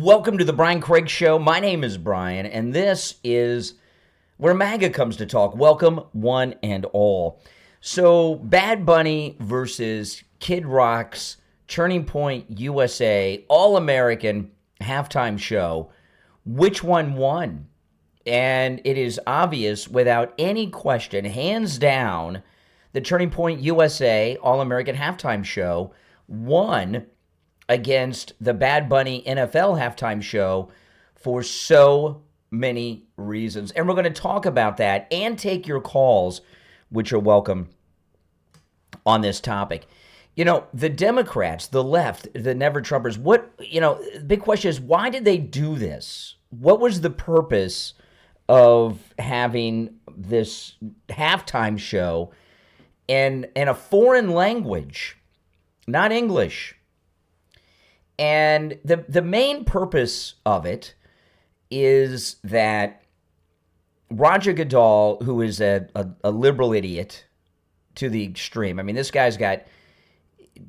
Welcome to the Brian Craig Show. My name is Brian, and this is where MAGA comes to talk. Welcome, one and all. So, Bad Bunny versus Kid Rock's Turning Point USA All-American Halftime Show. Which one won? And it is obvious, without any question, hands down, the Turning Point USA All-American Halftime Show won against the Bad Bunny NFL Halftime Show for so many reasons. And we're going to talk about that and take your calls, which are welcome on this topic. You know, the Democrats, the left, the never-Trumpers, the big question is, why did they do this? What was the purpose of having this halftime show in a foreign language, not English? And the main purpose of it is that Roger Goodell, who is a liberal idiot to the extreme. I mean, this guy's got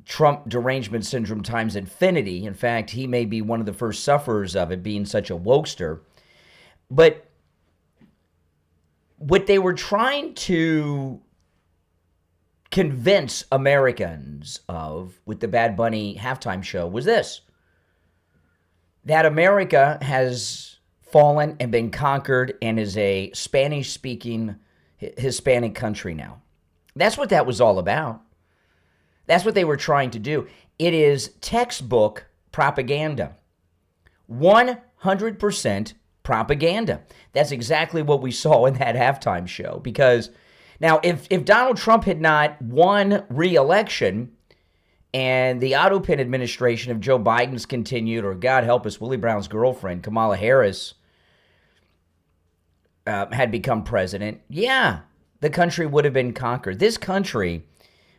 Trump derangement syndrome times infinity. In fact, he may be one of the first sufferers of it, being such a wokester. But what they were trying to convince Americans of with the Bad Bunny halftime show was this: that America has fallen and been conquered and is a Spanish-speaking Hispanic country now. That's what that was all about. That's what they were trying to do. It is textbook propaganda. 100% propaganda. That's exactly what we saw in that halftime show. Because now, if Donald Trump had not won re-election and the Autopin administration of Joe Biden's continued, or God help us, Willie Brown's girlfriend, Kamala Harris, had become president, the country would have been conquered. This country,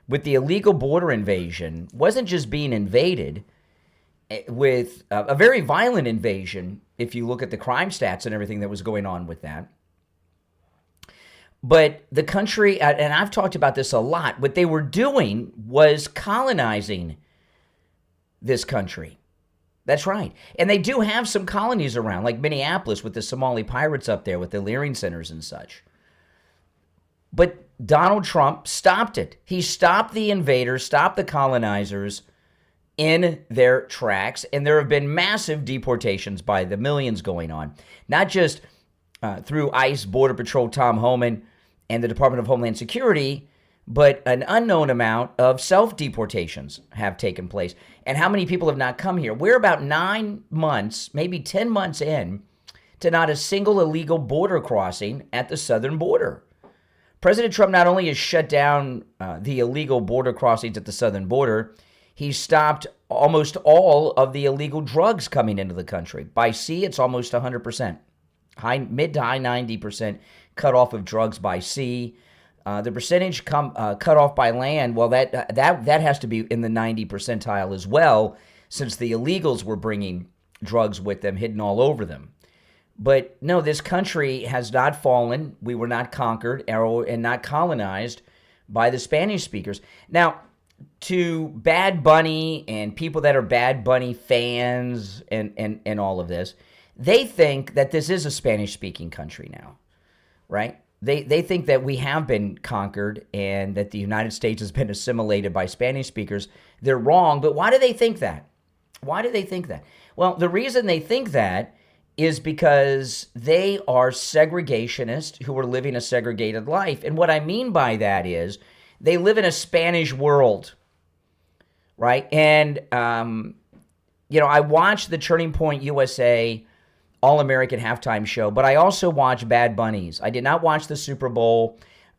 with the illegal border invasion, wasn't just being invaded with a very violent invasion, if you look at the crime stats and everything that was going on with that. But the country, and I've talked about this a lot, what they were doing was colonizing this country. That's right. And they do have some colonies around, like Minneapolis with the Somali pirates up there with the Leering centers and such. But Donald Trump stopped it. He stopped the invaders, stopped the colonizers in their tracks, and there have been massive deportations by the millions going on, not just through ICE, Border Patrol, Tom Homan, and the Department of Homeland Security, but an unknown amount of self-deportations have taken place. And how many people have not come here? We're about 9 months, maybe 10 months in, to not a single illegal border crossing at the southern border. President Trump not only has shut down the illegal border crossings at the southern border, he stopped almost all of the illegal drugs coming into the country. By sea, it's almost 100%. Mid to high 90% cut off of drugs by sea. The percentage cut off by land, well, that has to be in the 90 percentile as well, since the illegals were bringing drugs with them, hidden all over them. But no, this country has not fallen. We were not conquered and not colonized by the Spanish speakers. Now, to Bad Bunny and people that are Bad Bunny fans and all of this, they think that this is a Spanish-speaking country now, right? They think that we have been conquered and that the United States has been assimilated by Spanish speakers. They're wrong, but why do they think that? Why do they think that? Well, the reason they think that is because they are segregationists who are living a segregated life. And what I mean by that is they live in a Spanish world, right? And, I watched the Turning Point USA All-American Halftime Show, but I also watched Bad Bunny's. I did not watch the Super Bowl.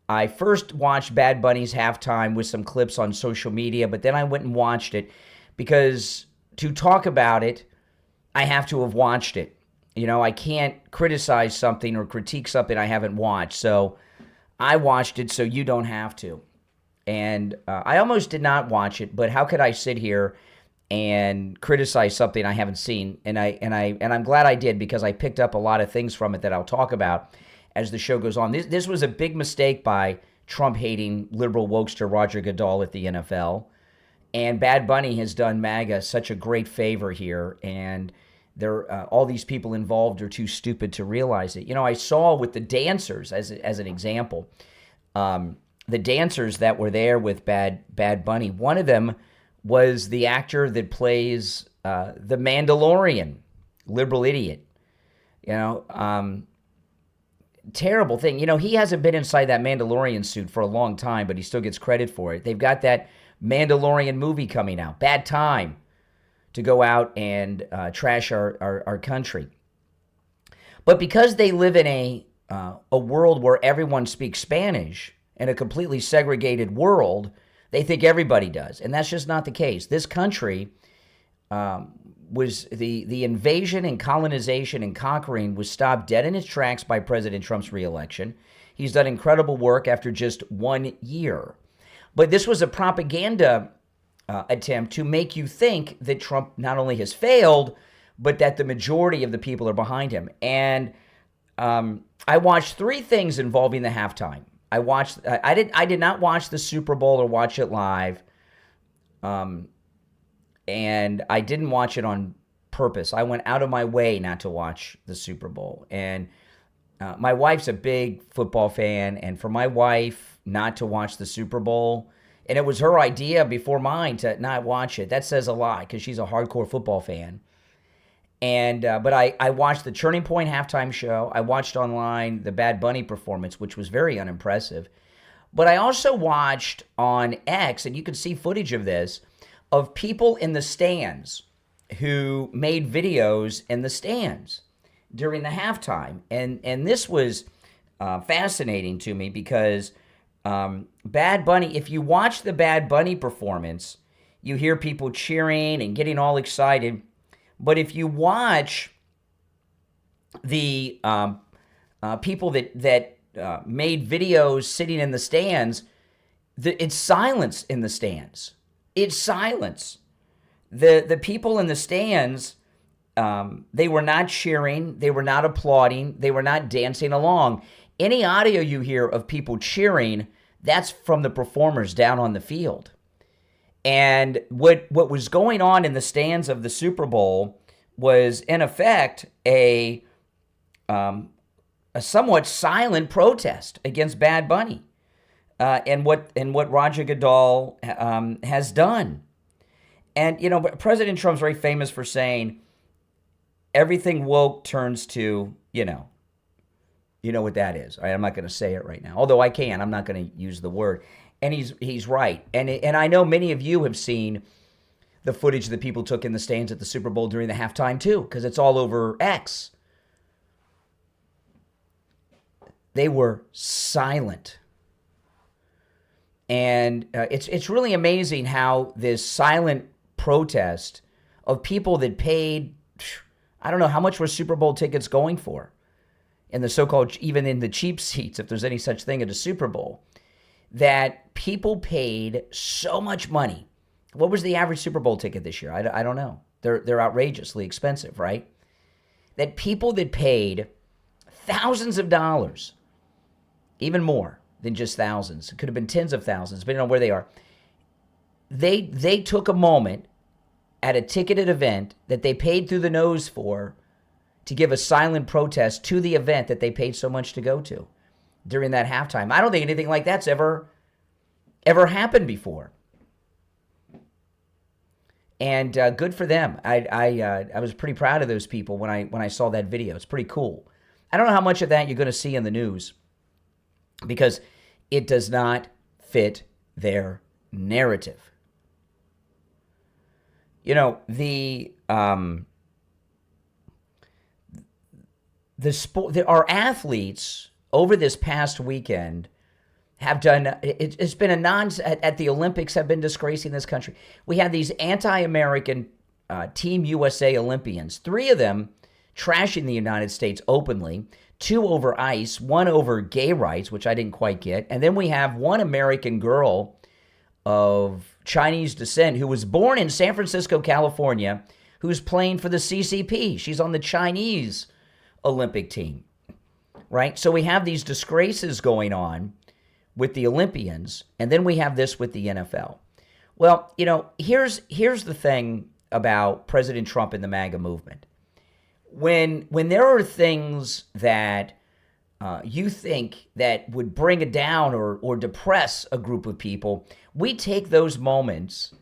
I first watched Bad Bunny's halftime with some clips on social media, but then I went and watched it because to talk about it, I have to have watched it. I can't criticize something or critique something I haven't watched. So I watched it so you don't have to. And I almost did not watch it, but how could I sit here and criticize something I haven't seen? And I'm glad I did, because I picked up a lot of things from it that I'll talk about as the show goes on. This was a big mistake by Trump-hating liberal wokester Roger Goodell at the NFL. And Bad Bunny has done MAGA such a great favor here. And all these people involved are too stupid to realize it. I saw with the dancers, as an example, the dancers that were there with Bad Bunny, one of them was the actor that plays the Mandalorian, liberal idiot. Terrible thing. He hasn't been inside that Mandalorian suit for a long time, but he still gets credit for it. They've got that Mandalorian movie coming out. Bad time to go out and trash our country. But because they live in a world where everyone speaks Spanish, in a completely segregated world, they think everybody does. And that's just not the case. This country was the invasion and colonization and conquering was stopped dead in its tracks by President Trump's reelection. He's done incredible work after just 1 year. But this was a propaganda attempt to make you think that Trump not only has failed, but that the majority of the people are behind him. And I watched 3 things involving the halftime. I did not watch the Super Bowl or watch it live. And I didn't watch it on purpose. I went out of my way not to watch the Super Bowl. And my wife's a big football fan, and for my wife not to watch the Super Bowl, and it was her idea before mine to not watch it, that says a lot because she's a hardcore football fan. And but I watched the Turning Point halftime show. I watched online the Bad Bunny performance, which was very unimpressive. But I also watched on X, and you can see footage of this, of people in the stands who made videos in the stands during the halftime. And this was fascinating to me because Bad Bunny, if you watch the Bad Bunny performance, you hear people cheering and getting all excited. But if you watch the people that made videos sitting in the stands, it's silence in the stands. It's silence. The people in the stands, they were not cheering, they were not applauding, they were not dancing along. Any audio you hear of people cheering, that's from the performers down on the field. And what was going on in the stands of the Super Bowl was, in effect, a somewhat silent protest against Bad Bunny and what Roger Goodell has done. And President Trump's very famous for saying everything woke turns to you know what that is. Right? I'm not going to say it right now, although I can. I'm not going to use the word. And he's right. And I know many of you have seen the footage that people took in the stands at the Super Bowl during the halftime too, because it's all over X. They were silent. And it's really amazing how this silent protest of people that paid, I don't know, how much were Super Bowl tickets going for? In the so-called, even in the cheap seats, if there's any such thing at a Super Bowl, that people paid so much money. What was the average Super Bowl ticket this year? I don't know. They're outrageously expensive, right? That people that paid thousands of dollars, even more than just thousands, it could have been tens of thousands, depending on where they are, they took a moment at a ticketed event that they paid through the nose for to give a silent protest to the event that they paid so much to go to during that halftime. I don't think anything like that's ever happened before. And good for them. I was pretty proud of those people when I saw that video. It's pretty cool. I don't know how much of that you're going to see in the news because it does not fit their narrative. Our athletes over this past weekend have done, it's been at the Olympics have been disgracing this country. We had these anti-American Team USA Olympians, 3 of them trashing the United States openly, 2 over ICE, 1 over gay rights, which I didn't quite get. And then we have 1 American girl of Chinese descent who was born in San Francisco, California, who's playing for the CCP. She's on the Chinese Olympic team, right? So we have these disgraces going on with the Olympians, and then we have this with the NFL. Well, here's the thing about President Trump and the MAGA movement. when there are things that you think that would bring it down or depress a group of people, we take those moments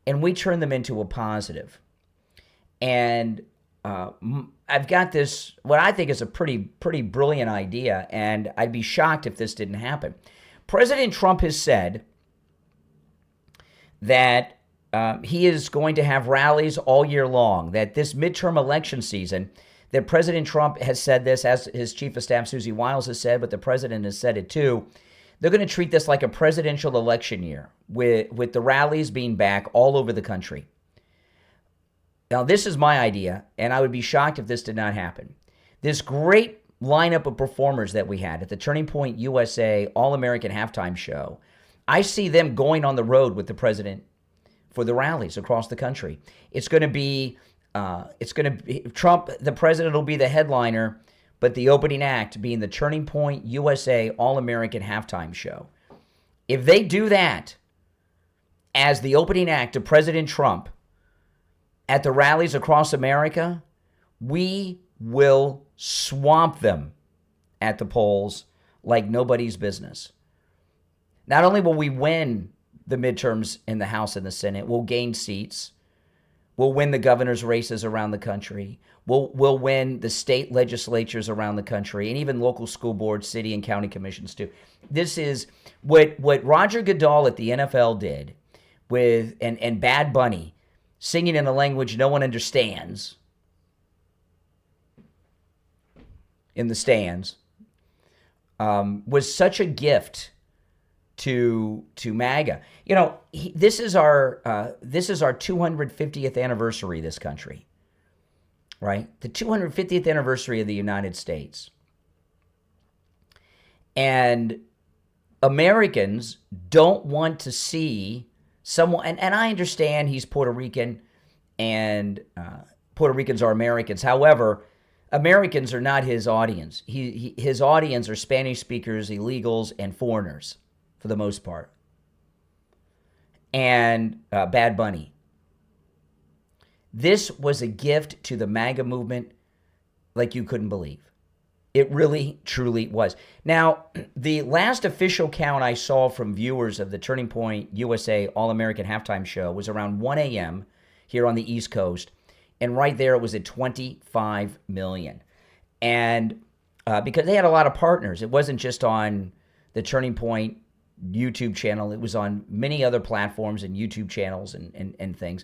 and we turn them into a positive. And I've got this, what I think is a pretty brilliant idea, and I'd be shocked if this didn't happen. President Trump has said that he is going to have rallies all year long, that this midterm election season, that President Trump has said this, as his chief of staff, Susie Wiles, has said, but the president has said it too. They're going to treat this like a presidential election year, with the rallies being back all over the country. Now, this is my idea, and I would be shocked if this did not happen. This great lineup of performers that we had at the Turning Point USA All-American Halftime Show, I see them going on the road with the president for the rallies across the country. It's going to be Trump, the president, will be the headliner, but the opening act being the Turning Point USA All-American Halftime Show. If they do that as the opening act to President Trump at the rallies across America, we will swamp them at the polls like nobody's business. Not only will we win the midterms in the House and the Senate, we'll gain seats, we'll win the governor's races around the country, we'll win the state legislatures around the country, and even local school boards, city and county commissions too. This is what Roger Goodell at the NFL did with and Bad Bunny singing in a language no one understands in the stands, was such a gift to MAGA. You know, this is our 250th anniversary, this country, right? The 250th anniversary of the United States. And Americans don't want to see someone, and I understand he's Puerto Rican, and Puerto Ricans are Americans. However, Americans are not his audience. His audience are Spanish speakers, illegals, and foreigners for the most part. And Bad Bunny. This was a gift to the MAGA movement like you couldn't believe. It really, truly was. Now, the last official count I saw from viewers of the Turning Point USA All-American Halftime Show was around 1 a.m. here on the East Coast. And right there, it was at 25 million. And because they had a lot of partners, it wasn't just on the Turning Point YouTube channel. It was on many other platforms and YouTube channels and things.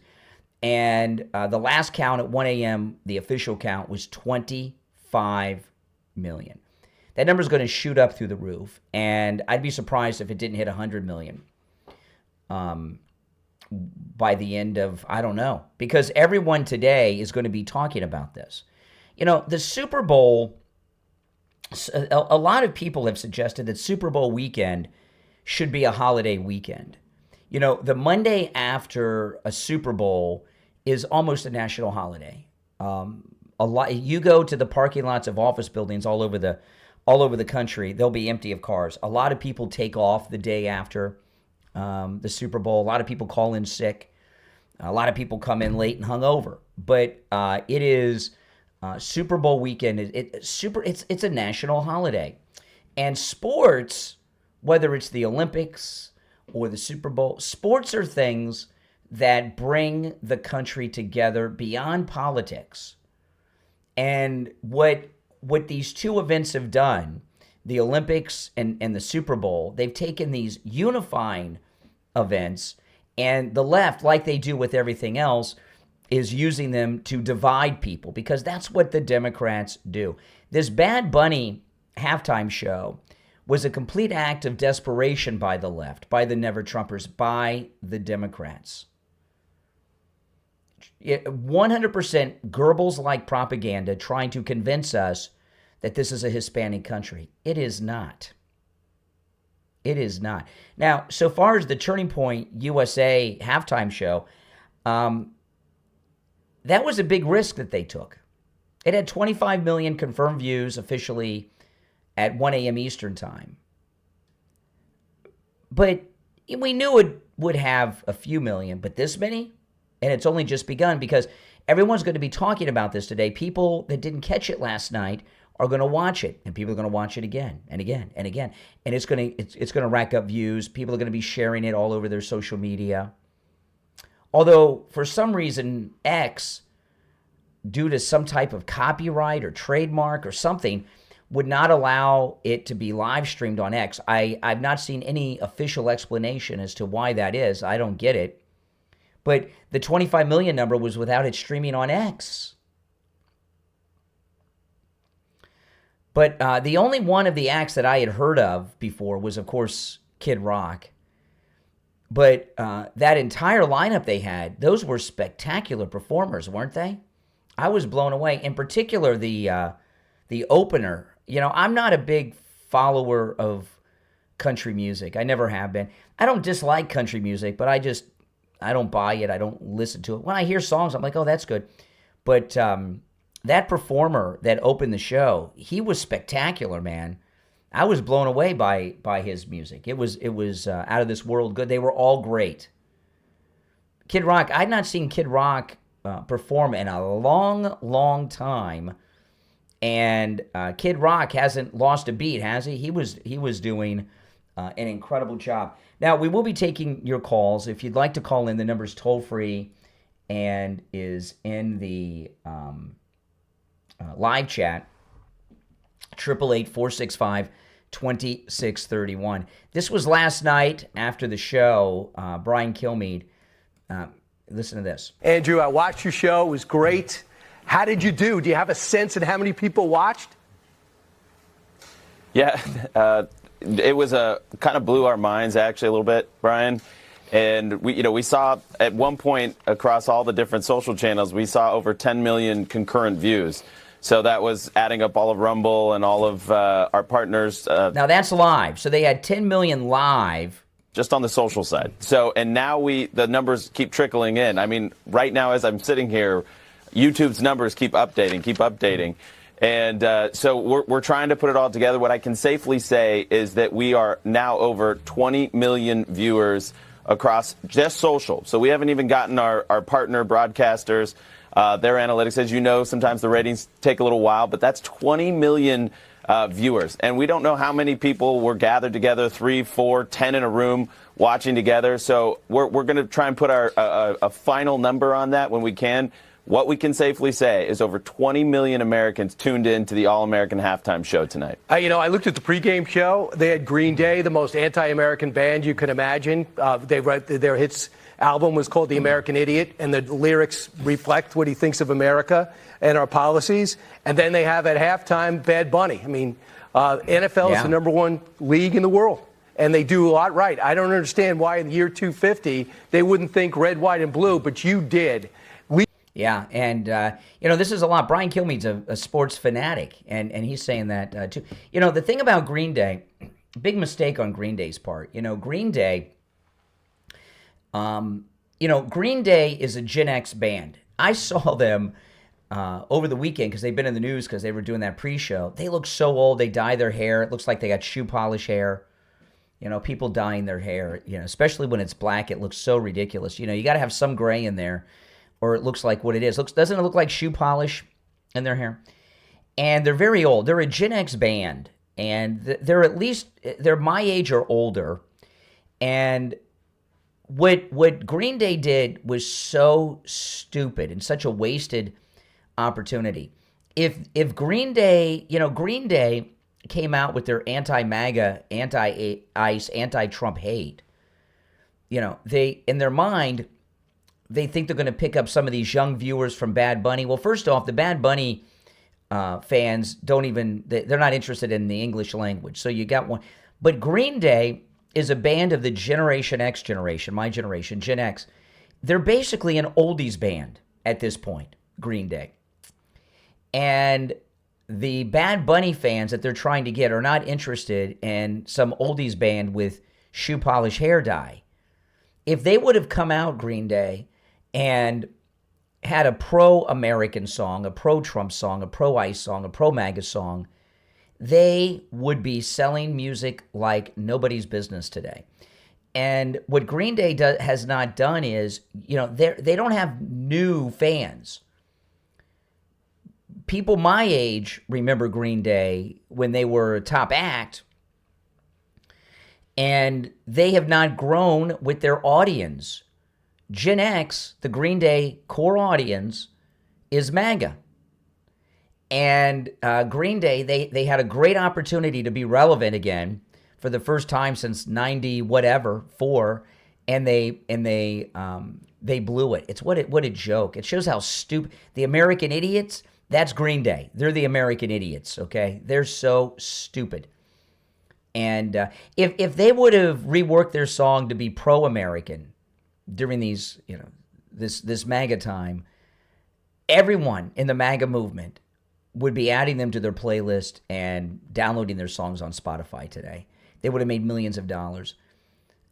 And the last count at 1 a.m., the official count, was 25 million. That number is going to shoot up through the roof, and I'd be surprised if it didn't hit 100 million by the end of, I don't know, because everyone today is going to be talking about this. You know, the Super Bowl, a lot of people have suggested that Super Bowl weekend should be a holiday weekend. You know, the Monday after a Super Bowl is almost a national holiday. You go to the parking lots of office buildings all over the country, they'll be empty of cars. A lot of people take off the day after the Super Bowl. A lot of people call in sick. A lot of people come in late and hungover. But it is Super Bowl weekend. It's a national holiday, and sports, whether it's the Olympics or the Super Bowl, sports are things that bring the country together beyond politics. And what these two events have done, the Olympics and the Super Bowl, they've taken these unifying events, and the left, like they do with everything else, is using them to divide people, because that's what the Democrats do. This Bad Bunny halftime show was a complete act of desperation by the left, by the Never-Trumpers, by the Democrats. 100% Goebbels-like propaganda trying to convince us that this is a Hispanic country. It is not. It is not. Now, so far as the Turning Point USA halftime show, that was a big risk that they took. It had 25 million confirmed views officially at 1 a.m. Eastern time. But we knew it would have a few million, but this many? And it's only just begun, because Everyone's going to be talking about this today. People that didn't catch it last night are going to watch it, and people are going to watch it again and again and again. And it's going to rack up views. People are going to be sharing it all over their social media. Although, for some reason, X, due to some type of copyright or trademark or something, would not allow it to be live streamed on X. I've not seen any official explanation as to why that is. I don't get it. But the 25 million number was without it streaming on X. But the only one of the acts that I had heard of before was, of course, Kid Rock. But that entire lineup they had, those were spectacular performers, weren't they? I was blown away. In particular, the opener. You know, I'm not a big follower of country music. I never have been. I don't dislike country music, but I don't buy it. I don't listen to it. When I hear songs, I'm like, oh, that's good. But that performer that opened the show, he was spectacular, man. I was blown away by his music. It was out of this world good. They were all great. Kid Rock, I'd not seen Kid Rock perform in a long, long time. And Kid Rock hasn't lost a beat, has he? He was doing an incredible job. Now, we will be taking your calls. If you'd like to call in, the number's toll-free and is in the live chat, 888-465-2631. This was last night after the show. Brian Kilmeade, listen to this. Andrew, I watched your show. It was great. How did you do? Do you have a sense of how many people watched? Yeah, it was kind of blew our minds actually a little bit, Brian. And we saw at one point across all the different social channels, we saw over 10 million concurrent views. So that was adding up all of Rumble and all of our partners. Now that's live. So they had 10 million live. Just on the social side. So, and now the numbers keep trickling in. I mean, right now as I'm sitting here, YouTube's numbers keep updating. And so we're trying to put it all together. What I can safely say is that we are now over 20 million viewers across just social. So we haven't even gotten our partner broadcasters, their analytics. As you know, sometimes the ratings take a little while, but that's 20 million viewers. And we don't know how many people were gathered together, 3, 4, 10 in a room watching together. So we're going to try and put a final number on that when we can. What we can safely say is over 20 million Americans tuned in to the All-American Halftime Show tonight. I looked at the pregame show. They had Green Day, the most anti-American band you can imagine. Their hits album was called The American Idiot, and the lyrics reflect what he thinks of America and our policies. And then they have at halftime Bad Bunny. I mean, NFL is the #1 league in the world, and they do a lot right. I don't understand why in the year 250 they wouldn't think red, white, and blue, but you did. Yeah, and, this is a lot. Brian Kilmeade's a sports fanatic, and he's saying that, too. The thing about Green Day, big mistake on Green Day's part. Green Day, Green Day is a Gen X band. I saw them over the weekend because they've been in the news because they were doing that pre-show. They look so old. They dye their hair. It looks like they got shoe polish hair. People dyeing their hair, especially when it's black, it looks so ridiculous. You got to have some gray in there, or it looks like what it is. Doesn't it look like shoe polish in their hair? And they're very old. They're a Gen X band, and they're my age or older. And what Green Day did was so stupid and such a wasted opportunity. If Green Day, Green Day came out with their anti-MAGA, anti-ICE, anti-Trump hate, they, in their mind, they think they're going to pick up some of these young viewers from Bad Bunny. Well, first off, the Bad Bunny fans they're not interested in the English language. So you got one. But Green Day is a band of the Generation X generation, my generation, Gen X. They're basically an oldies band at this point, Green Day. And the Bad Bunny fans that they're trying to get are not interested in some oldies band with shoe polish hair dye. If they would have come out, Green Day, and had a pro-American song, a pro-Trump song, a pro-ICE song, a pro-MAGA song, they would be selling music like nobody's business today. And what Green Day has not done is, they don't have new fans. people my age remember Green Day when they were a top act, and they have not grown with their audience. Gen X, the Green Day core audience, is MAGA. And Green Day, they had a great opportunity to be relevant again for the first time since 90 whatever 4, and they blew it. It's what a joke. It shows how stupid the American idiots. That's Green Day. They're the American idiots. Okay, they're so stupid. And if they would have reworked their song to be pro-American during these, this MAGA time, everyone in the MAGA movement would be adding them to their playlist and downloading their songs on Spotify today. They would have made millions of dollars.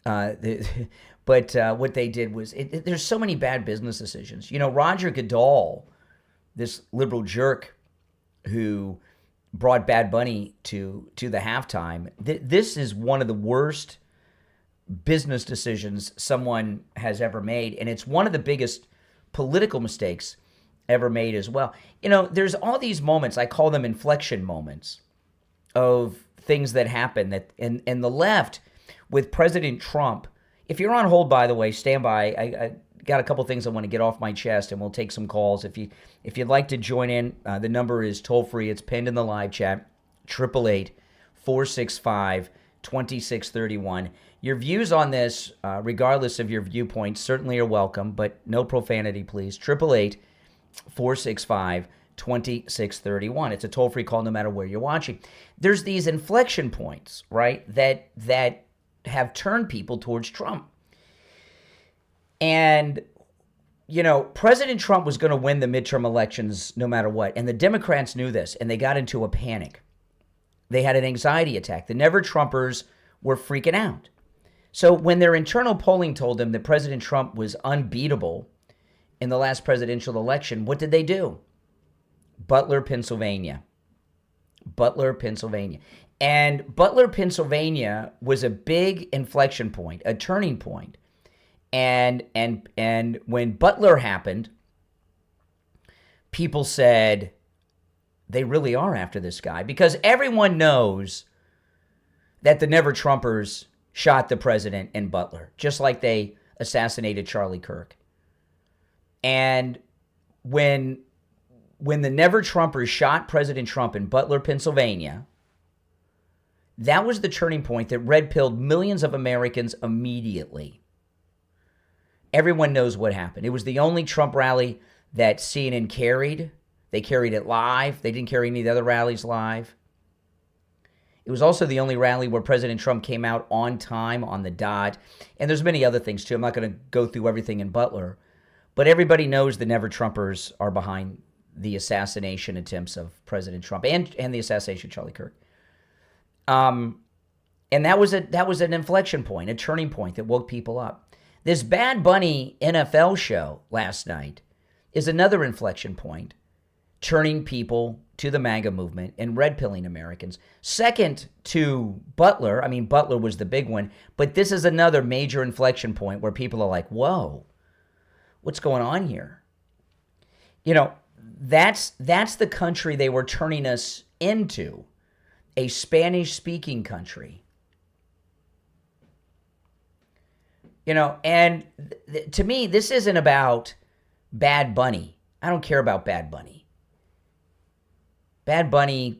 But what they did was, there's so many bad business decisions. Roger Goodell, this liberal jerk who brought Bad Bunny to the halftime, this is one of the worst business decisions someone has ever made, and it's one of the biggest political mistakes ever made as well. There's all these moments, I call them inflection moments, of things that happen that and the left with President Trump. If you're on hold, by the way, stand by. I got a couple things I want to get off my chest, and we'll take some calls. If you'd like to join in, the number is toll free. It's pinned in the live chat, 888-465-2631. Your views on this, regardless of your viewpoint, certainly are welcome, but no profanity, please. 888-465-2631. It's a toll-free call no matter where you're watching. There's these inflection points, right, that have turned people towards Trump. And, President Trump was going to win the midterm elections no matter what. And the Democrats knew this, and they got into a panic. They had an anxiety attack. The never-Trumpers were freaking out. So when their internal polling told them that President Trump was unbeatable in the last presidential election, what did they do? Butler, Pennsylvania. And Butler, Pennsylvania was a big inflection point, a turning point. And when Butler happened, people said they really are after this guy, because everyone knows that the never-Trumpers shot the president in Butler, just like they assassinated Charlie Kirk. And when the never-Trumpers shot President Trump in Butler, Pennsylvania, that was the turning point that red-pilled millions of Americans immediately. Everyone knows what happened. It was the only Trump rally that CNN carried. They carried it live. They didn't carry any of the other rallies live. It was also the only rally where President Trump came out on time, on the dot. And there's many other things, too. I'm not going to go through everything in Butler. But everybody knows the never-Trumpers are behind the assassination attempts of President Trump and the assassination of Charlie Kirk. And that was an inflection point, a turning point that woke people up. This Bad Bunny NFL show last night is another inflection point, turning people to the MAGA movement and red-pilling Americans. Second to Butler, Butler was the big one, but this is another major inflection point where people are like, whoa, what's going on here? That's the country they were turning us into, a Spanish-speaking country. And to me, this isn't about Bad Bunny. I don't care about Bad Bunny. Bad Bunny,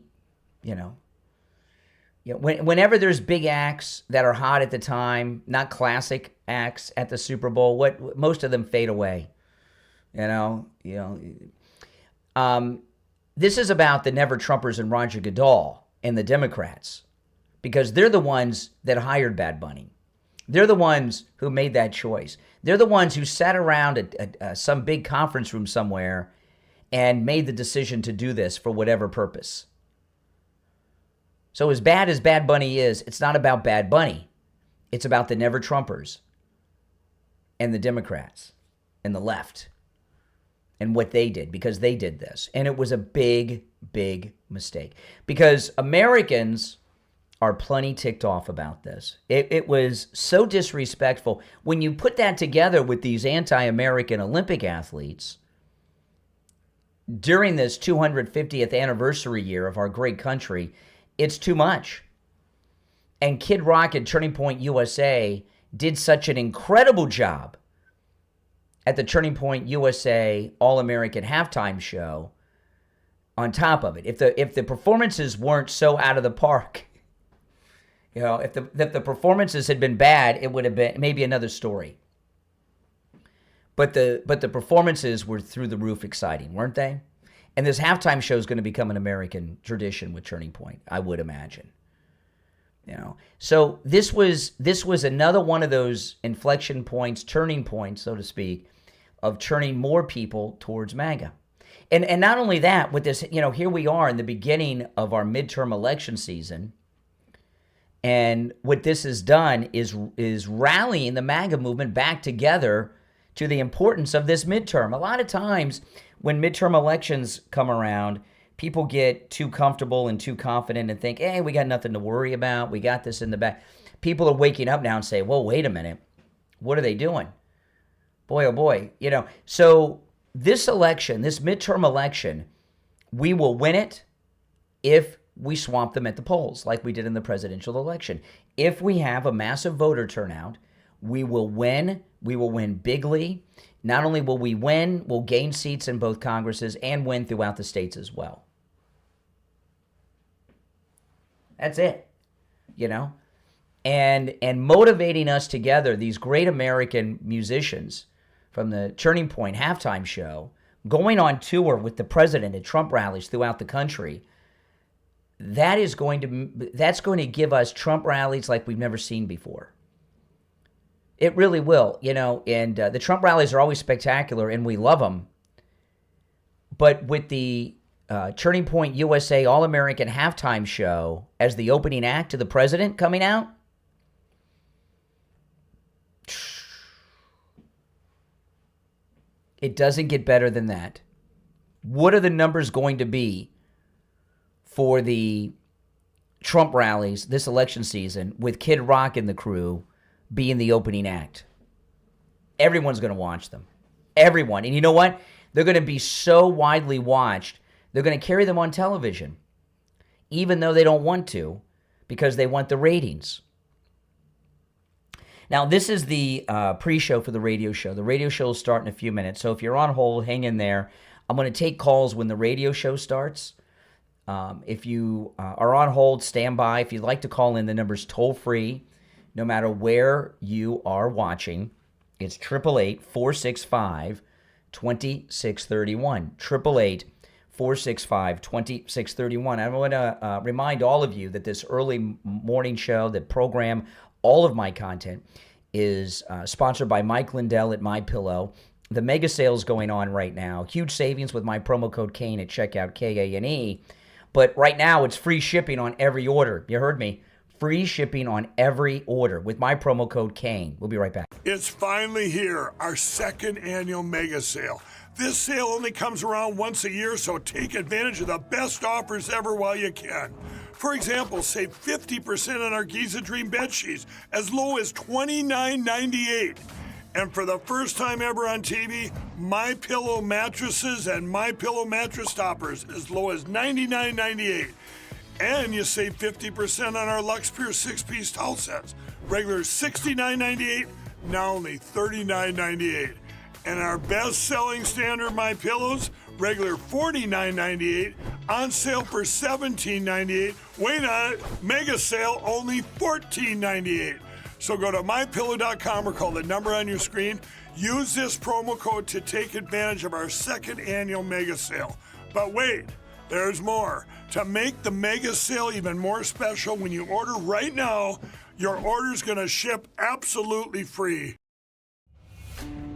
whenever there's big acts that are hot at the time, not classic acts at the Super Bowl, most of them fade away. This is about the never-Trumpers and Roger Goodell and the Democrats, because they're the ones that hired Bad Bunny. They're the ones who made that choice. They're the ones who sat around at some big conference room somewhere and made the decision to do this for whatever purpose. So as Bad Bunny is, it's not about Bad Bunny. It's about the never-Trumpers and the Democrats and the left and what they did, because they did this. And it was a big, big mistake, because Americans are plenty ticked off about this. It was so disrespectful. When you put that together with these anti-American Olympic athletes during this 250th anniversary year of our great country, it's too much. And Kid Rock and Turning Point USA did such an incredible job at the Turning Point USA All-American Halftime Show on top of it. If the performances weren't so out of the park, you know, if the performances had been bad, it would have been maybe another story. But the performances were through the roof exciting, weren't they? And this halftime show is going to become an American tradition with Turning Point, I would imagine. You know, so this was another one of those inflection points, turning points, so to speak, of turning more people towards MAGA. And not only that, with this, you know, here we are in the beginning of our midterm election season, and what this has done is rallying the MAGA movement back together to the importance of this midterm. A lot of times when midterm elections come around, people get too comfortable and too confident and think, hey, we got nothing to worry about. We got this in the back. People are waking up now and say, well, wait a minute. What are they doing? Boy, oh boy. You know, so this election, this midterm election, we will win it if we swamp them at the polls like we did in the presidential election. If we have a massive voter turnout, we will win. We will win bigly. Not only will we win, we'll gain seats in both Congresses and win throughout the states as well. That's it, you know? And motivating us together, these great American musicians from the Turning Point halftime show, going on tour with the president at Trump rallies throughout the country, that's going to give us Trump rallies like we've never seen before. It really will, you know, and the Trump rallies are always spectacular, and we love them. But with the Turning Point USA All-American Halftime Show as the opening act to the president coming out, it doesn't get better than that. What are the numbers going to be for the Trump rallies this election season with Kid Rock and the crew being the opening act? Everyone's going to watch them. Everyone. And you know what? They're going to be so widely watched, they're going to carry them on television, even though they don't want to, because they want the ratings. Now, this is the pre-show for the radio show. The radio show will start in a few minutes, so if you're on hold, hang in there. I'm going to take calls when the radio show starts. If you are on hold, stand by. If you'd like to call in, the number's toll-free. No matter where you are watching, it's 888-465-2631. 888-465-2631. I want to remind all of you that this early morning show, the program, all of my content is sponsored by Mike Lindell at MyPillow. The mega sales going on right now. Huge savings with my promo code Kane at checkout, K-A-N-E. But right now, it's free shipping on every order. You heard me. Free shipping on every order with my promo code Kane. We'll be right back. It's finally here, our second annual mega sale. This sale only comes around once a year, so take advantage of the best offers ever while you can. For example, save 50% on our Giza Dream bed sheets, as low as $29.98. And for the first time ever on TV, MyPillow mattresses and MyPillow mattress toppers, as low as $99.98. And you save 50% on our Lux Pure 6-piece towel sets. Regular $69.98, now only $39.98. And our best-selling standard MyPillows, regular $49.98, on sale for $17.98. Wait on it, mega sale, only $14.98. So go to MyPillow.com or call the number on your screen. Use this promo code to take advantage of our second annual mega sale. But wait, there's more. To make the mega sale even more special, when you order right now, your order's going to ship absolutely free.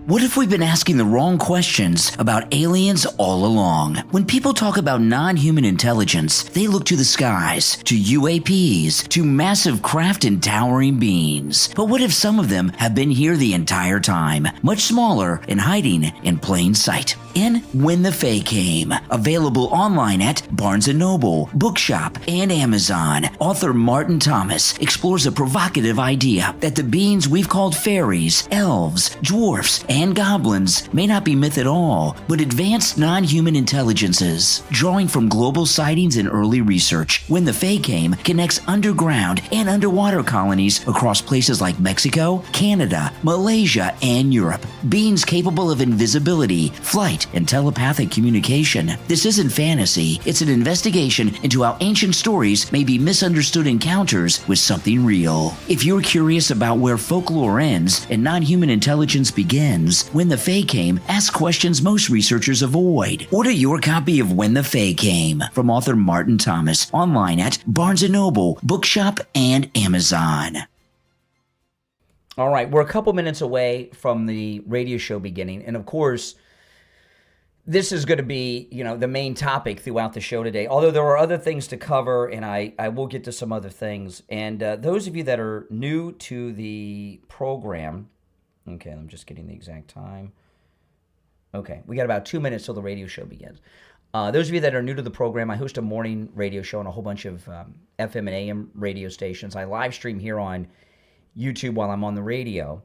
What if we've been asking the wrong questions about aliens all along? When people talk about non-human intelligence, they look to the skies, to UAPs, to massive craft and towering beings. But what if some of them have been here the entire time, much smaller and hiding in plain sight? In When the Fae Came, available online at Barnes & Noble, Bookshop, and Amazon, author Martin Thomas explores a provocative idea that the beings we've called fairies, elves, dwarfs, and goblins may not be myth at all, but advanced non-human intelligences. Drawing from global sightings and early research, When the Fae Came connects underground and underwater colonies across places like Mexico, Canada, Malaysia, and Europe. Beings capable of invisibility, flight, and telepathic communication. This isn't fantasy, it's an investigation into how ancient stories may be misunderstood encounters with something real. If you're curious about where folklore ends and non-human intelligence begins, When the Fae Came asks questions most researchers avoid. Order your copy of When the Fae Came from author Martin Thomas online at Barnes & Noble, Bookshop, and Amazon. All right, we're a couple minutes away from the radio show beginning, and of course, this is going to be, the main topic throughout the show today, although there are other things to cover, and I will get to some other things. And those of you that are new to the program, okay, I'm just getting the exact time. Okay, we got about 2 minutes till the radio show begins. Those of you that are new to the program, I host a morning radio show on a whole bunch of FM and AM radio stations. I live stream here on YouTube while I'm on the radio.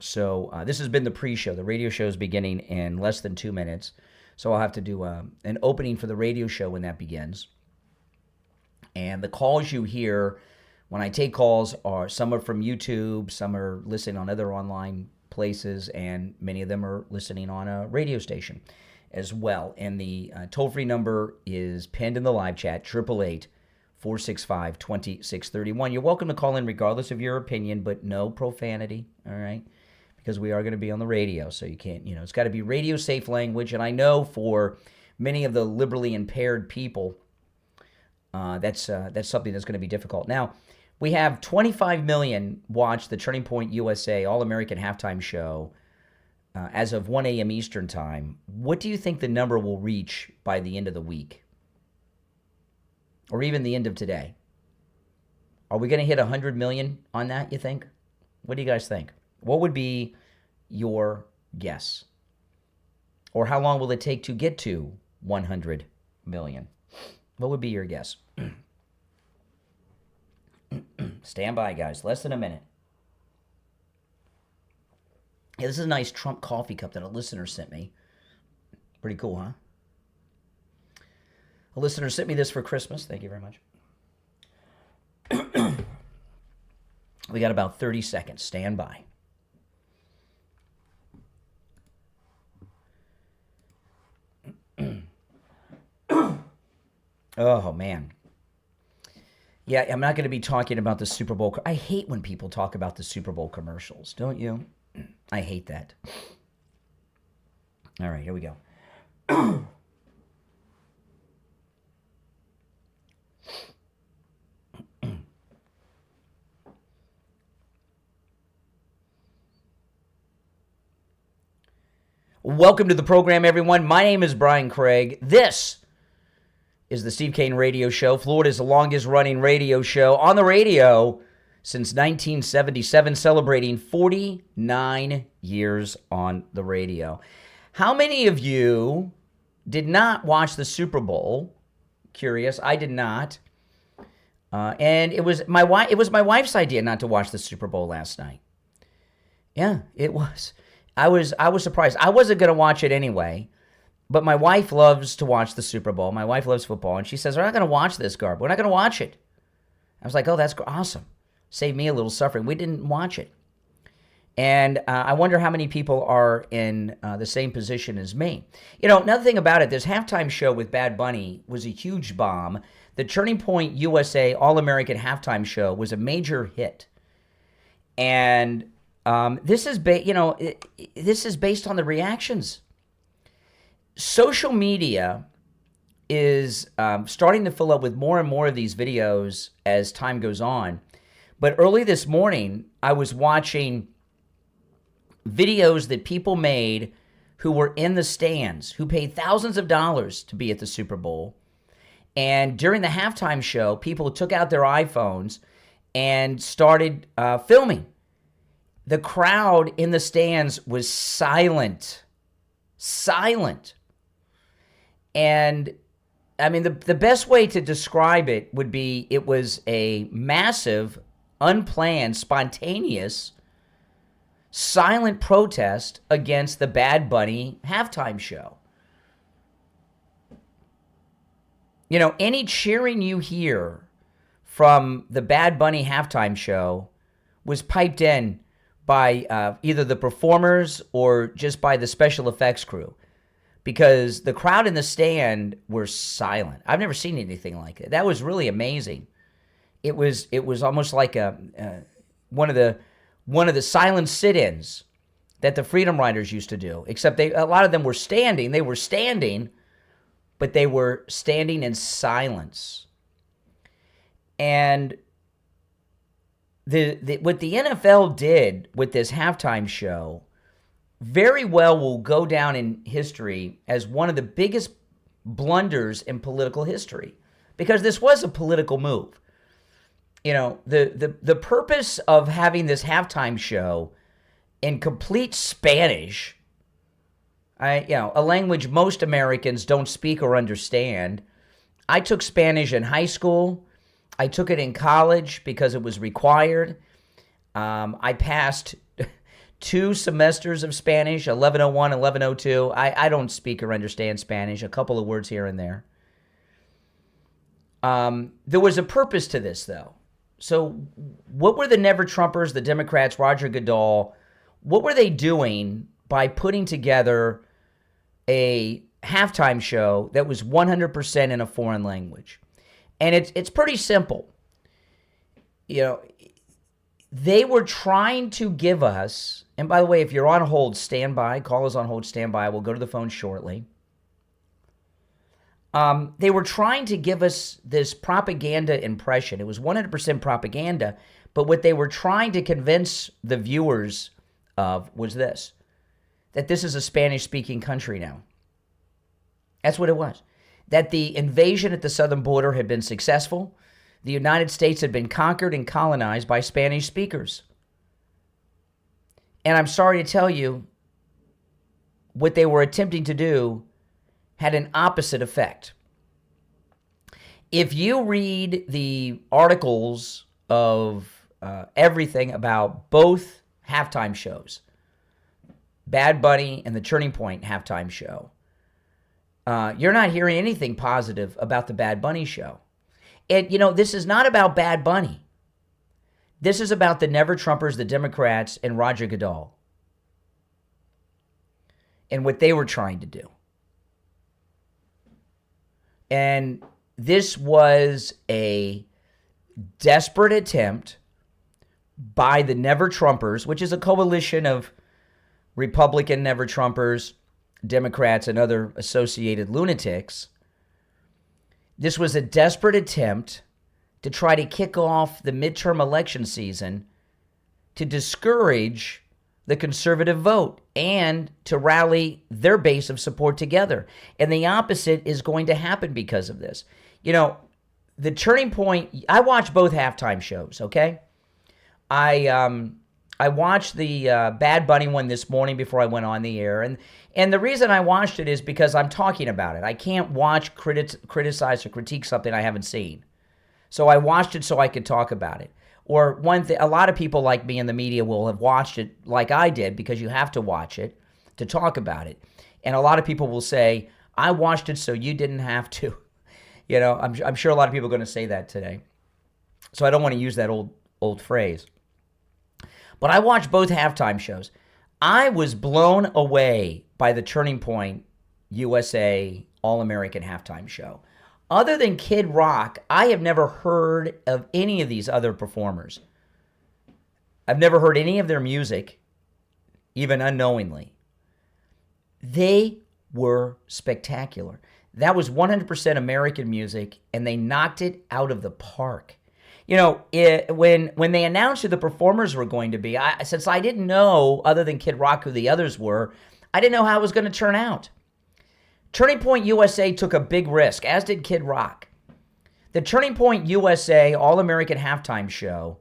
So this has been the pre-show. The radio show is beginning in less than 2 minutes. So I'll have to do an opening for the radio show when that begins. And the calls you hear when I take calls some are from YouTube, some are listening on other online places, and many of them are listening on a radio station as well. And the toll-free number is pinned in the live chat, 888-465-2631. You're welcome to call in regardless of your opinion, but no profanity, all right? Because we are going to be on the radio, so you can't, it's got to be radio-safe language. And I know for many of the liberally impaired people, that's something that's going to be difficult. Now, we have 25 million watch the Turning Point USA All-American Halftime Show as of 1 a.m. Eastern Time. What do you think the number will reach by the end of the week? Or even the end of today? Are we going to hit 100 million on that, you think? What do you guys think? What would be your guess? Or how long will it take to get to 100 million? What would be your guess? Stand by, guys. Less than a minute. Yeah, this is a nice Trump coffee cup that a listener sent me. Pretty cool, huh? A listener sent me this for Christmas. Thank you very much. We got about 30 seconds. Stand by. Oh, man. Yeah, I'm not going to be talking about the Super Bowl. I hate when people talk about the Super Bowl commercials, don't you? I hate that. All right, here we go. Welcome to the program, everyone. My name is Brian Craig. This is the Steve Kane Radio Show, Florida's longest-running radio show on the radio since 1977, celebrating 49 years on the radio. How many of you did not watch the Super Bowl? Curious, I did not. And it was my wife's idea not to watch the Super Bowl last night. Yeah, it was. I was surprised. I wasn't going to watch it anyway, but my wife loves to watch the Super Bowl. My wife loves football, and she says, we're not going to watch this, Garb. We're not going to watch it. I was like, oh, that's awesome. Save me a little suffering. We didn't watch it. And I wonder how many people are in the same position as me. Another thing about it, this halftime show with Bad Bunny was a huge bomb. The Turning Point USA All-American Halftime Show was a major hit. And this is based on the reactions. Social media is starting to fill up with more and more of these videos as time goes on. But early this morning, I was watching videos that people made who were in the stands, who paid thousands of dollars to be at the Super Bowl. And during the halftime show, people took out their iPhones and started filming. The crowd in the stands was silent. Silent. And I mean, the best way to describe it would be it was a massive, unplanned, spontaneous silent protest against the Bad Bunny halftime show. You know, any cheering you hear from the Bad Bunny halftime show was piped in by either the performers or just by the special effects crew, because the crowd in the stand were silent. I've never seen anything like it. That was really amazing. It was almost like one of the silent sit-ins that the Freedom Riders used to do, except a lot of them were standing. They were standing, but they were standing in silence. And what the NFL did with this halftime show very well will go down in history as one of the biggest blunders in political history, because this was a political move. You know, the purpose of having this halftime show in complete Spanish, a language most Americans don't speak or understand. I took Spanish in high school. I took it in college because it was required. I passed 2 semesters of Spanish, 1101, 1102. I don't speak or understand Spanish, a couple of words here and there. There was a purpose to this, though. So what were the Never Trumpers, the Democrats, Roger Goodell, what were they doing by putting together a halftime show that was 100% in a foreign language? And it's pretty simple. You know, they were trying to give us, and by the way, if you're on hold, stand by. Call us on hold, stand by. We'll go to the phone shortly. They were trying to give us this propaganda impression. It was 100% propaganda, but what they were trying to convince the viewers of was this, that this is a Spanish-speaking country now. That's what it was. That the invasion at the southern border had been successful. The United States had been conquered and colonized by Spanish speakers. And I'm sorry to tell you, what they were attempting to do had an opposite effect. If you read the articles of everything about both halftime shows, Bad Bunny and the Turning Point halftime show, you're not hearing anything positive about the Bad Bunny show. And, you know, this is not about Bad Bunny. This is about the Never Trumpers, the Democrats, and Roger Goodell, and what they were trying to do. And this was a desperate attempt by the Never Trumpers, which is a coalition of Republican Never Trumpers, Democrats, and other associated lunatics. This was a desperate attempt to try to kick off the midterm election season to discourage the conservative vote and to rally their base of support together. And the opposite is going to happen because of this. You know, the Turning Point, I watched both halftime shows, okay? I watched the Bad Bunny one this morning before I went on the air. And the reason I watched it is because I'm talking about it. I can't watch, criticize, or critique something I haven't seen. So I watched it so I could talk about it. Or one thing, a lot of people like me in the media will have watched it like I did, because you have to watch it to talk about it. And a lot of people will say, I watched it so you didn't have to. You know, I'm sure a lot of people are going to say that today. So I don't want to use that old phrase. But I watched both halftime shows. I was blown away by the Turning Point USA All-American Halftime Show. Other than Kid Rock, I have never heard of any of these other performers. I've never heard any of their music, even unknowingly. They were spectacular. That was 100% American music, and they knocked it out of the park. You know, when they announced who the performers were going to be, since I didn't know, other than Kid Rock, who the others were, I didn't know how it was going to turn out. Turning Point USA took a big risk, as did Kid Rock. The Turning Point USA All-American Halftime Show,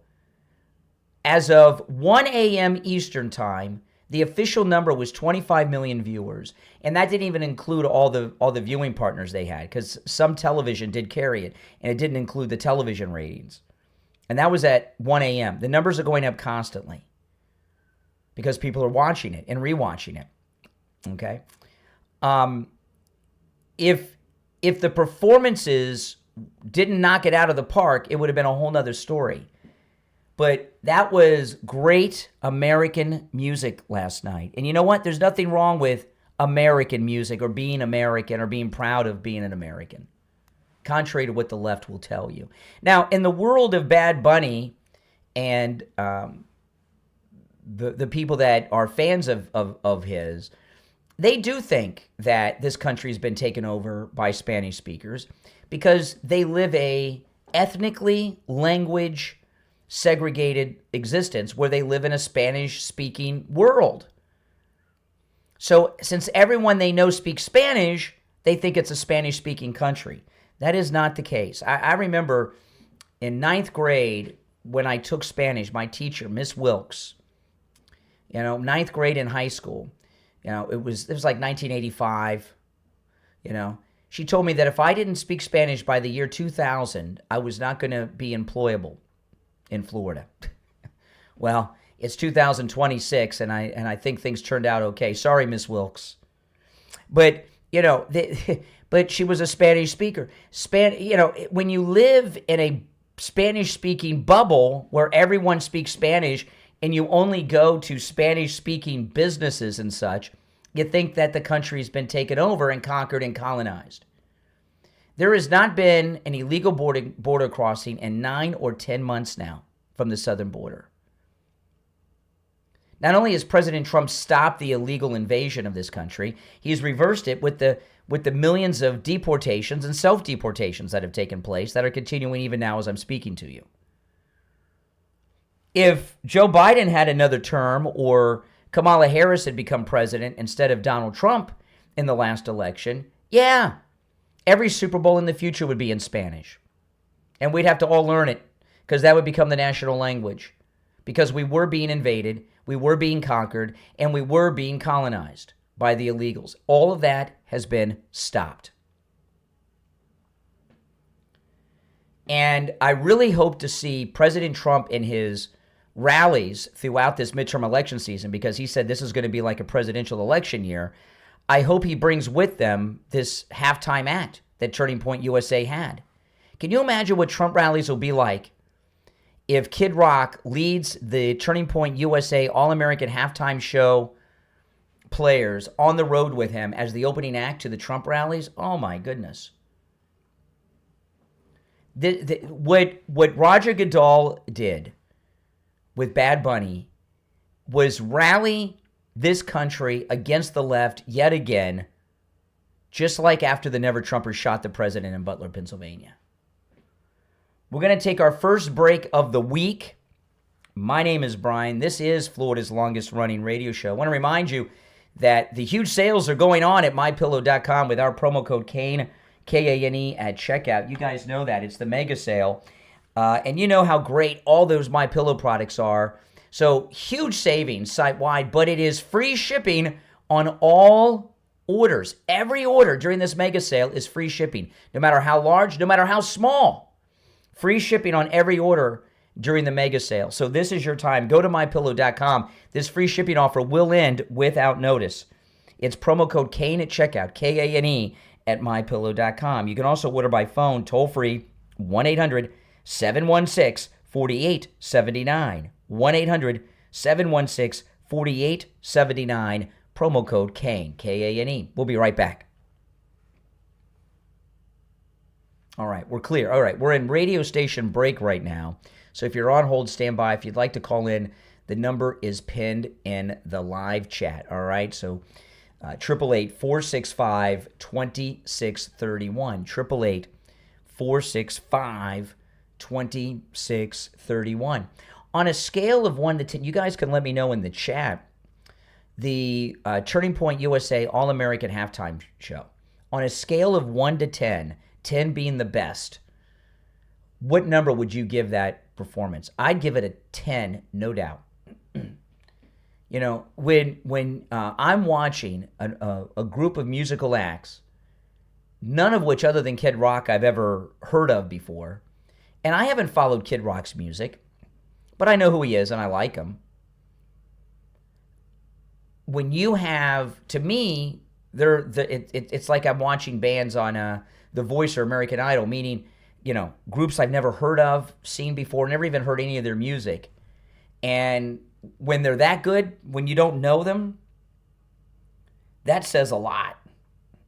as of 1 a.m. Eastern Time, the official number was 25 million viewers, and that didn't even include all the viewing partners they had, because some television did carry it, and it didn't include the television ratings. And that was at 1 a.m. The numbers are going up constantly, because people are watching it and rewatching it. Okay? If the performances didn't knock it out of the park, it would have been a whole nother story. But that was great American music last night. And you know what? There's nothing wrong with American music or being American or being proud of being an American, contrary to what the left will tell you. Now, in the world of Bad Bunny and the people that are fans of his, they do think that this country's been taken over by Spanish speakers because they live a ethnically, language segregated existence where they live in a Spanish-speaking world. So since everyone they know speaks Spanish, they think it's a Spanish-speaking country. That is not the case. I remember in 9th grade when I took Spanish, my teacher, Miss Wilkes, 9th grade in high school, it was like 1985, she told me that if I didn't speak Spanish by the year 2000, I was not going to be employable in Florida. Well, it's 2026, and I think things turned out okay. Sorry, Miss Wilkes. But, but she was a Spanish speaker. When you live in a Spanish-speaking bubble where everyone speaks Spanish and you only go to Spanish-speaking businesses and such, you think that the country's been taken over and conquered and colonized. There has not been an illegal border crossing in 9 or 10 months now from the southern border. Not only has President Trump stopped the illegal invasion of this country, he's reversed it with the millions of deportations and self-deportations that have taken place that are continuing even now as I'm speaking to you. If Joe Biden had another term or Kamala Harris had become president instead of Donald Trump in the last election, yeah, every Super Bowl in the future would be in Spanish. And we'd have to all learn it because that would become the national language. Because we were being invaded, we were being conquered, and we were being colonized by the illegals. All of that has been stopped. And I really hope to see President Trump in his rallies throughout this midterm election season, because he said this is going to be like a presidential election year. I hope he brings with them this halftime act that Turning Point USA had. Can you imagine what Trump rallies will be like if Kid Rock leads the Turning Point USA All-American Halftime Show players on the road with him as the opening act to the Trump rallies? Oh my goodness. What Roger Goodell did with Bad Bunny was rally this country against the left yet again, just like after the Never Trumpers shot the president in Butler, Pennsylvania. We're going to take our first break of the week. My name is Brian. This is Florida's longest running radio show. I want to remind you that the huge sales are going on at MyPillow.com with our promo code KANE, K-A-N-E, at checkout. You guys know that. It's the mega sale. And you know how great all those MyPillow products are. So huge savings site-wide, but it is free shipping on all orders. Every order during this mega sale is free shipping, no matter how large, no matter how small. Free shipping on every order during the mega sale. So this is your time. Go to MyPillow.com. This free shipping offer will end without notice. It's promo code KANE at checkout, K-A-N-E, at MyPillow.com. You can also order by phone, toll-free, 1-800-716-4879. 1-800-716-4879. Promo code KANE, K-A-N-E. We'll be right back. All right, we're clear. All right, we're in radio station break right now. So if you're on hold, stand by. If you'd like to call in, the number is pinned in the live chat. All right, so 888-465-2631. 888-465-2631. On a scale of 1 to 10, you guys can let me know in the chat, the Turning Point USA All-American Halftime Show. On a scale of 1 to 10, 10 being the best, what number would you give that performance? I'd give it a 10, no doubt. You know, when I'm watching a group of musical acts, none of which other than Kid Rock I've ever heard of before, and I haven't followed Kid Rock's music, but I know who he is and I like him. when you have, to me, it's like I'm watching bands on The Voice or American Idol, meaning, groups I've never heard of, seen before, never even heard any of their music. And when they're that good, when you don't know them, that says a lot,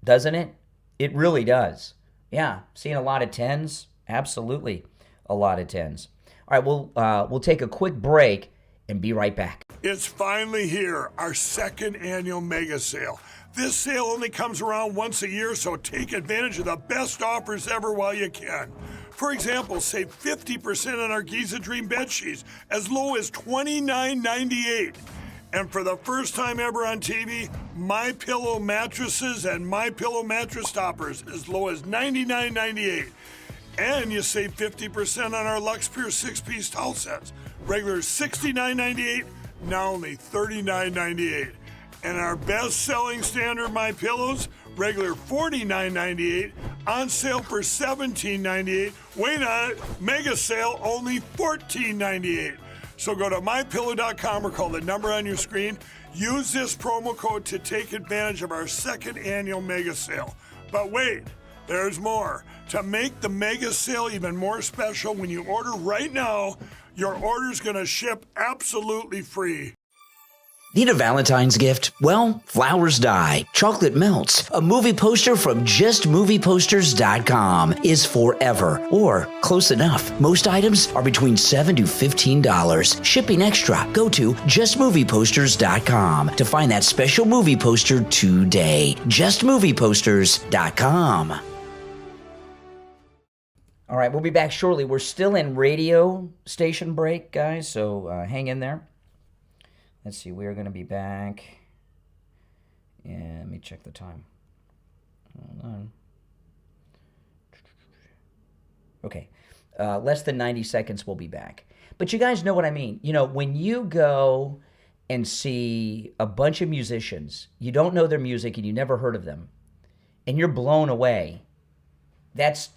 doesn't it? It really does. Yeah, seeing a lot of 10s, absolutely a lot of 10s. All right, we'll take a quick break and be right back. It's finally here, our second annual mega sale. This sale only comes around once a year, so take advantage of the best offers ever while you can. For example, save 50% on our Giza Dream bed sheets, as low as $29.98. And for the first time ever on TV, My Pillow mattresses and My Pillow mattress toppers, as low as $99.98. And you save 50% on our Lux Pure 6-piece towel sets. Regular $69.98, now only $39.98. And our best-selling standard My Pillows, regular $49.98, on sale for $17.98. Wait on it, mega sale, only $14.98. So go to mypillow.com or call the number on your screen. Use this promo code to take advantage of our second annual mega sale. But wait, there's more. To make the mega sale even more special, when you order right now, your order's going to ship absolutely free. Need a Valentine's gift? Well, flowers die, chocolate melts. A movie poster from justmovieposters.com is forever, or close enough. Most items are between $7 to $15. Shipping extra. Go to justmovieposters.com to find that special movie poster today. justmovieposters.com. All right, we'll be back shortly. We're still in radio station break, guys, so hang in there. Let's see, we are going to be back. Yeah, let me check the time. Hold on. Okay, less than 90 seconds, we'll be back. But you guys know what I mean. When you go and see a bunch of musicians, you don't know their music and you never heard of them, and you're blown away, that's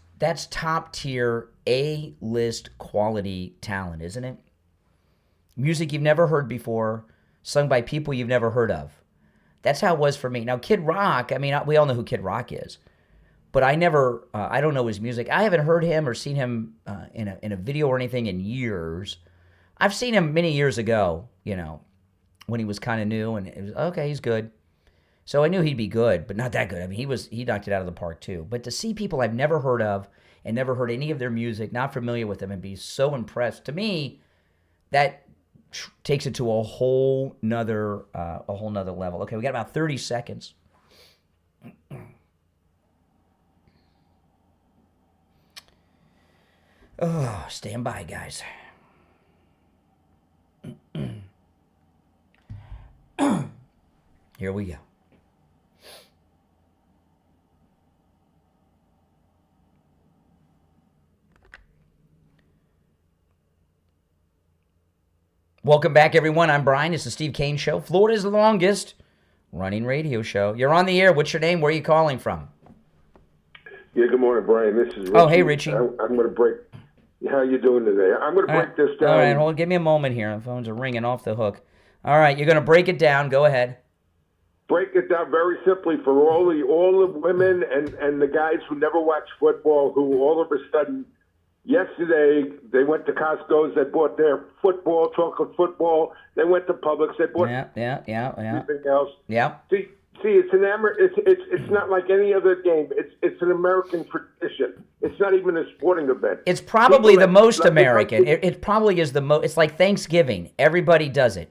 top tier A-list quality talent, isn't it? Music you've never heard before, sung by people you've never heard of. That's how it was for me. Now, Kid Rock, we all know who Kid Rock is, but I don't know his music. I haven't heard him or seen him in a video or anything in years. I've seen him many years ago, when he was kind of new, and it was, okay, he's good. So I knew he'd be good, but not that good. He knocked it out of the park too. But to see people I've never heard of and never heard any of their music, not familiar with them, and be so impressed, to me, that takes it to a whole nother level. Okay, we got about 30 seconds. Oh, stand by, guys. Here we go. Welcome back, everyone. I'm Brian. It's the Steve Kane Show, Florida's longest running radio show. You're on the air. What's your name? Where are you calling from? Yeah, good morning, Brian. This is Richie. Oh, hey, Richie. I'm going to break. How you doing today? I'm going to break this down. All right, hold on. Give me a moment here. The phones are ringing off the hook. All right, you're going to break it down. Go ahead. Break it down very simply for all the women and the guys who never watch football, who all of a sudden, yesterday, they went to Costco's, they bought their football, chocolate football. They went to Publix, they bought everything else. Yeah. See, it's not like any other game. It's an American tradition. It's not even a sporting event. It's probably the most American. It probably is the most. It's like Thanksgiving. Everybody does it.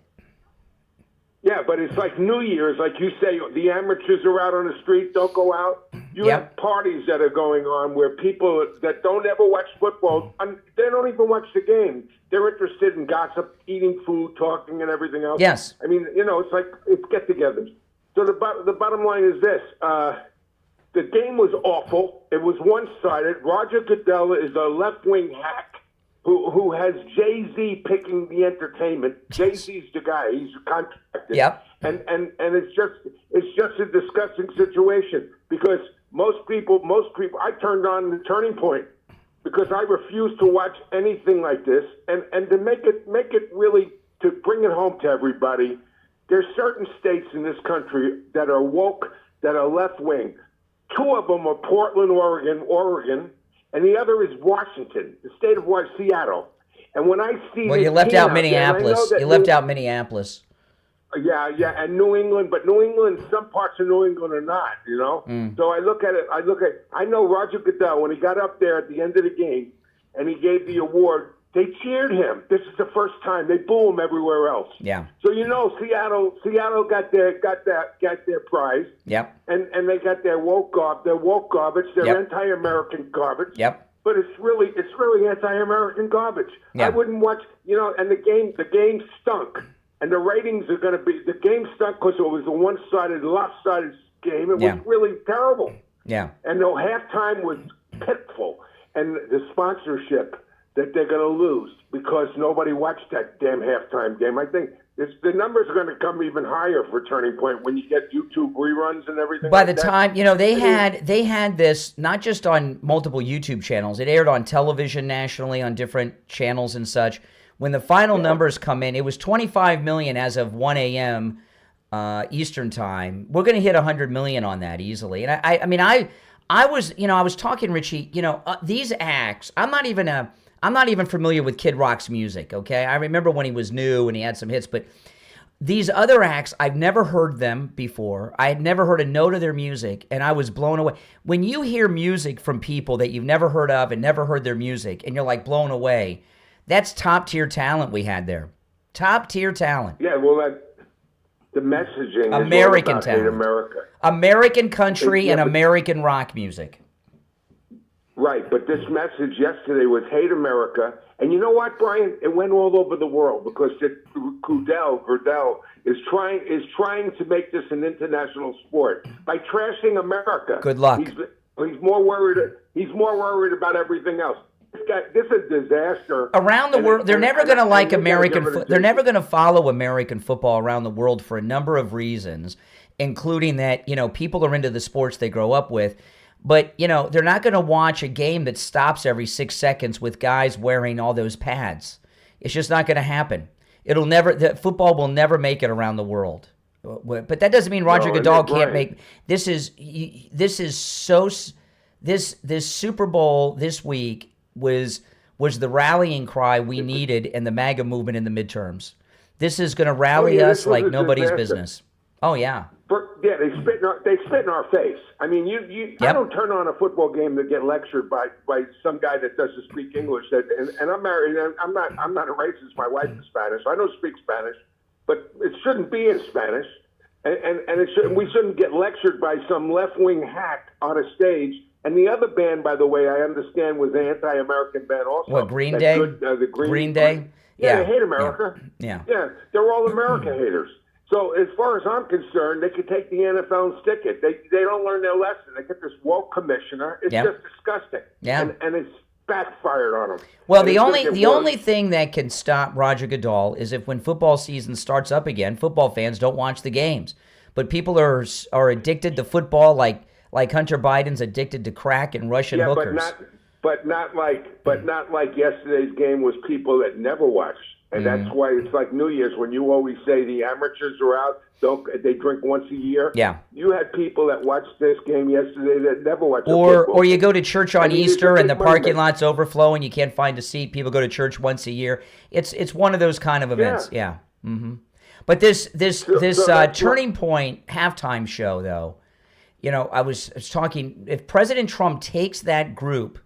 Yeah, but it's like New Year's, like you say, the amateurs are out on the street, don't go out. You have parties that are going on where people that don't ever watch football, they don't even watch the game. They're interested in gossip, eating food, talking, and everything else. Yes. It's like it's get-togethers. So the bottom line is this. The game was awful. It was one-sided. Roger Goodell is a left-wing hack who has Jay-Z picking the entertainment. Jay-Z's the guy. He's contracted. Yep. And it's just a disgusting situation because most people. I turned on the Turning Point because I refuse to watch anything like this. And to make it really, to bring it home to everybody, There's certain states in this country that are woke, that are left-wing. Two of them are Portland, Oregon, and the other is Washington, the state of Seattle. And when I see Well, you left out Minneapolis. You left out Minneapolis. Yeah, and New England, but New England, some parts of New England are not, you know? So I look at it, I know Roger Goodell, when he got up there at the end of the game and he gave the award, they cheered him. This is the first time. They boo him everywhere else. Yeah. So, you know, Seattle got their prize. Yep. And they got their woke garbage, their anti-American garbage. Yep. But it's really anti-American garbage. Yeah. I wouldn't watch, you know, and the game stunk. And the ratings are going to be, the game stunk because it was a one-sided, lopsided game. It was really terrible. Yeah. And the halftime was pitiful. And the sponsorship that they're going to lose because nobody watched that damn halftime game. I think the numbers are going to come even higher for Turning Point when you get YouTube reruns and everything. By the time, you know, they had this not just on multiple YouTube channels. It aired on television nationally on different channels and such. When the final numbers come in, it was 25 million as of 1 a.m. Eastern time. We're going to hit 100 million on that easily. And I was talking, Richie, you know, these acts, I'm not even familiar with Kid Rock's music, okay? I remember when he was new and he had some hits, but these other acts, I've never heard them before. I had never heard a note of their music, and I was blown away. When you hear music from people that you've never heard of and never heard their music, and you're like blown away, that's top-tier talent we had there. Top-tier talent. Yeah, well, the messaging American is all about talent. hate America. American country and American rock music. Right, but this message yesterday was hate America. And you know what, Brian? It went all over the world because Goodell is trying to make this an international sport by trashing America. Good luck. He's more worried about everything else. This is a disaster. Around the world, they're never going to like American. They're never going to follow American football around the world for a number of reasons, including that, you know, people are into the sports they grow up with. But, you know, they're not going to watch a game that stops every 6 seconds with guys wearing all those pads. It's just not going to happen. Football will never make it around the world. But that doesn't mean Roger Goodell can't make. This Super Bowl this week was the rallying cry we needed in the MAGA movement in the midterms. This is going to rally us like nobody's business. Oh yeah. They spit in our face. I mean, I don't turn on a football game to get lectured by some guy that doesn't speak English. And I'm married. And I'm not a racist. My wife is Spanish. I don't speak Spanish, but it shouldn't be in Spanish. And we shouldn't get lectured by some left-wing hack on a stage. And the other band, by the way, I understand was an anti-American band also. What, Green Day? The Green Day? Yeah, they hate America. Yeah, they're all America haters. So as far as I'm concerned, they could take the NFL and stick it. They don't learn their lesson. They get this woke commissioner. It's just disgusting. Yeah. And it's backfired on them. Well, the only thing that can stop Roger Goodell is if when football season starts up again, football fans don't watch the games. But people are addicted to football like Hunter Biden's addicted to crack and Russian hookers. But not like yesterday's game was people that never watched. And that's why it's like New Year's when you always say the amateurs are out. They drink once a year. Yeah. You had people that watched this game yesterday that never watched or you go to church on Easter and the parking lot's overflow and you can't find a seat. People go to church once a year. It's one of those kind of events. Yeah. Mm-hmm. But this Turning Point halftime show, though, you know, I was talking, if President Trump takes that group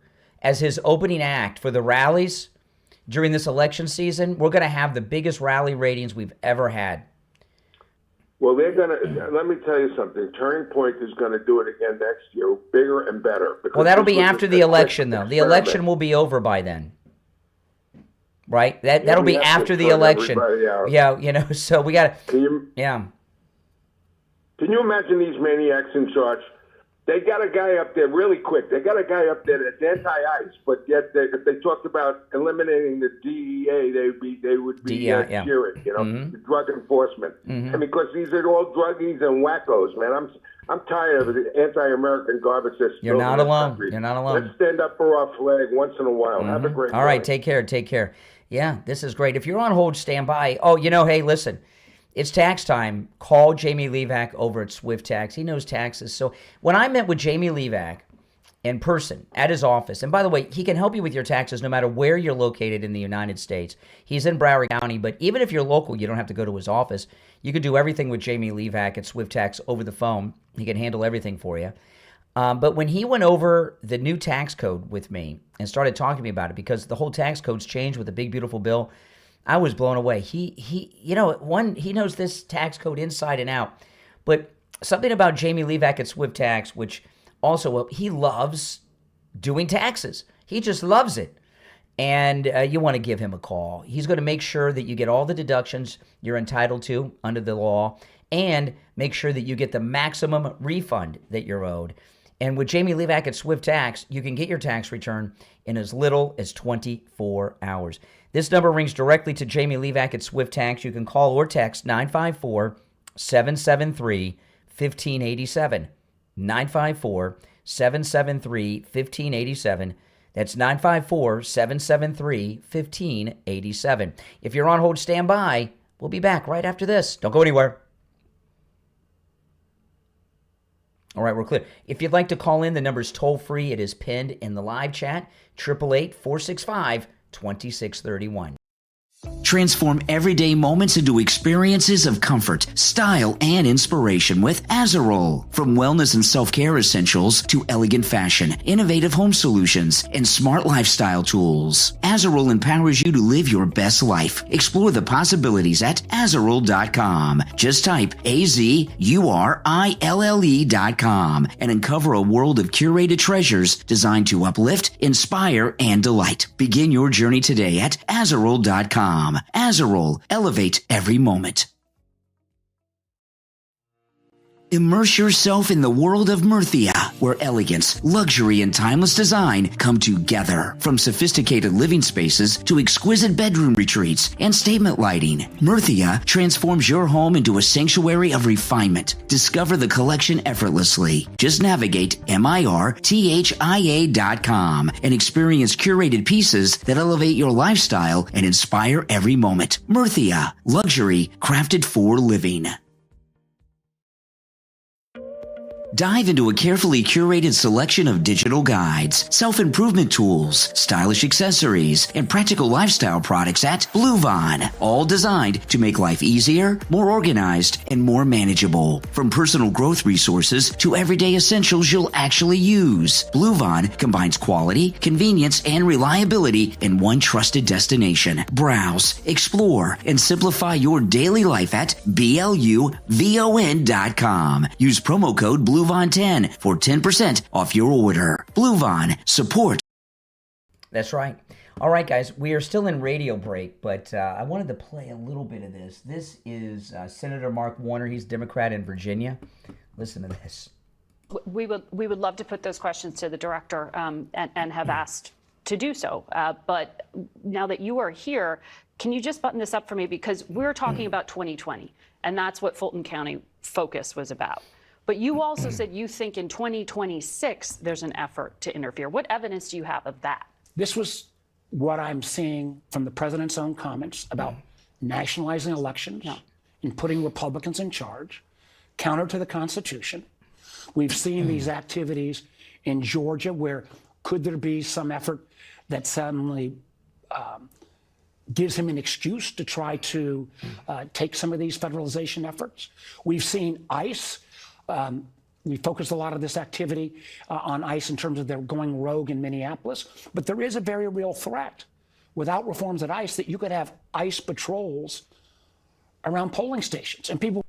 as his opening act for the rallies during this election season, we're going to have the biggest rally ratings we've ever had. Well, they're going to, let me tell you something. Turning Point is going to do it again next year, bigger and better. Well, that'll be after the election, though. The election will be over by then. Right? That'll be after the election. Yeah, you know, so we got to, Can you imagine these maniacs in charge? They got a guy up there really quick. They got a guy up there that's anti-ICE, but yet if they talked about eliminating the DEA, they would be cheering. You know, the drug enforcement, and because these are all druggies and wackos, man. I'm tired of the anti-American garbage that's You're not alone. Country. You're not alone. Let's stand up for our flag once in a while. Have a great. All right, take care. Yeah, this is great. If you're on hold, stand by. Oh, you know, hey, listen. It's tax time. Call Jamie Levac over at Swift Tax. He knows taxes. So when I met with Jamie Levac in person at his office, and by the way, he can help you with your taxes no matter where you're located in the United States. He's in Broward County, but even if you're local, you don't have to go to his office. You can do everything with Jamie Levac at Swift Tax over the phone. He can handle everything for you. But when he went over the new tax code with me and started talking to me about it, because the whole tax code's changed with the big, beautiful bill, I was blown away. He knows this tax code inside and out. But something about Jamie Levac at Swift Tax, which also, he loves doing taxes. He just loves it. And you want to give him a call. He's going to make sure that you get all the deductions you're entitled to under the law and make sure that you get the maximum refund that you're owed. And with Jamie Levac at Swift Tax, you can get your tax return in as little as 24 hours. This number rings directly to Jamie Levac at Swift Tax. You can call or text 954-773-1587. 954-773-1587. That's 954-773-1587. If you're on hold, stand by. We'll be back right after this. Don't go anywhere. All right, we're clear. If you'd like to call in, the number's toll-free. It is pinned in the live chat, 888-465-2631. Transform everyday moments into experiences of comfort, style, and inspiration with Azarol. From wellness and self-care essentials to elegant fashion, innovative home solutions, and smart lifestyle tools, Azarol empowers you to live your best life. Explore the possibilities at Azarol.com. Just type AZURILLE.com and uncover a world of curated treasures designed to uplift, inspire, and delight. Begin your journey today at Azarol.com. Azarol, elevate every moment. Immerse yourself in the world of Murthia, where elegance, luxury, and timeless design come together. From sophisticated living spaces to exquisite bedroom retreats and statement lighting, Murthia transforms your home into a sanctuary of refinement. Discover the collection effortlessly. Just navigate MIRTHIA.com and experience curated pieces that elevate your lifestyle and inspire every moment. Murthia, luxury crafted for living. Dive into a carefully curated selection of digital guides, self-improvement tools, stylish accessories, and practical lifestyle products at Bluevon, all designed to make life easier, more organized, and more manageable. From personal growth resources to everyday essentials you'll actually use, Bluevon combines quality, convenience, and reliability in one trusted destination. Browse, explore, and simplify your daily life at BLUVON.com. Use promo code Bluevon 10 for 10% off your order. Bluevon, support. That's right. All right, guys, we are still in radio break, but I wanted to play a little bit of this. This is Senator Mark Warner. He's Democrat in Virginia. Listen to this. We would love to put those questions to the director and have asked to do so. But now that you are here, can you just button this up for me? Because we're talking about 2020, and that's what Fulton County Focus was about. But you also said you think in 2026 there's an effort to interfere. What evidence do you have of that? This was what I'm seeing from the president's own comments about nationalizing elections and putting Republicans in charge, counter to the Constitution. We've seen these activities in Georgia where could there be some effort that suddenly gives him an excuse to try to take some of these federalization efforts. We've seen ICE. We focused a lot of this activity on ICE in terms of their going rogue in Minneapolis. But there is a very real threat without reforms at ICE that you could have ICE patrols around polling stations. And people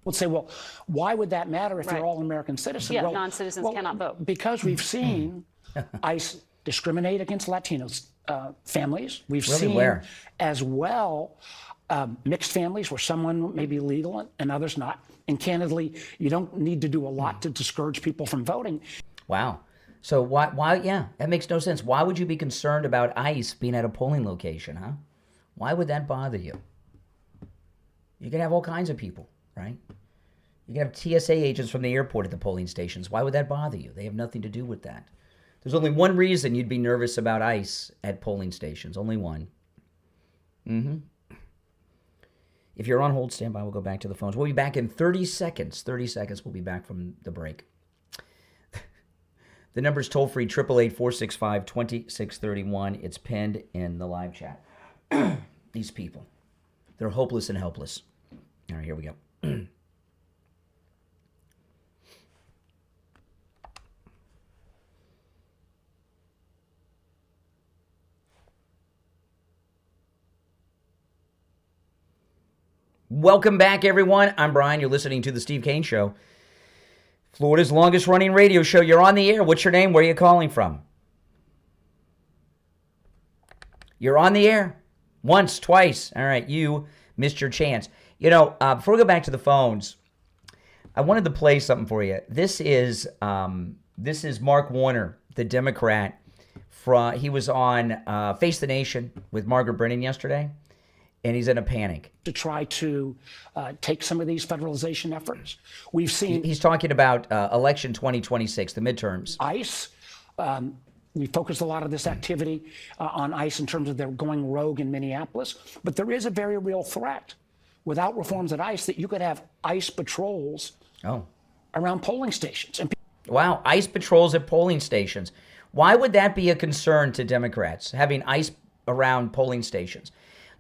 would say, well, why would that matter if they're all American citizens? Yeah, well, non-citizens cannot vote. Because we've seen ICE discriminate against Latinos families. We've seen as well mixed families where someone may be legal and others not. And candidly, you don't need to do a lot to discourage people from voting. Wow. So why, yeah, that makes no sense. Why would you be concerned about ICE being at a polling location, huh? Why would that bother you? You can have all kinds of people, right? You can have TSA agents from the airport at the polling stations. Why would that bother you? They have nothing to do with that. There's only one reason you'd be nervous about ICE at polling stations. Only one. If you're on hold, stand by. We'll go back to the phones. We'll be back in 30 seconds. 30 seconds. We'll be back from the break. The number's toll-free, 888-465-2631. It's pinned in the live chat. These people, they're hopeless and helpless. All right, here we go. Welcome back, everyone. I'm Brian. You're listening to The Steve Kane Show, Florida's longest-running radio show. You're on the air. What's your name? Where are you calling from? You're on the air. Once, twice. All right, you missed your chance. You know, before we go back to the phones, I wanted to play something for you. This is Mark Warner, the Democrat. He was on Face the Nation with Margaret Brennan yesterday, and he's in a panic. To try to take some of these federalization efforts. We've seen... He's talking about election 2026, the midterms. ICE. We focused a lot of this activity on ICE in terms of their going rogue in Minneapolis. But there is a very real threat without reforms at ICE that you could have ICE patrols around polling stations. And wow, ICE patrols at polling stations. Why would that be a concern to Democrats, having ICE around polling stations?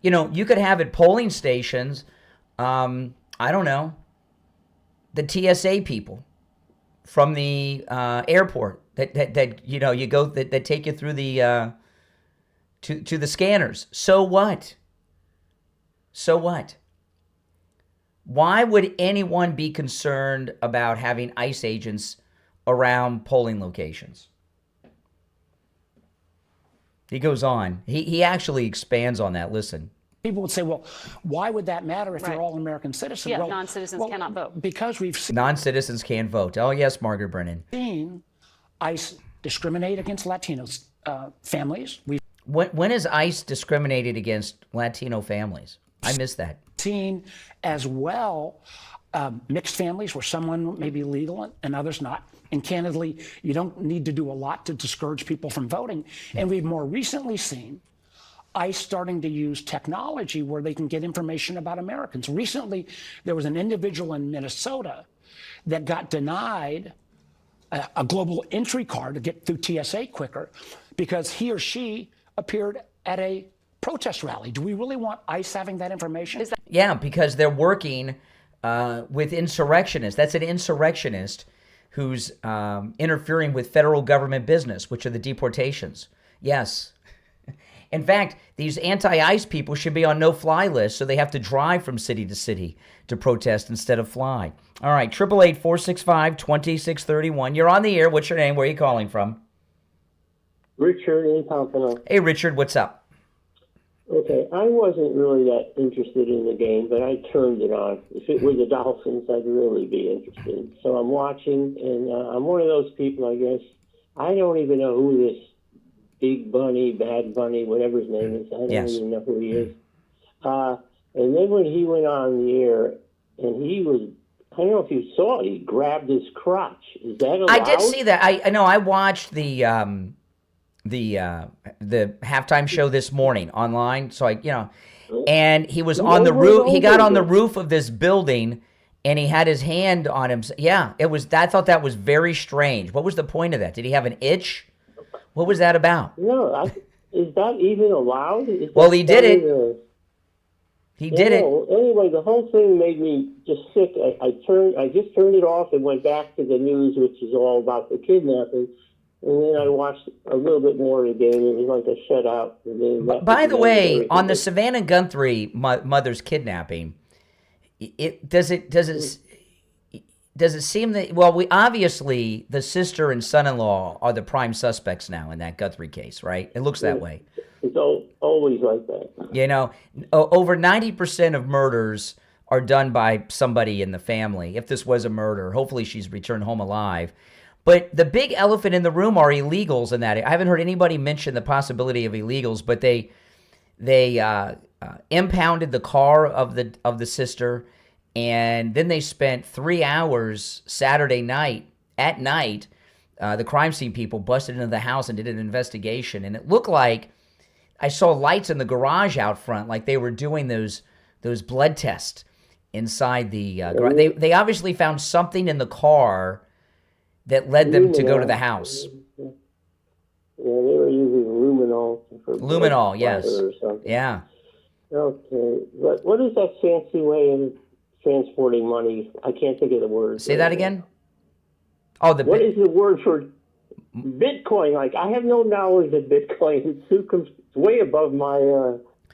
You know, you could have at polling stations, I don't know, the TSA people from the airport that you know, you go that take you through the to the scanners. So what? So what? Why would anyone be concerned about having ICE agents around polling locations? He goes on. He actually expands on that. Listen. People would say, well, why would that matter if you're all American citizens? Yeah, well, non-citizens cannot vote. Because we've seen non-citizens can't vote. Oh, yes, Margaret Brennan. ICE discriminate against Latino families. When has ICE discriminated against Latino families? I missed that. Seen as well mixed families where someone may be legal and others not. And candidly, you don't need to do a lot to discourage people from voting. And we've more recently seen ICE starting to use technology where they can get information about Americans. Recently, there was an individual in Minnesota that got denied a global entry card to get through TSA quicker because he or she appeared at a protest rally. Do we really want ICE having that information? Yeah, because they're working with insurrectionists. That's an insurrectionist who's interfering with federal government business, which are the deportations. Yes. In fact, these anti-ICE people should be on no-fly lists, so they have to drive from city to city to protest instead of fly. All right, 888-465-2631. You're on the air. What's your name? Where are you calling from? Richard in Pompano. Hey, Richard, what's up? Okay, I wasn't really that interested in the game, but I turned it on. If it were the Dolphins, I'd really be interested. So I'm watching, and I'm one of those people, I guess. I don't even know who this Big Bunny, Bad Bunny, whatever his name is. I don't even know who he is. And then when he went on the air, and he was, I don't know if you saw it, he grabbed his crotch. Is that allowed? I did see that. I know. I watched the halftime show this morning online. So and he was on the roof. He got on the roof of this building, and he had his hand on him. Yeah, it was. I thought that was very strange. What was the point of that? Did he have an itch? What was that about? No, is that even allowed? Well, he did it. He did it. Anyway, the whole thing made me just sick. I just turned it off and went back to the news, which is all about the kidnapping. And then I watched a little bit more of the game. It was like a shutout. By the way, on the Savannah Guthrie mother's kidnapping, does it seem that, well, we obviously, the sister and son-in-law are the prime suspects now in that Guthrie case, right? It looks that way. It's always like that. You know, over 90% of murders are done by somebody in the family. If this was a murder, hopefully she's returned home alive. But the big elephant in the room are illegals in that. I haven't heard anybody mention the possibility of illegals, but they impounded the car of the sister, and then they spent 3 hours Saturday night, at night, the crime scene people busted into the house and did an investigation, and it looked like I saw lights in the garage out front, like they were doing those those blood tests inside the garage. They obviously found something in the car that led them to go to the house. Yeah, they were using luminol. Luminol, yes. Or something. Yeah. Okay, but what is that fancy way of transporting money? I can't think of the word. Say that again? Oh, what is the word for Bitcoin? Like, I have no knowledge of Bitcoin. It's way above my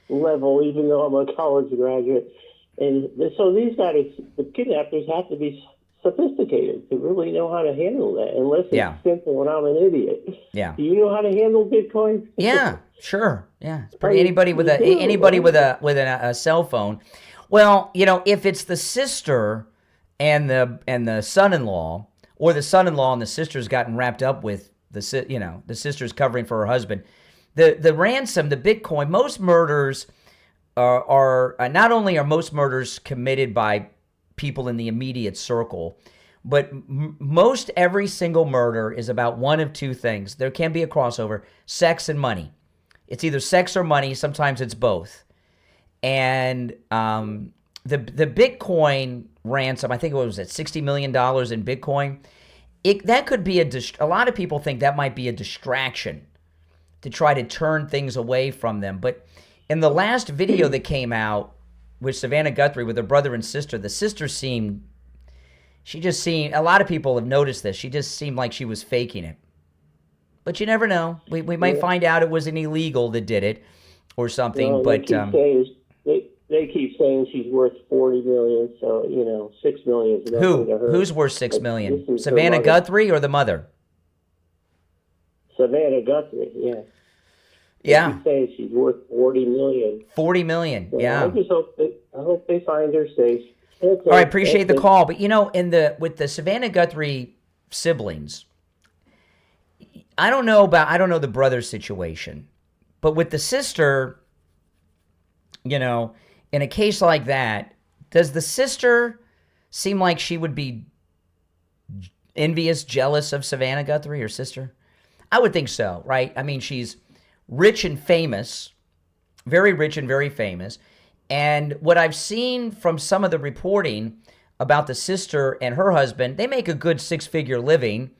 level, even though I'm a college graduate. And so these guys, the kidnappers, have to be sophisticated to really know how to handle that, unless it's simple and I'm an idiot. Yeah. Do you know how to handle Bitcoin? Yeah, sure. Yeah, it's pretty anybody with a cell phone. Well, if it's the sister and the son-in-law, or the son-in-law and the sister's gotten wrapped up with the sister's covering for her husband, the ransom, the Bitcoin, most murders are not only are most murders committed by people in the immediate circle, but most every single murder is about one of two things. There can be a crossover: sex and money. It's either sex or money. Sometimes it's both. And the Bitcoin ransom, I think it was at $60 million in Bitcoin. That could be a lot of people think that might be a distraction to try to turn things away from them. But in the last video that came out with Savannah Guthrie, with her brother and sister, the sister seemed, a lot of people have noticed this, she just seemed like she was faking it. But you never know. We might find out it was an illegal that did it or something. No, but they keep saying she's worth $40 million, so $6 million is nothing to her. Who's worth $6 million? Savannah Guthrie or the mother? Savannah Guthrie, yeah. Yeah. They keep saying she's worth $40 million. $40 million, so yeah. I hope they find her safe. All right, appreciate the call. But with the Savannah Guthrie siblings, I don't know the brother situation, but with the sister, in a case like that, does the sister seem like she would be envious, jealous of Savannah Guthrie, her sister? I would think so, right? I mean, she's rich and famous, very rich and very famous. And what I've seen from some of the reporting about the sister and her husband, they make a good six-figure living,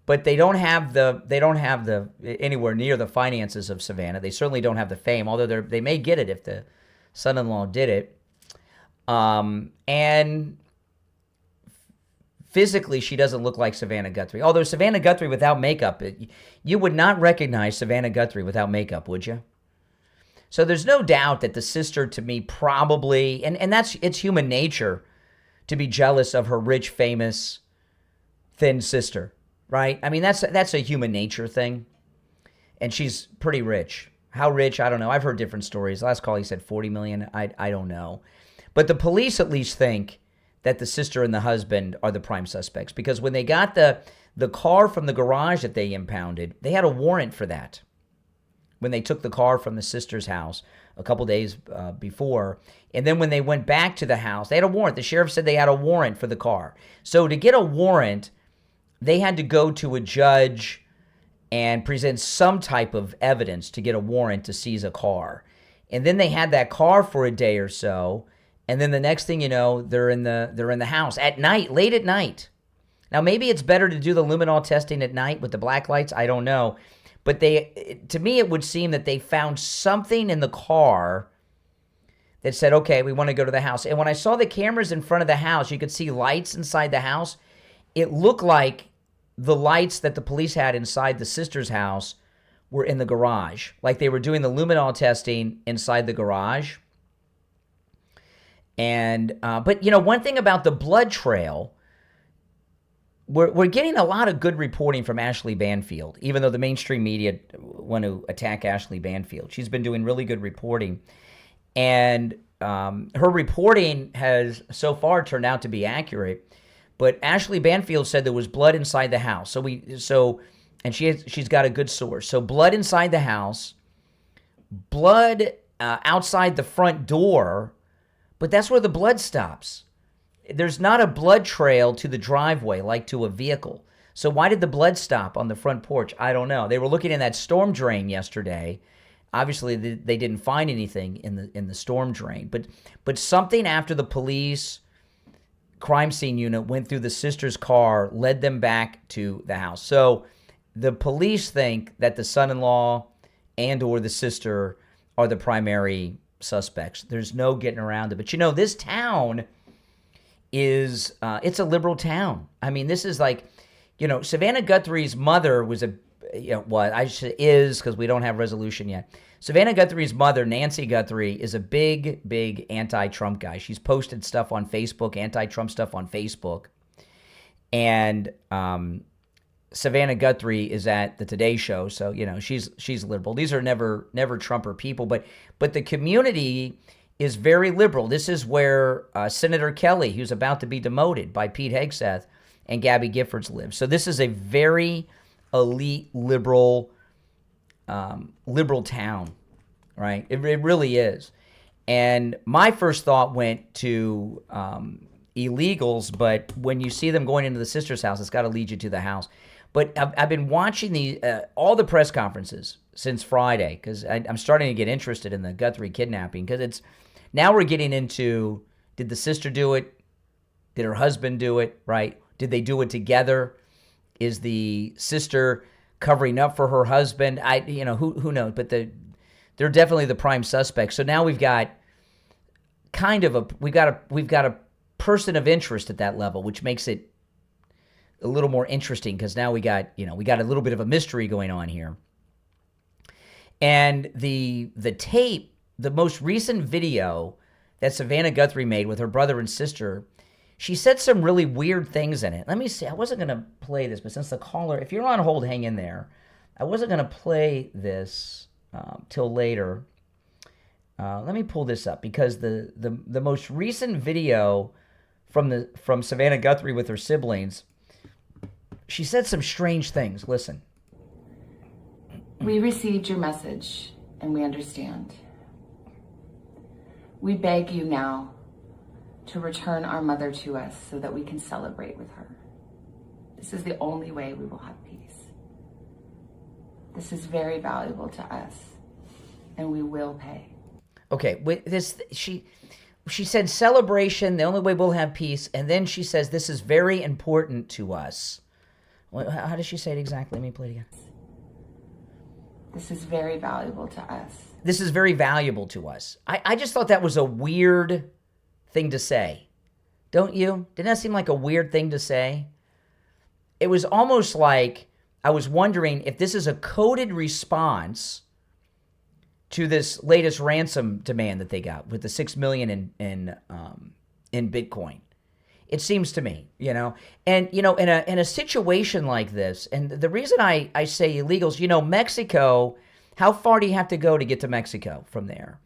but they don't have the anywhere near the finances of Savannah. They certainly don't have the fame, although they may get it if the son-in-law did it. And physically, she doesn't look like Savannah Guthrie. Although Savannah Guthrie without makeup, you would not recognize Savannah Guthrie without makeup, would you? So there's no doubt that the sister, to me, probably, and it's human nature to be jealous of her rich, famous, thin sister, right? I mean, that's a human nature thing. And she's pretty rich. How rich? I don't know. I've heard different stories. Last call, he said 40 million. I don't know. But the police at least think that the sister and the husband are the prime suspects, because when they got the car from the garage that they impounded, they had a warrant for that. When they took the car from the sister's house a couple days before. And then when they went back to the house, they had a warrant. The sheriff said they had a warrant for the car. So to get a warrant, they had to go to a judge and present some type of evidence to get a warrant to seize a car. And then they had that car for a day or so. And then the next thing you know, they're in the house at night, late at night. Now, maybe it's better to do the luminol testing at night with the black lights. I don't know. But to me, it would seem that they found something in the car that said, okay, we want to go to the house. And when I saw the cameras in front of the house, you could see lights inside the house. It looked like the lights that the police had inside the sister's house were in the garage. Like they were doing the luminol testing inside the garage. And, but one thing about the blood trail, we're getting a lot of good reporting from Ashley Banfield, even though the mainstream media want to attack Ashley Banfield. She's been doing really good reporting. And her reporting has so far turned out to be accurate. But Ashley Banfield said there was blood inside the house. And she's got a good source. So blood inside the house, blood outside the front door, but that's where the blood stops. There's not a blood trail to the driveway like to a vehicle. So why did the blood stop on the front porch? I don't know. They were looking in that storm drain yesterday. obviously they didn't find anything in the storm drain, but something after the police crime scene unit went through the sister's car led them back to the house. So the police think that the son-in-law and or the sister are the primary suspects. There's no getting around it. But this town is it's a liberal town. I mean, this is like, Savannah Guthrie's mother was is, because we don't have resolution yet. Savannah Guthrie's mother, Nancy Guthrie, is a big, big anti-Trump guy. She's posted stuff on Facebook, anti-Trump stuff on Facebook. And Savannah Guthrie is at the Today Show, so she's liberal. These are never Trumper people, but the community is very liberal. This is where Senator Kelly, who's about to be demoted by Pete Hegseth, and Gabby Giffords live. So this is a very elite liberal town, right? It really is. And my first thought went to illegals, but when you see them going into the sister's house, it's got to lead you to the house. But I've been watching all the press conferences since Friday because I'm starting to get interested in the Guthrie kidnapping because now we're getting into, did the sister do it? Did her husband do it, right? Did they do it together? Is the sister covering up for her husband? Who knows? But they're definitely the prime suspects. So now we've got we've got a person of interest at that level, which makes it a little more interesting because now we got a little bit of a mystery going on here. And the tape, the most recent video that Savannah Guthrie made with her brother and sister, she said some really weird things in it. Let me see. I wasn't going to play this, but since the caller, if you're on hold, hang in there. I wasn't going to play this till later. Let me pull this up because the most recent video from Savannah Guthrie with her siblings, she said some strange things. Listen. We received your message and we understand. We beg you now to return our mother to us so that we can celebrate with her. This is the only way we will have peace. This is very valuable to us and we will pay. Okay, with this, she said celebration, the only way we'll have peace, and then she says this is very important to us. How does she say it exactly? Let me play it again. This is very valuable to us. This is very valuable to us. I just thought that was a weird thing to say. Don't you? Didn't that seem like a weird thing to say? It was almost like I was wondering if this is a coded response to this latest ransom demand that they got with the $6 million in Bitcoin. It seems to me, and in a situation like this, and the reason I say illegals, Mexico, how far do you have to go to get to Mexico from there?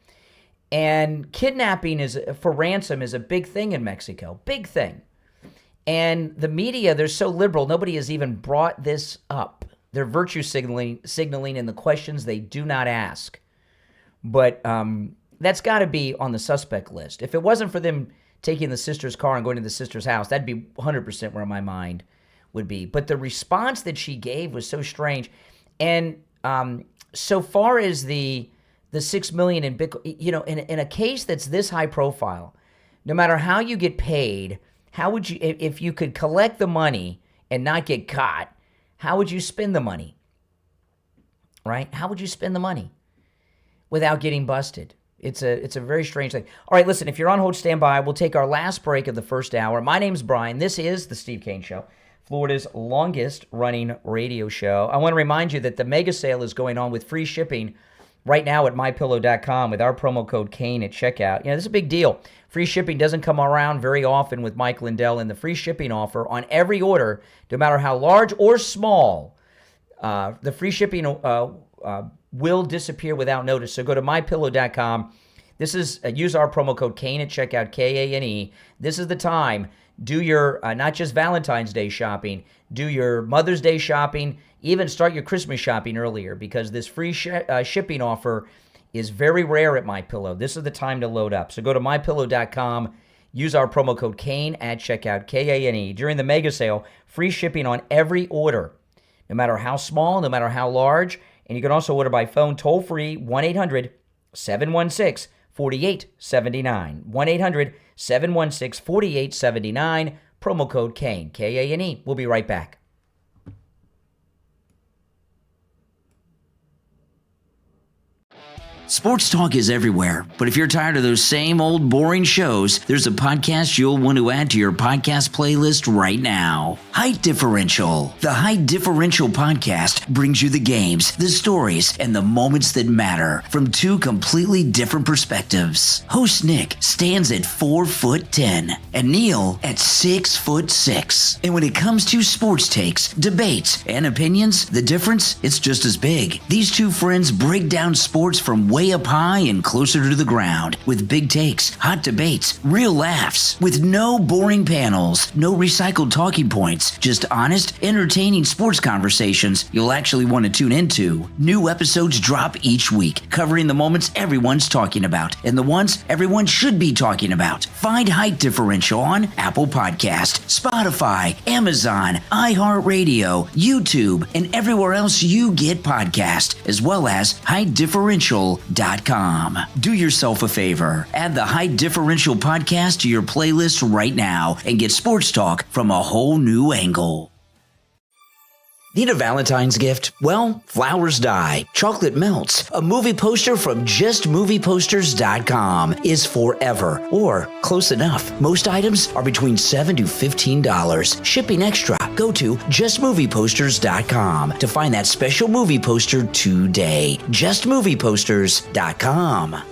And kidnapping for ransom is a big thing in Mexico, big thing. And the media, they're so liberal, nobody has even brought this up. They're virtue signaling in the questions they do not ask. But that's got to be on the suspect list. If it wasn't for them taking the sister's car and going to the sister's house, that'd be 100% where my mind would be. But the response that she gave was so strange. And so far as the $6 million in Bitcoin, in a case that's this high profile, no matter how you get paid, how would you, if you could collect the money and not get caught, how would you spend the money? Right? How would you spend the money without getting busted? It's a very strange thing. All right, listen, if you're on hold, stand by. We'll take our last break of the first hour. My name's Brian. This is The Steve Kane Show, Florida's longest-running radio show. I want to remind you that the mega sale is going on with free shipping right now at MyPillow.com with our promo code Kane at checkout. This is a big deal. Free shipping doesn't come around very often with Mike Lindell, and the free shipping offer on every order, no matter how large or small, the free shipping will disappear without notice. So go to MyPillow.com. This is use our promo code Kane at checkout, Kane. This is the time. Do your not just Valentine's Day shopping, do your Mother's Day shopping, even start your Christmas shopping earlier because this free shipping offer is very rare at MyPillow. This is the time to load up. So go to MyPillow.com. Use our promo code Kane at checkout, Kane. During the mega sale, free shipping on every order, no matter how small, no matter how large. And you can also order by phone toll-free 1-800-716-4879. 1-800-716-4879. Promo code Kane, K-A-N-E. We'll be right back. Sports talk is everywhere, but if you're tired of those same old boring shows, there's a podcast you'll want to add to your podcast playlist right now. Height Differential. The Height Differential podcast brings you the games, the stories, and the moments that matter from two completely different perspectives. Host Nick stands at 4'10" and Neil at 6'6". And when it comes to sports takes, debates, and opinions, the difference, it's just as big. These two friends break down sports from way up high and closer to the ground with big takes, hot debates, real laughs, with no boring panels, no recycled talking points, just honest, entertaining sports conversations you'll actually want to tune into. New episodes drop each week, covering the moments everyone's talking about and the ones everyone should be talking about. Find Height Differential on Apple Podcast, Spotify, Amazon, iHeartRadio, YouTube, and everywhere else you get podcasts, as well as heightdifferential.com. Do yourself a favor. Add the Height Differential podcast to your playlist right now and get sports talk from a whole new angle. Need a Valentine's gift? Well, flowers die, chocolate melts. A movie poster from JustMoviePosters.com is forever, or close enough. Most items are between $7 to $15. Shipping extra. Go to JustMoviePosters.com to find that special movie poster today. JustMoviePosters.com.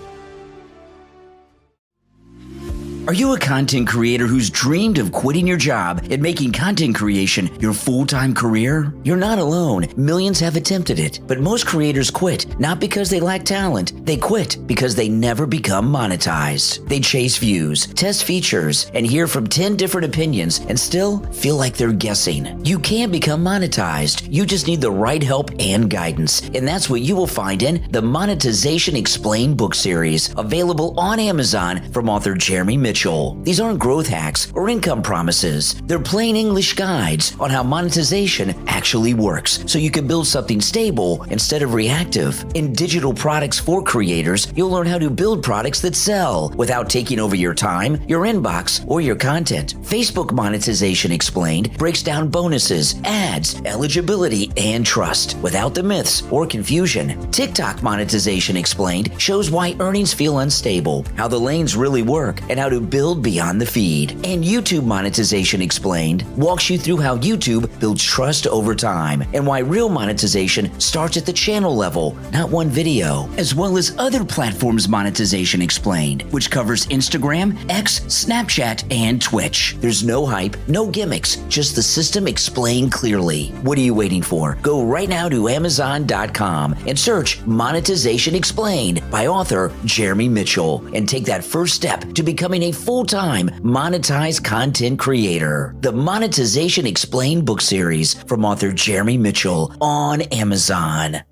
Are you a content creator who's dreamed of quitting your job and making content creation your full-time career? You're not alone. Millions have attempted it, but most creators quit, not because they lack talent. They quit because they never become monetized. They chase views, test features, and hear from 10 different opinions and still feel like they're guessing. You can become monetized. You just need the right help and guidance, and that's what you will find in the Monetization Explained book series, available on Amazon from author Jeremy Mitchell. These aren't growth hacks or income promises. They're plain English guides on how monetization actually works, so you can build something stable instead of reactive. In Digital Products for Creators, you'll learn how to build products that sell without taking over your time, your inbox, or your content. Facebook Monetization Explained breaks down bonuses, ads, eligibility, and trust without the myths or confusion. TikTok Monetization Explained shows why earnings feel unstable, how the lanes really work, and how to build beyond the feed. And YouTube Monetization Explained walks you through how YouTube builds trust over time and why real monetization starts at the channel level, not one video, as well as other platforms Monetization Explained, which covers Instagram, X, Snapchat, and Twitch. There's no hype, no gimmicks, just the system explained clearly. What are you waiting for? Go right now to Amazon.com and search Monetization Explained by author Jeremy Mitchell and take that first step to becoming a full-time monetized content creator. The Monetization Explained book series from author Jeremy Mitchell on Amazon.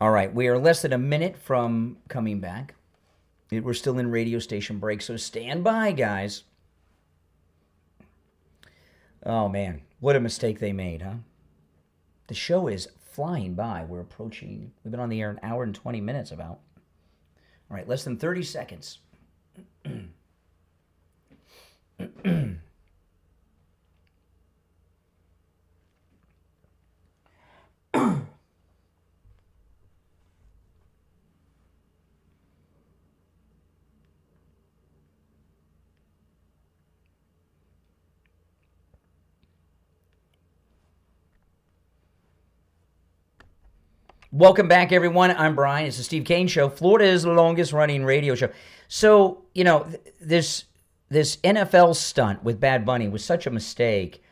All right, we are less than a minute from coming back. We're still in radio station break, so stand by, guys. Oh, man, what a mistake they made, huh? The show is flying by. We've been on the air an hour and 20 minutes about. All right, less than 30 seconds. Welcome back, everyone. I'm Brian. It's the Steve Kane Show, Florida's longest-running radio show. So, you know, this NFL stunt with Bad Bunny was such a mistake.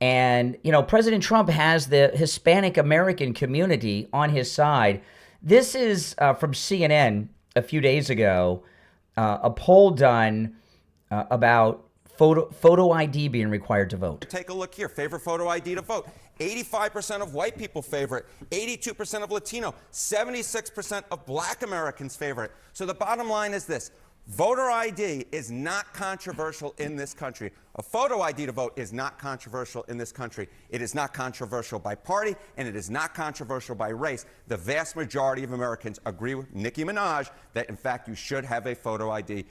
And, you know, President Trump has the Hispanic American community on his side. This is from CNN a few days ago, a poll done about photo ID being required to vote. Take a look here. Favorite photo ID to vote. 85% of white people favor it, 82% of Latino, 76% of black Americans favor it. So the bottom line is this. Voter ID is not controversial in this country. A photo ID to vote is not controversial in this country. It is not controversial by party, and it is not controversial by race. The vast majority of Americans agree with Nicki Minaj that, in fact, you should have a photo ID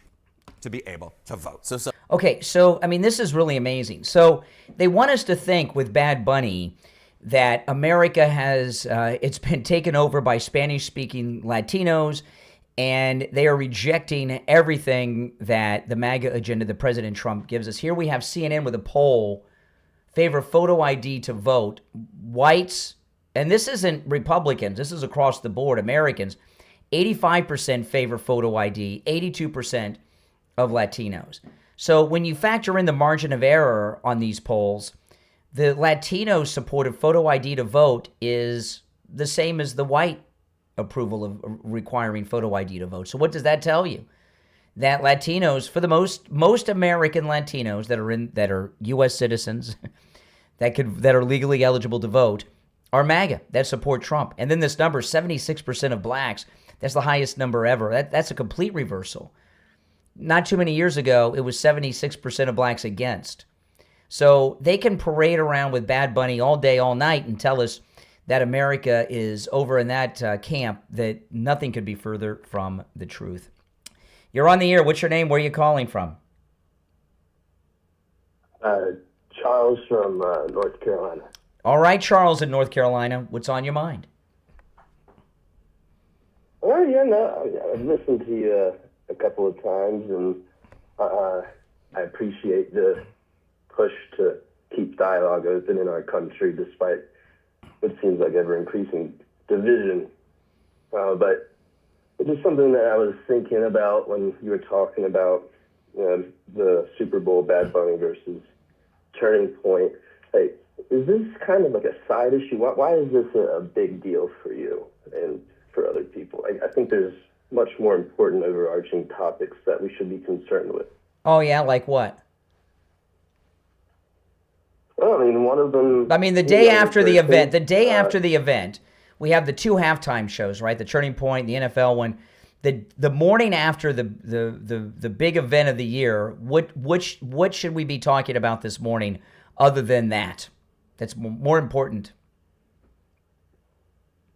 to be able to vote. Okay, so, I mean, this is really amazing. So they want us to think with Bad Bunny that America has, it's been taken over by Spanish-speaking Latinos, and they are rejecting everything that the MAGA agenda that President Trump gives us. Here we have CNN with a poll, favor photo ID to vote. Whites, and this isn't Republicans, this is across the board, Americans, 85% favor photo ID, 82% of Latinos. So when you factor in the margin of error on these polls, the Latino support of photo ID to vote is the same as the white approval of requiring photo ID to vote. So what does that tell you? That Latinos, for the most American Latinos that are U.S. citizens that are legally eligible to vote are MAGA, that support Trump. And then this number, 76% of blacks, that's the highest number ever. That's a complete reversal. Not too many years ago, it was 76% of blacks against. So they can parade around with Bad Bunny all day, all night and tell us that America is over in that camp, that nothing could be further from the truth. You're on the air. What's your name? Where are you calling from? Charles from North Carolina. All right, Charles in North Carolina. What's on your mind? Oh, yeah, no, I've listened to you a couple of times, and I appreciate the push to keep dialogue open in our country despite what seems like ever-increasing division. But it's just something that I was thinking about when you were talking about the Super Bowl, Bad Bunny versus Turning Point. Like, is this kind of like a side issue? Why is this a big deal for you and for other people? I think there's much more important overarching topics that we should be concerned with. Oh, yeah? Like what? Well, I mean, one of them... I mean, the day after the event, we have the two halftime shows, right? The Turning Point, the NFL one. The morning after the big event of the year, what should we be talking about this morning other than that? That's more important.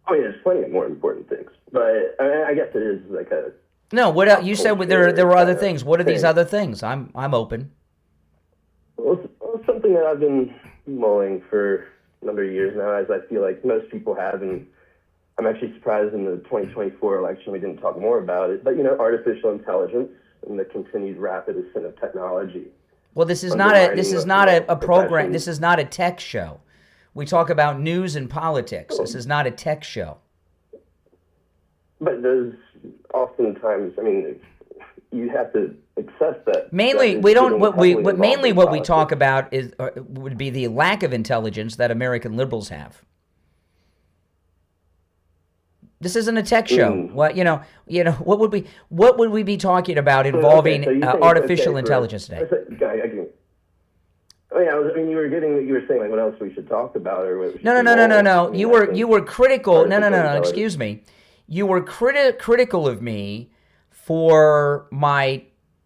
Oh, yeah, there's plenty of more important things. But I guess it is like a... No, what else? You said there were other things. What are these other things? I'm open. Well, something that I've been mulling for a number of years now, as I feel like most people have, and I'm actually surprised in the 2024 election we didn't talk more about it, but, artificial intelligence and the continued rapid ascent of technology. Well, this is not a program. This is not a tech show. We talk about news and politics. This is not a tech show. But there's oftentimes, I mean, you have to accept that. Mainly, we don't. What we talk about would be the lack of intelligence that American liberals have. This isn't a tech show. What what would we be talking about involving artificial intelligence today? I mean, you were saying like what else we should talk about or what. No. You were critical. No. Excuse me. You were critical of me for my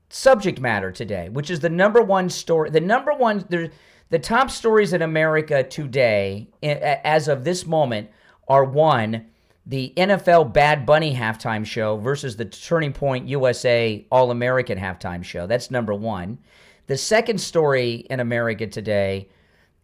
subject matter today, which is the number one story. The top stories in America today, as of this moment, are one, the NFL Bad Bunny halftime show versus the Turning Point USA All-American halftime show. That's number one. The second story in America today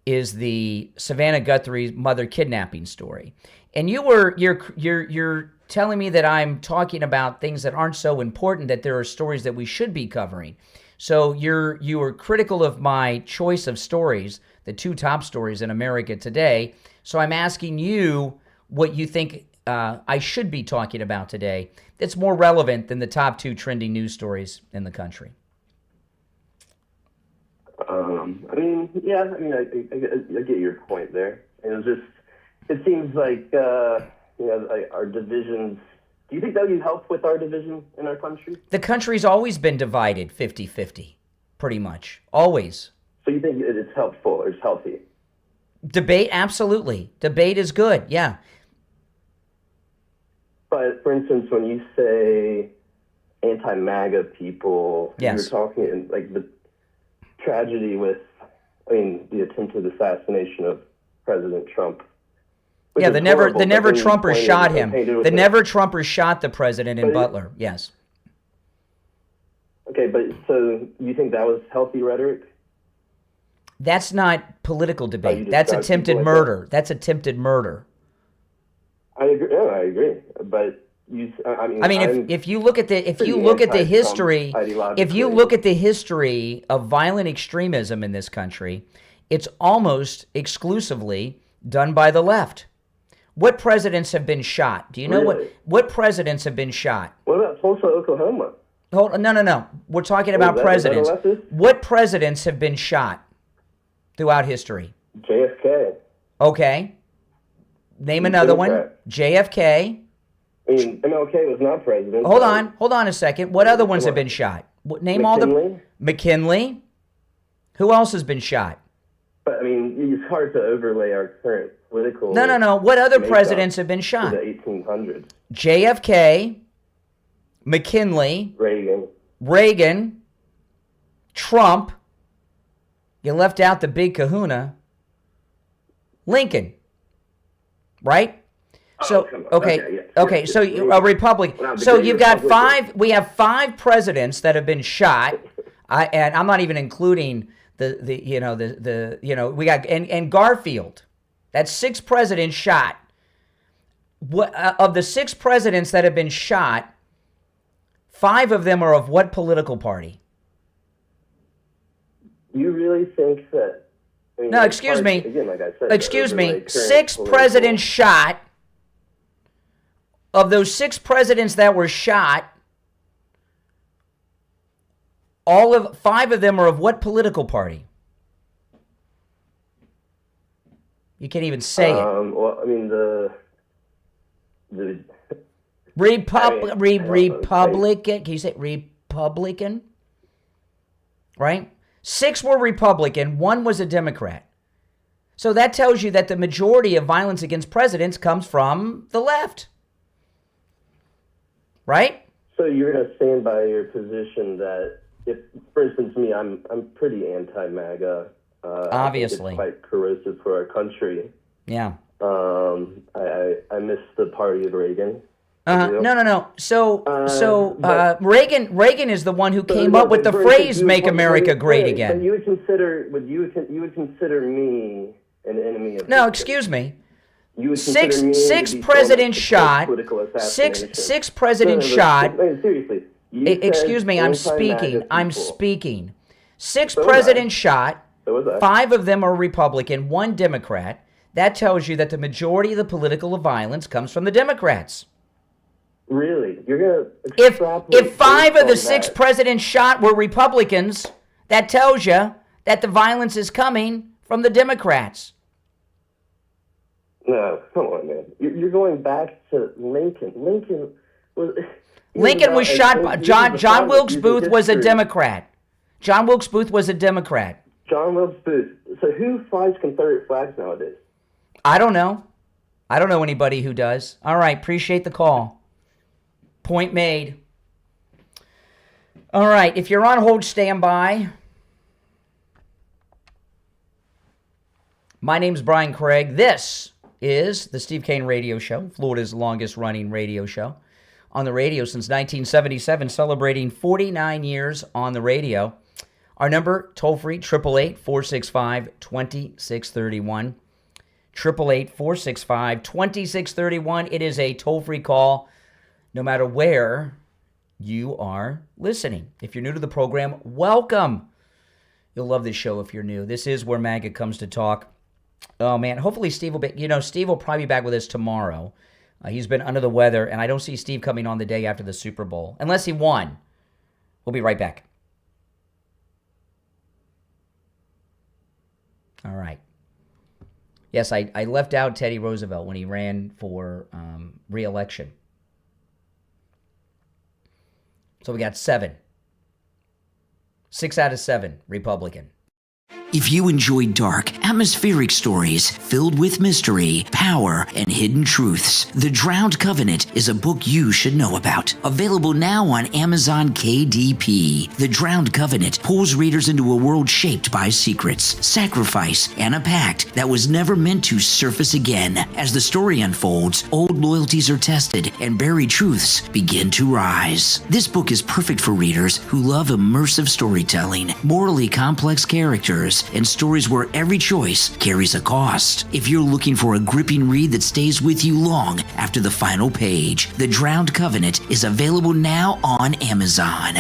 is the Savannah Guthrie mother kidnapping story. And you're telling me that I'm talking about things that aren't so important, that there are stories that we should be covering. So you were critical of my choice of stories, the two top stories in America today. So I'm asking you what you think I should be talking about today that's more relevant than the top two trending news stories in the country. I get your point there. It seems like, our divisions. Do you think that would help with our division in our country? The country's always been divided 50-50, pretty much. Always. So you think it's helpful or it's healthy? Debate, absolutely. Debate is good, yeah. But, for instance, when you say anti-MAGA people. Yes. You were talking like the tragedy with, the attempted assassination of President Trump. Yeah, the never Trumpers shot him. The never Trumpers shot the president in Butler. Yes. Okay, but so you think that was healthy rhetoric? That's not political debate. That's attempted murder. That's attempted murder. I agree. Yeah, I agree. But if you look at the history of violent extremism in this country, it's almost exclusively done by the left. What presidents have been shot? Do you know what presidents have been shot? What about Tulsa, Oklahoma? No. We're talking about presidents. What presidents have been shot throughout history? JFK. Okay. Name another one. JFK. MLK was not president. Hold on a second. What other ones have been shot? Name all the... McKinley. Who else has been shot? But, it's hard to overlay our current political... No. What other presidents have been shot? The 1800s. JFK, McKinley, Reagan, Trump. You left out the big kahuna, Lincoln. Right? So, okay. So a Republican. So you've got we have 5 presidents that have been shot. And I'm not even including we got, and Garfield. That's 6 presidents shot. What of the 6 presidents that have been shot, 5 of them are of what political party? You really think that? No, excuse me. Again, like I said, excuse me. 6 presidents shot. Of those 6 presidents that were shot, 5 of them are of what political party? You can't even say it. Well, the Republican. Can you say Republican? Right? 6 were Republican. 1 was a Democrat. So that tells you that the majority of violence against presidents comes from the left. Right? So you're going to stand by your position that if, for instance, me, I'm pretty anti-MAGA. Obviously. I think it's quite corrosive for our country. Yeah. I miss the party of Reagan. No. So Reagan is the one who came up with the phrase "Make America Great Again." But you would consider me an enemy of... No, excuse me. Six presidents shot. Six presidents shot. Seriously. Excuse me, I'm speaking. 6 presidents shot. 5 of them are Republican, 1 Democrat. That tells you that the majority of the political violence comes from the Democrats. Really? You're gonna if 5 of the 6 presidents shot were Republicans, that tells you that the violence is coming from the Democrats. No, come on, man. You're going back to Lincoln. Lincoln was shot by John Wilkes Booth was a Democrat. John Wilkes Booth was a Democrat. John Wilkes Booth. So who flies Confederate flags nowadays? I don't know. I don't know anybody who does. All right, appreciate the call. Point made. All right, if you're on hold, stand by. My name's Brian Craig. This is the Steve Kane Radio Show, Florida's longest-running radio show. On the radio since 1977, celebrating 49 years on the radio. Our number, toll-free, 888-465-2631. 888-465-2631. It is a toll-free call no matter where you are listening. If you're new to the program, welcome. You'll love this show if you're new. This is where MAGA comes to talk. Oh, man. Hopefully Steve will be, Steve will probably be back with us tomorrow. He's been under the weather, and I don't see Steve coming on the day after the Super Bowl, unless he won. We'll be right back. All right. Yes, I left out Teddy Roosevelt when he ran for re-election. So we got 7. 6 out of 7 Republican. If you enjoy dark, atmospheric stories filled with mystery, power, and hidden truths, The Drowned Covenant is a book you should know about. Available now on Amazon KDP. The Drowned Covenant pulls readers into a world shaped by secrets, sacrifice, and a pact that was never meant to surface again. As the story unfolds, old loyalties are tested and buried truths begin to rise. This book is perfect for readers who love immersive storytelling, morally complex characters, and stories where every choice carries a cost. If you're looking for a gripping read that stays with you long after the final page, The Drowned Covenant is available now on Amazon.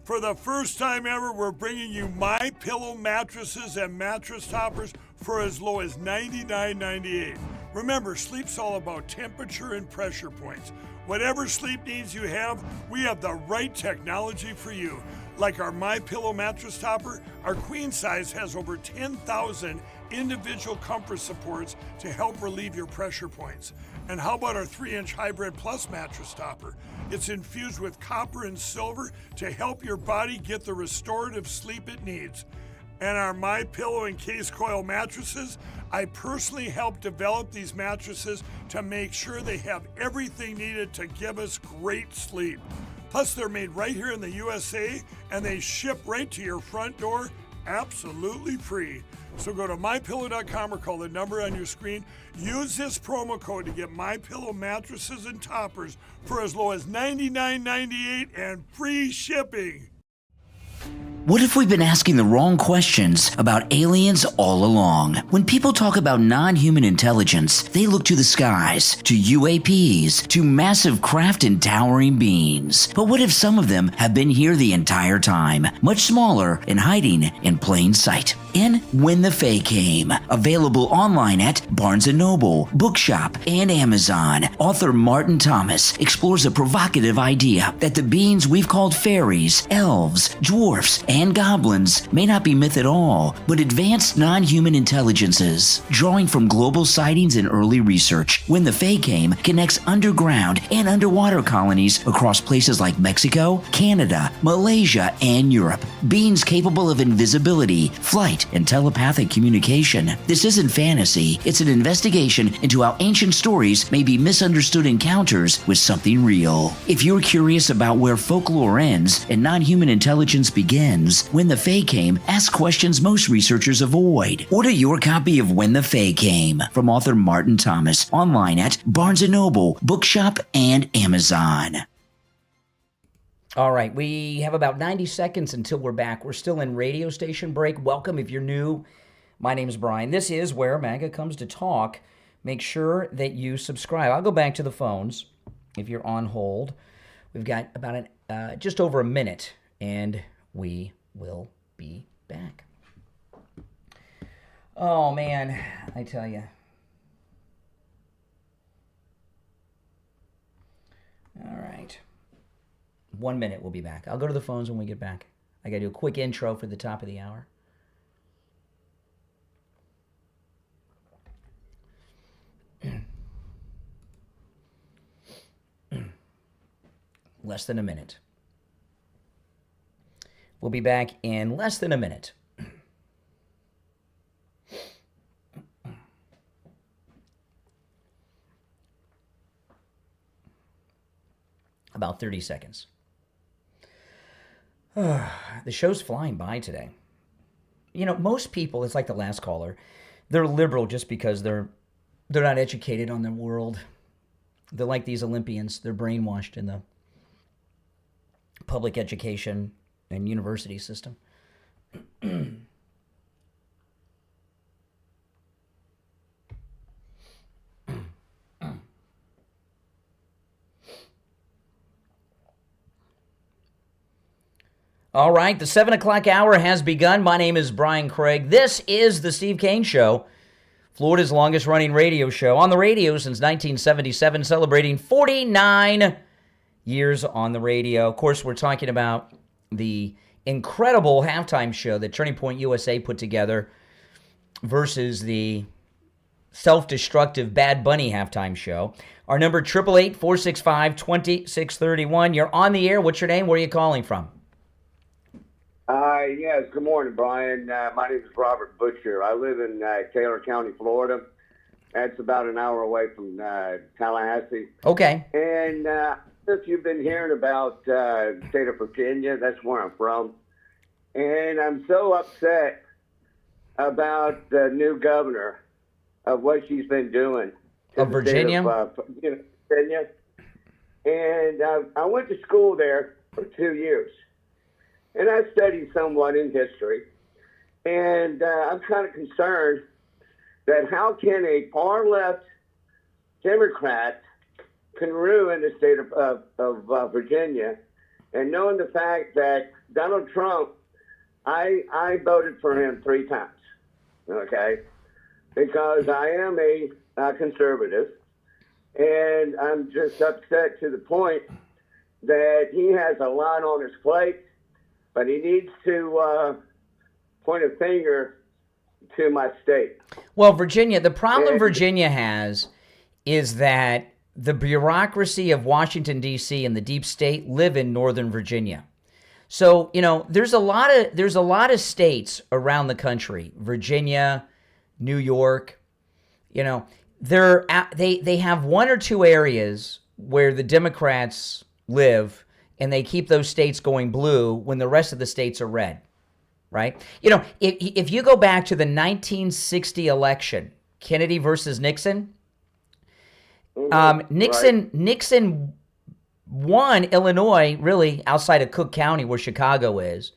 For the first time ever, we're bringing you My Pillow mattresses and mattress toppers for as low as $99.98. Remember, sleep's all about temperature and pressure points. Whatever sleep needs you have, we have the right technology for you. Like our My Pillow mattress topper, our queen size has over 10,000 individual comfort supports to help relieve your pressure points. And how about our 3-inch Hybrid Plus mattress topper? It's infused with copper and silver to help your body get the restorative sleep it needs. And our My Pillow and Case Coil mattresses, I personally helped develop these mattresses to make sure they have everything needed to give us great sleep. Plus, they're made right here in the USA, and they ship right to your front door absolutely free. So go to MyPillow.com or call the number on your screen. Use this promo code to get MyPillow mattresses and toppers for as low as $99.98 and free shipping. What if we've been asking the wrong questions about aliens all along? When people talk about non-human intelligence, they look to the skies, to UAPs, to massive craft and towering beings. But what if some of them have been here the entire time, much smaller and hiding in plain sight? In When the Fae Came, available online at Barnes & Noble, Bookshop, and Amazon, author Martin Thomas explores a provocative idea that the beings we've called fairies, elves, dwarfs, and goblins may not be myth at all, but advanced non-human intelligences. Drawing from global sightings and early research, When the Fae Came connects underground and underwater colonies across places like Mexico, Canada, Malaysia, and Europe. Beings capable of invisibility, flight, and telepathic communication. This isn't fantasy, it's an investigation into how ancient stories may be misunderstood encounters with something real. If you're curious about where folklore ends and non-human intelligence begins, When the Fae Came asks questions most researchers avoid. Order your copy of When the Fae Came from author Martin Thomas online at Barnes & Noble, Bookshop, and Amazon. All right, we have about 90 seconds until we're back. We're still in radio station break. Welcome if you're new. My name is Brian. This is where MAGA comes to talk. Make sure that you subscribe. I'll go back to the phones if you're on hold. We've got about just over a minute, and we will be back. Oh, man, I tell you. All right. 1 minute, we'll be back. I'll go to the phones when we get back. I got to do a quick intro for the top of the hour. Less than a minute. We'll be back in less than a minute. About 30 seconds. The show's flying by today. You know, most people, it's like the last caller, they're liberal just because they're not educated on the world. They're like these Olympians. They're brainwashed in the public education and university system. All right, the 7 o'clock hour has begun. My name is Brian Craig. This is the Steve Kane Show, Florida's longest-running radio show. On the radio since 1977, celebrating 49 years on the radio. Of course, we're talking about the incredible halftime show that Turning Point USA put together versus the self-destructive Bad Bunny halftime show. Our number, 888-465-2631. You're on the air. What's your name? Where are you calling from? Yes, good morning, Brian. My name is Robert Butcher. I live in Taylor County, Florida. That's about an hour away from Tallahassee. Okay. And if you've been hearing about the state of Virginia, that's where I'm from. And I'm so upset about the new governor of what she's been doing. Of Virginia? Virginia. And I went to school there for 2 years. And I studied somewhat in history. And I'm kind of concerned that how can a far-left Democrat can ruin the state of Virginia, and knowing the fact that Donald Trump, I voted for him 3 times, okay, because I am a conservative, and I'm just upset to the point that he has a lot on his plate, but he needs to point a finger to my state. Well, Virginia, the problem Virginia has is that the bureaucracy of Washington, D.C. and the deep state live in Northern Virginia. So, there's a lot of states around the country, Virginia, New York, they have 1 or 2 areas where the Democrats live, and they keep those states going blue when the rest of the states are red. Right? If you go back to the 1960 election, Kennedy versus Nixon, Nixon won Illinois, really outside of Cook County where Chicago is.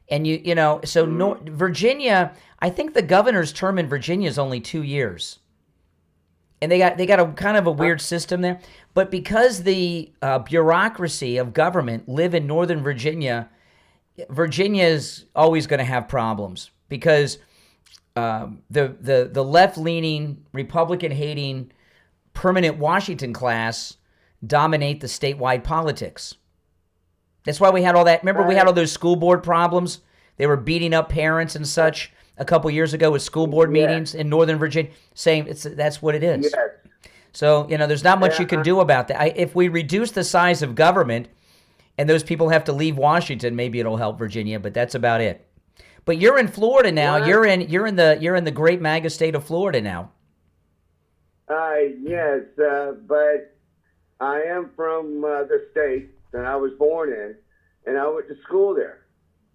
And Virginia, I think the governor's term in Virginia is only 2 years. And they got a kind of a weird system there. But because the bureaucracy of government live in Northern Virginia, Virginia is always going to have problems because the left-leaning, Republican-hating, permanent Washington class dominate the statewide politics. That's why we had all that. Remember, we had all those school board problems? They were beating up parents and such a couple years ago with school board meetings in Northern Virginia, saying that's what it is. Yes. So, there's not much you can do about that. If we reduce the size of government, and those people have to leave Washington, maybe it'll help Virginia, but that's about it. But you're in Florida now. What? You're in the great MAGA state of Florida now. Yes, but I am from the state that I was born in, and I went to school there.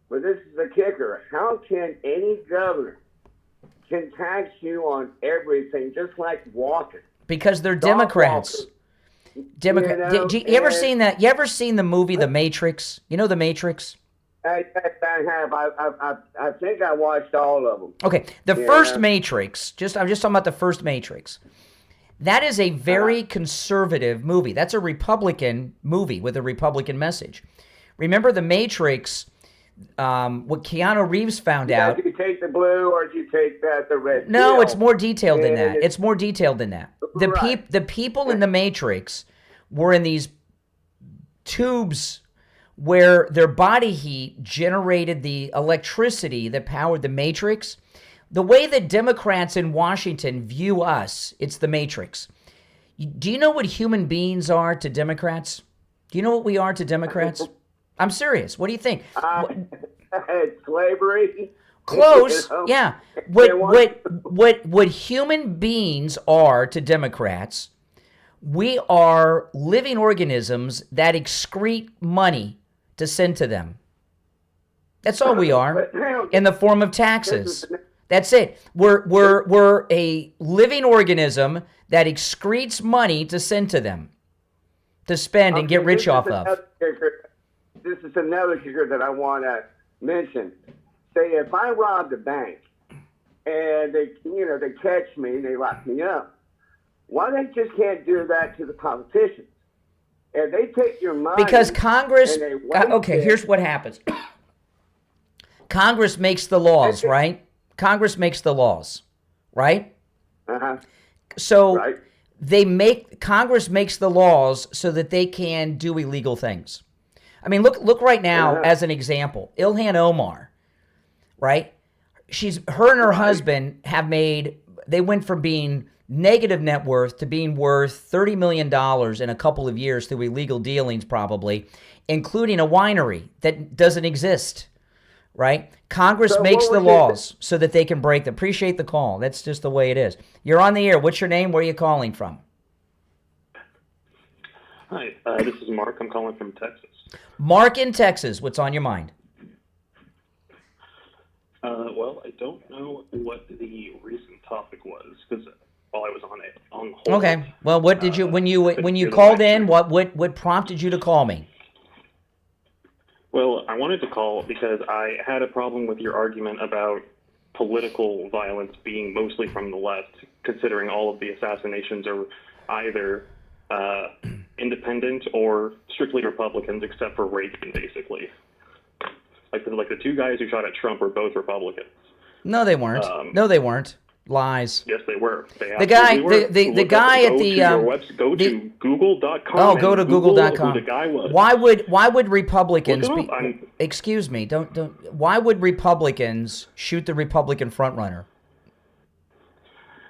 But this is the kicker: how can any governor can tax you on everything, just like walking? Because they're Democrats. Democrat. You ever seen that? You ever seen the movie The Matrix? You know The Matrix? I have. I think I watched all of them. Okay, the first Matrix. I'm just talking about the first Matrix. That is a very conservative movie. That's a Republican movie with a Republican message. Remember The Matrix? What Keanu Reeves found out. Did you take the blue or did you take the red? No, it's more detailed than that. It's more detailed than that. The people in The Matrix were in these tubes where their body heat generated the electricity that powered the Matrix. The way that Democrats in Washington view us, it's the Matrix. Do you know what human beings are to Democrats? Do you know what we are to Democrats? I'm serious. What do you think? Slavery. Close. Yeah. What human beings are to Democrats, we are living organisms that excrete money to send to them. That's all we are, in the form of taxes. That's it. We're a living organism that excretes money to send to them, to spend and get rich off of. This is another kicker that I want to mention. Say if I robbed a bank and they catch me and they lock me up, why they just can't do that to the politicians? And they take your money. Because Congress. Okay, here's what happens. Congress makes the laws, right? Congress makes the laws, right? So Congress makes the laws so that they can do illegal things. I mean, look right now as an example. Ilhan Omar, right? Her and her husband they went from being negative net worth to being worth $30 million in a couple of years through illegal dealings, probably, including a winery that doesn't exist, right? Congress So makes what the was it- laws so that they can break them. Appreciate the call. That's just the way it is. You're on the air. What's your name? Where are you calling from? Hi, this is Mark. I'm calling from Texas. Mark in Texas. What's on your mind? Well, I don't know what the recent topic was because while I was on hold. Okay. Well, what did you when you hear the called mic. in? What prompted you to call me? Well, I wanted to call because I had a problem with your argument about political violence being mostly from the left, considering all of the assassinations are either independent or strictly Republicans, except for Reagan, basically. Like the two guys who shot at Trump were both Republicans. No, they weren't. No, they weren't. Lies. Yes, they were. They The guy, absolutely were. the guy at the go to google.com. oh, go to and Google google.com. who the guy was. Why would Republicans Look him up. excuse me, don't why would Republicans shoot the Republican frontrunner?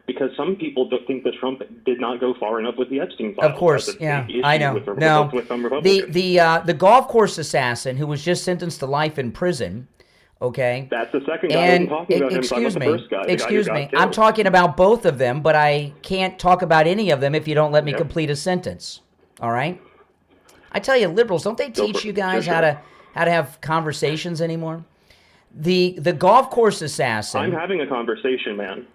Because some people don't think that Trump did not go far enough with the Epstein files. Of course, That's a yeah, big issue I know. With No, some Republicans. the golf course assassin who was just sentenced to life in prison. Okay, That's the second guy. and I'm talking about him. excuse I'm me, talking about the first guy, the excuse guy who me. got killed. I'm talking about both of them, but I can't talk about any of them if you don't let me complete a sentence. All right. I tell you, liberals, don't they teach you guys how to have conversations anymore? The golf course assassin. I'm having a conversation, man.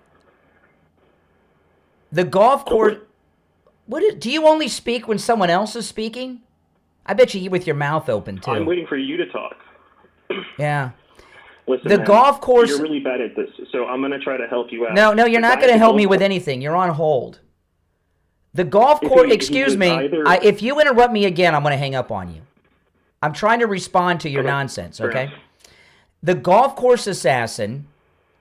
The golf course. Do you only speak when someone else is speaking? I bet you with your mouth open too. I'm waiting for you to talk. Yeah. Listen, The man, golf course- You're really bad at this, so I'm going to try to help you out. No, you're The not guy going to at the help me golf with course- anything. You're on hold. The golf If course. he Excuse was me. either- If you interrupt me again, I'm going to hang up on you. I'm trying to respond to your nonsense. fair Okay. enough. The golf course assassin,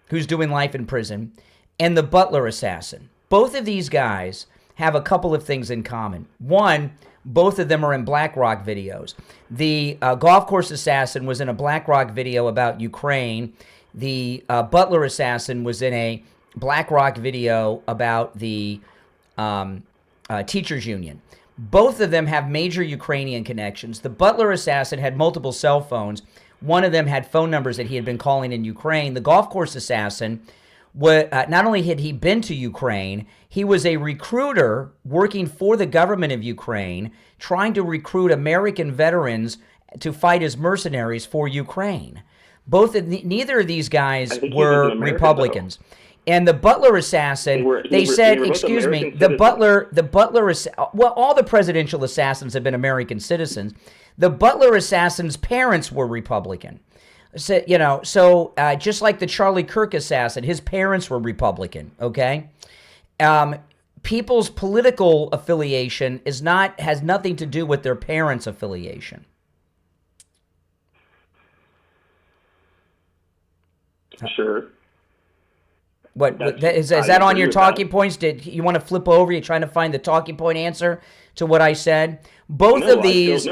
who's doing life in prison, and the Butler assassin. Both of these guys have a couple of things in common. One, both of them are in BlackRock videos. The golf course assassin was in a BlackRock video about Ukraine. The Butler assassin was in a BlackRock video about the teachers union. Both of them have major Ukrainian connections. The Butler assassin had multiple cell phones. One of them had phone numbers that he had been calling in Ukraine. The golf course assassin, not only had he been to Ukraine, he was a recruiter working for the government of Ukraine, trying to recruit American veterans to fight as mercenaries for Ukraine. Neither of these guys I think he was were an American, Republicans. And the Butler assassin, They were said, both excuse me, American the citizens. Butler, well, all the presidential assassins have been American citizens. The Butler assassin's parents were Republican. So, just like the Charlie Kirk assassin, his parents were Republican, okay? People's political affiliation has nothing to do with their parents' affiliation. Sure. Is that on your talking points? Did you want to flip over? You're trying to find the talking point answer to what I said? Both of these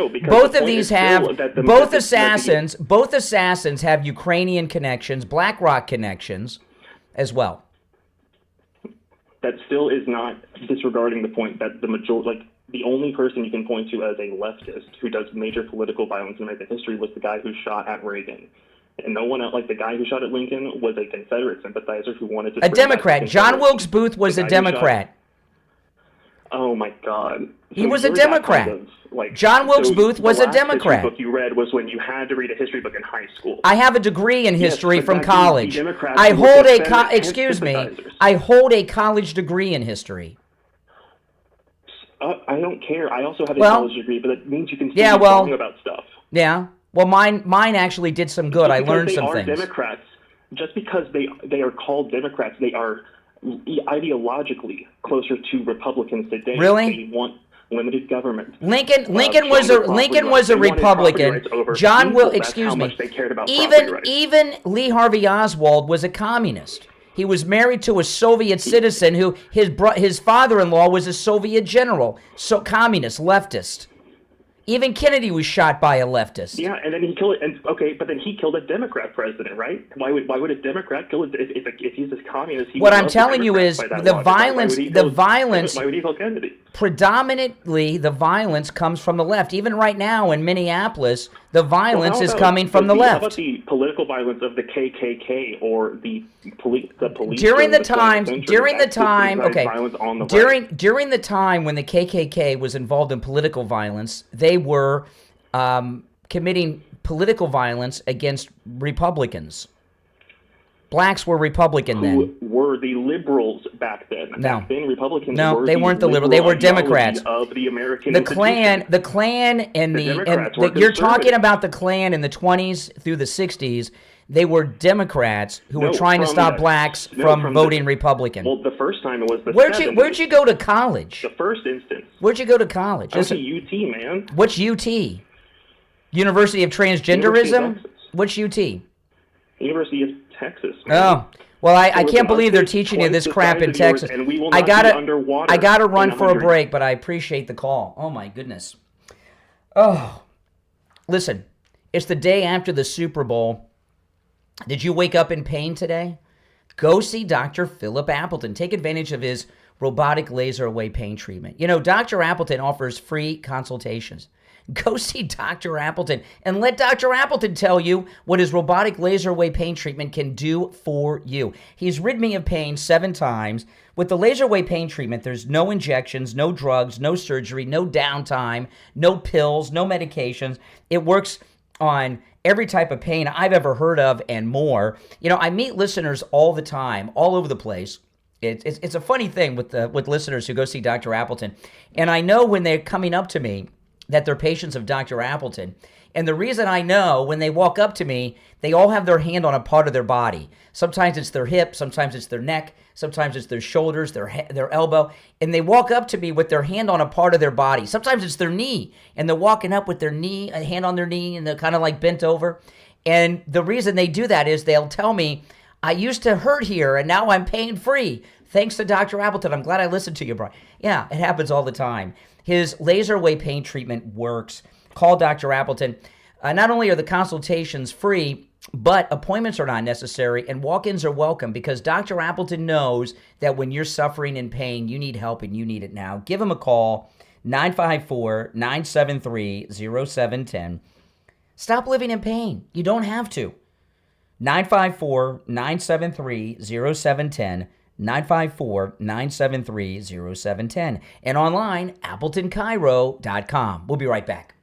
assassins have Ukrainian connections, BlackRock connections as well. That still is not disregarding the point that the only person you can point to as a leftist who does major political violence in American history was the guy who shot at Reagan. And no one else, like the guy who shot at Lincoln, was a Confederate sympathizer who wanted to... A Democrat. John Wilkes Booth was a Democrat. Oh, my God. He was a Democrat. John Wilkes Booth was a Democrat. The last history book you read was when you had to read a history book in high school. I have a degree in history Yes, from but back then, college. the Democrats I were hold Confederate I hold a college degree in history. I don't care. I also have a college degree, but that means you can still be wrong about stuff. Yeah. Well, mine actually did some good. I learned some things. Democrats, just because they are called Democrats, they are ideologically closer to Republicans today. Really? They want limited government. Lincoln was a Republican. John Will, excuse me. Even Lee Harvey Oswald was a communist. He was married to a Soviet citizen who his father-in-law was a Soviet general, so communist, leftist. Even Kennedy was shot by a leftist. Yeah, and then he killed it. But then he killed a Democrat president, right? Why would a Democrat kill it if he's a communist? What I'm telling you is the violence. Why would he kill Kennedy? Predominantly, the violence comes from the left. Even right now in Minneapolis, The violence Well, is coming from the left. How about the political violence of the KKK or the police? During the time, okay, during the time when the KKK was involved in political violence, they were committing political violence against Republicans. Blacks were Republican then. Who were the liberals back then? No. Back then, Republicans No, were they weren't the liberal. They were Democrats. Of the American The Klan and you're talking about the Klan in the 20s through the 60s. They were Democrats who were trying to stop blacks from voting Republican. Well, the first time it was the Where'd you go to college? The first instance. Where'd you go to college? I went to UT, man. What's UT? University of Transgenderism? What's UT? University of Texas. Man. Oh. Well, I can't believe they're teaching you this crap in Texas. I gotta run for a break, but I appreciate the call. Oh my goodness. Oh, listen, it's the day after the Super Bowl. Did you wake up in pain today? Go see Dr. Philip Appleton. Take advantage of his robotic laser away pain treatment. You know, Dr. Appleton offers free consultations. Go see Dr. Appleton and let Dr. Appleton tell you what his robotic laser away pain treatment can do for you. He's rid me of pain 7 times. With the laser away pain treatment, there's no injections, no drugs, no surgery, no downtime, no pills, no medications. It works on every type of pain I've ever heard of and more. You know, I meet listeners all the time, all over the place. It's a funny thing with listeners who go see Dr. Appleton. And I know when they're coming up to me that they're patients of Dr. Appleton. And the reason I know, when they walk up to me, they all have their hand on a part of their body. Sometimes it's their hip, sometimes it's their neck, sometimes it's their shoulders, their elbow. And they walk up to me with their hand on a part of their body. Sometimes it's their knee, and they're walking up with their knee, a hand on their knee, and they're kind of like bent over. And the reason they do that is they'll tell me, I used to hurt here, and now I'm pain-free. Thanks to Dr. Appleton. I'm glad I listened to you, Brian. Yeah, it happens all the time. His laser away pain treatment works. Call Dr. Appleton. Not only are the consultations free, but appointments are not necessary, and walk-ins are welcome, because Dr. Appleton knows that when you're suffering in pain, you need help, and you need it now. Give him a call, 954-973-0710. Stop living in pain. You don't have to. 954-973-0710. 954-973-0710. And online, AppletonCairo.com. We'll be right back.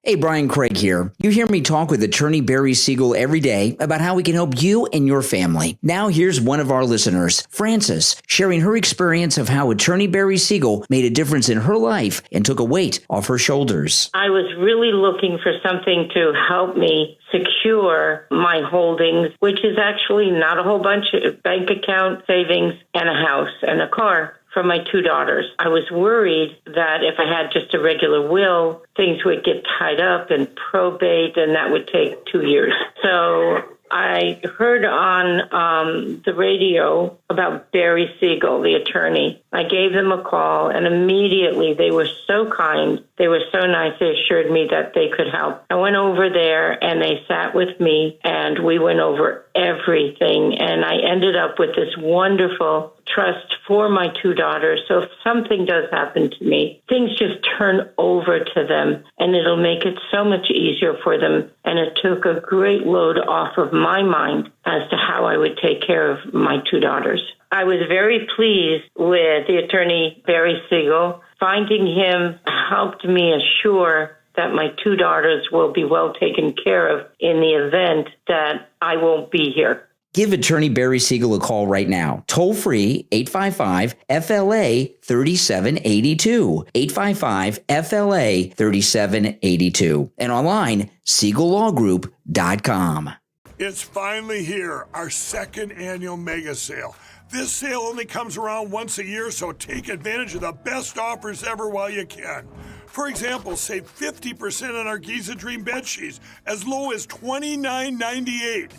Hey, Brian Craig here. You hear me talk with attorney Barry Siegel every day about how we can help you and your family. Now here's one of our listeners, Frances, sharing her experience of how attorney Barry Siegel made a difference in her life and took a weight off her shoulders. I was really looking for something to help me secure my holdings, which is actually not a whole bunch of bank account savings and a house and a car for my 2 daughters. I was worried that if I had just a regular will, things would get tied up in probate, and that would take 2 years. So I heard on the radio about Barry Siegel, the attorney. I gave them a call, and immediately they were so kind. They were so nice. They assured me that they could help. I went over there, and they sat with me, and we went over everything. And I ended up with this wonderful trust for my 2 daughters. So if something does happen to me, things just turn over to them, and it'll make it so much easier for them. And it took a great load off of my mind as to how I would take care of my 2 daughters. I was very pleased with the attorney, Barry Siegel. Finding him helped me assure that my 2 daughters will be well taken care of in the event that I won't be here. Give attorney Barry Siegel a call right now. Toll free, 855-FLA-3782. 855-FLA-3782. And online, SiegelLawGroup.com. It's finally here, our 2nd annual mega sale. This sale only comes around once a year, so take advantage of the best offers ever while you can. For example, save 50% on our Giza Dream bed sheets, as low as $29.98.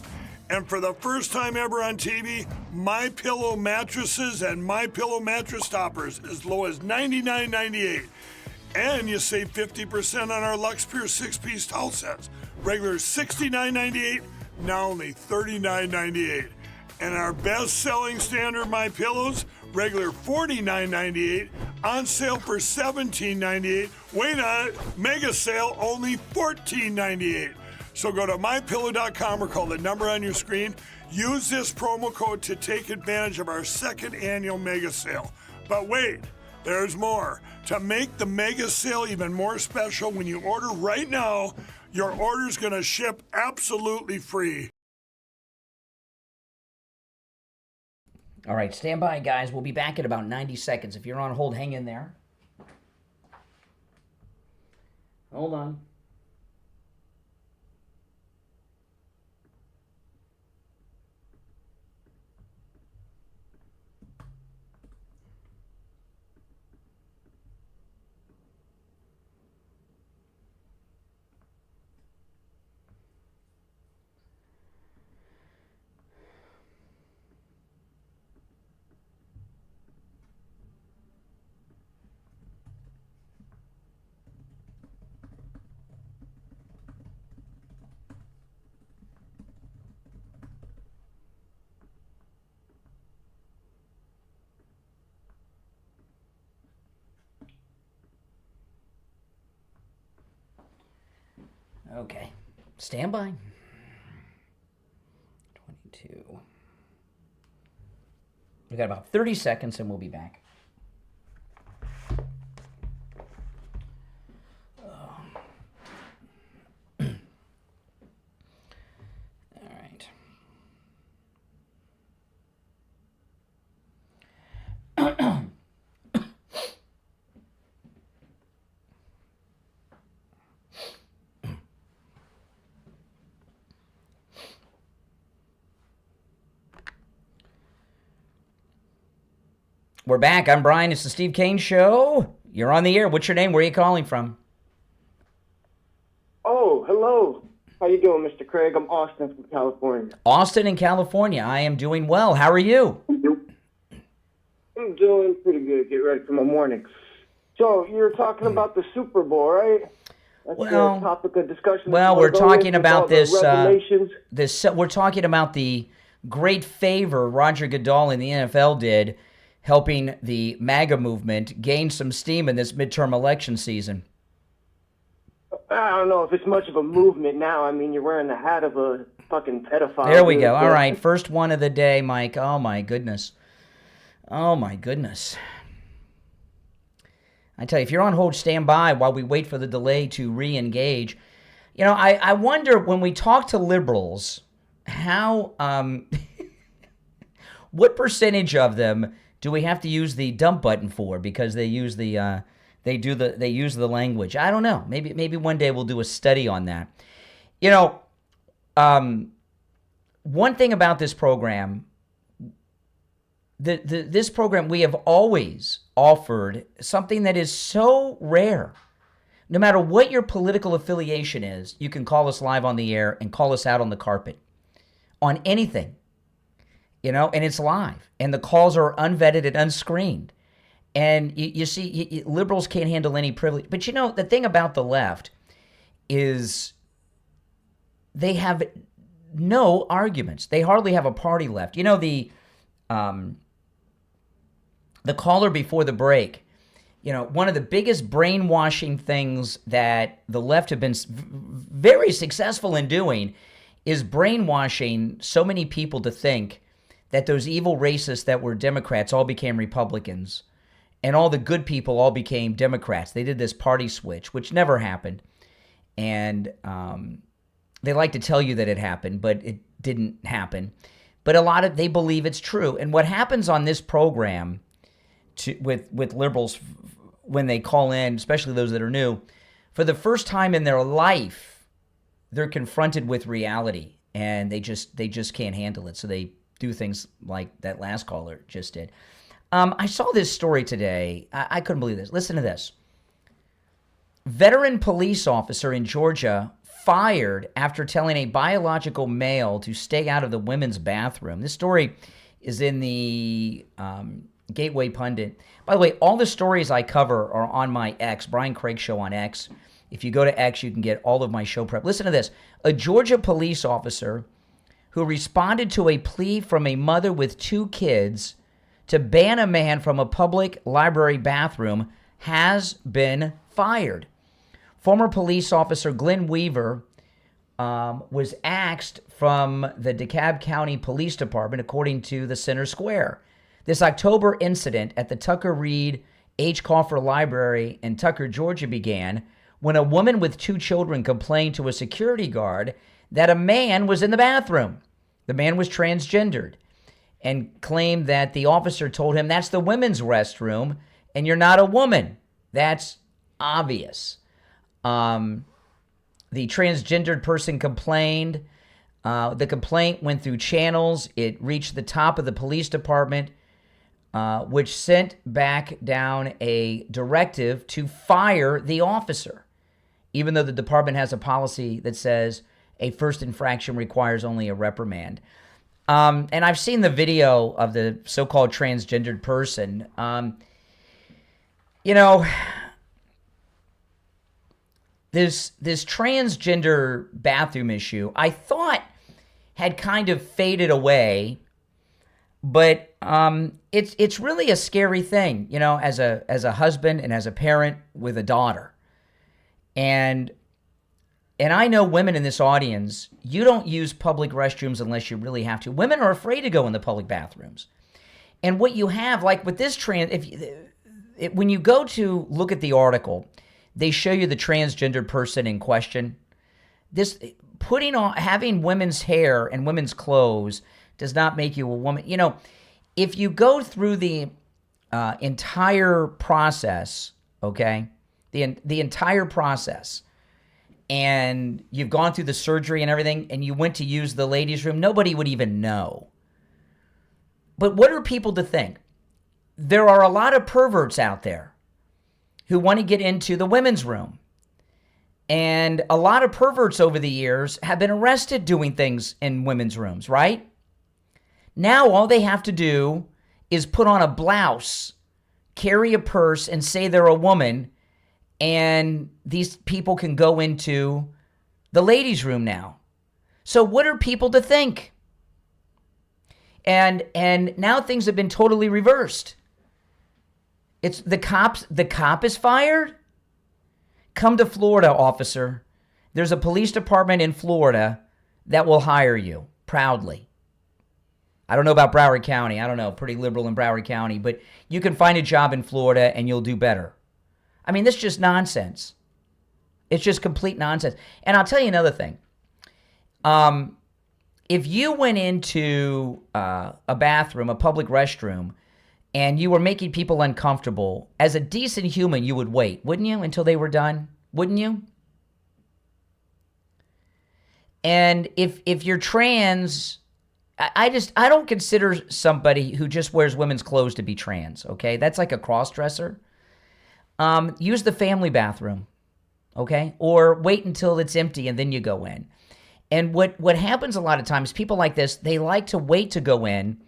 And for the first time ever on TV, MyPillow mattresses and MyPillow mattress toppers as low as $99.98. And you save 50% on our Lux Pure 6-piece towel sets. Regular $69.98, now only $39.98. And our best-selling standard MyPillows, regular $49.98, On sale for $17.98. Wait on it. Mega sale only $14.98. So go to mypillow.com or call the number on your screen. Use this promo code to take advantage of our second annual mega sale. But wait, there's more. To make the mega sale even more special, when you order right now, your order's going to ship absolutely free. All right, stand by, guys. We'll be back in about 90 seconds. If you're on hold, hang in there. Hold on. Okay, stand by. 22. We got about 30 seconds and we'll be back. All right. We're back. I'm Brian. It's the Steve Kane Show. You're on the air. What's your name? Where are you calling from? Oh, hello. How you doing, Mr. Craig? I'm Austin from California. Austin in California. I am doing well. How are you? I'm doing pretty good. Get ready for my morning. So, you're talking about the Super Bowl, right? That's the topic of discussion. Well, we're talking about this. Revelations. We're talking about the great favor Roger Goodell and the NFL did, helping the MAGA movement gain some steam in this midterm election season. I don't know if it's much of a movement now. I mean, you're wearing the hat of a fucking pedophile. There we go. All right, first one of the day, Mike. Oh, my goodness. Oh, my goodness. I tell you, if you're on hold, stand by while we wait for the delay to re-engage. You know, I wonder when we talk to liberals, how, what percentage of them do we have to use the dump button for because they use the they use the language? I don't know. Maybe one day we'll do a study on that. You know, one thing about this program, this program, we have always offered something that is so rare. No matter what your political affiliation is, you can call us live on the air and call us out on the carpet on anything. You know, and it's live, and the calls are unvetted and unscreened. And you see, liberals can't handle any privilege. But you know, the thing about the left is they have no arguments. They hardly have a party left. You know, the caller before the break, you know, one of the biggest brainwashing things that the left have been very successful in doing is brainwashing so many people to think that those evil racists that were Democrats all became Republicans, and all the good people all became Democrats. They did this party switch, which never happened. And they like to tell you that it happened, but it didn't happen. But they believe it's true. And what happens on this program with liberals when they call in, especially those that are new, for the first time in their life, they're confronted with reality, and they just can't handle it. So they do things like that last caller just did. I saw this story today. I couldn't believe this. Listen to this. Veteran police officer in Georgia fired after telling a biological male to stay out of the women's bathroom. This story is in the Gateway Pundit. By the way, all the stories I cover are on my X, Brian Craig Show on X. If you go to X, you can get all of my show prep. Listen to this. A Georgia police officer who responded to a plea from a mother with 2 kids to ban a man from a public library bathroom has been fired. Former police officer Glenn Weaver was axed from the DeKalb County Police Department, according to the Center Square. This October incident at the Tucker Reed H. Coffer Library in Tucker, Georgia began when a woman with 2 children complained to a security guard that a man was in the bathroom. The man was transgendered and claimed that the officer told him, "That's the women's restroom and you're not a woman." That's obvious. The transgendered person complained. The complaint went through channels. It reached the top of the police department, which sent back down a directive to fire the officer, even though the department has a policy that says a first infraction requires only a reprimand. And I've seen the video of the so-called transgendered person. This transgender bathroom issue, I thought had kind of faded away, but it's really a scary thing, as a husband and as a parent with a daughter. And I know women in this audience, you don't use public restrooms unless you really have to. Women are afraid to go in the public bathrooms. And what you have, like with this when you go to look at the article, they show you the transgendered person in question. This having women's hair and women's clothes does not make you a woman. If you go through the entire process, okay, the entire process, and you've gone through the surgery and everything, and you went to use the ladies' room, nobody would even know. But what are people to think? There are a lot of perverts out there who want to get into the women's room. And a lot of perverts over the years have been arrested doing things in women's rooms, right? Now all they have to do is put on a blouse, carry a purse, and say they're a woman, and these people can go into the ladies' room now. So what are people to think? And now things have been totally reversed. It's the cop is fired? Come to Florida, officer. There's a police department in Florida that will hire you proudly. I don't know about Broward County. I don't know, pretty liberal in Broward County, but you can find a job in Florida and you'll do better. I mean, this is just nonsense. It's just complete nonsense. And I'll tell you another thing. If you went into a bathroom, a public restroom, and you were making people uncomfortable, as a decent human, you would wait, wouldn't you, until they were done? Wouldn't you? And if you're trans, I don't consider somebody who just wears women's clothes to be trans, okay? That's like a cross-dresser. Use the family bathroom, okay? Or wait until it's empty and then you go in. And what happens a lot of times, people like this, they like to wait to go in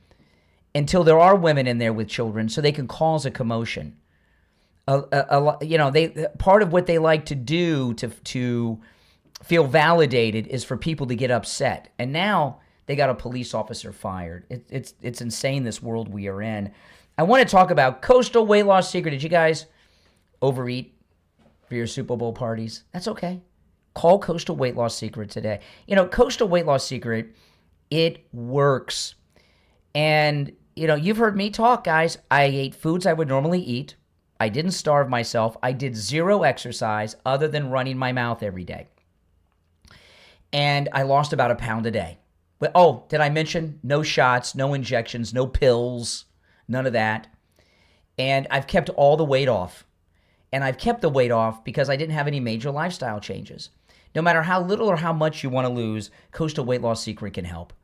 until there are women in there with children so they can cause a commotion. Part of what they like to do to feel validated is for people to get upset. And now they got a police officer fired. It's insane, this world we are in. I want to talk about Coastal Weight Loss Secret. Did you guys overeat for your Super Bowl parties? That's okay. Call Coastal Weight Loss Secret today. Coastal Weight Loss Secret, it works. And, you've heard me talk, guys. I ate foods I would normally eat. I didn't starve myself. I did zero exercise other than running my mouth every day. And I lost about 1 pound a day. But, did I mention no shots, no injections, no pills, none of that. And I've kept all the weight off. And I've kept the weight off because I didn't have any major lifestyle changes. No matter how little or how much you want to lose, Coastal Weight Loss Secret can help.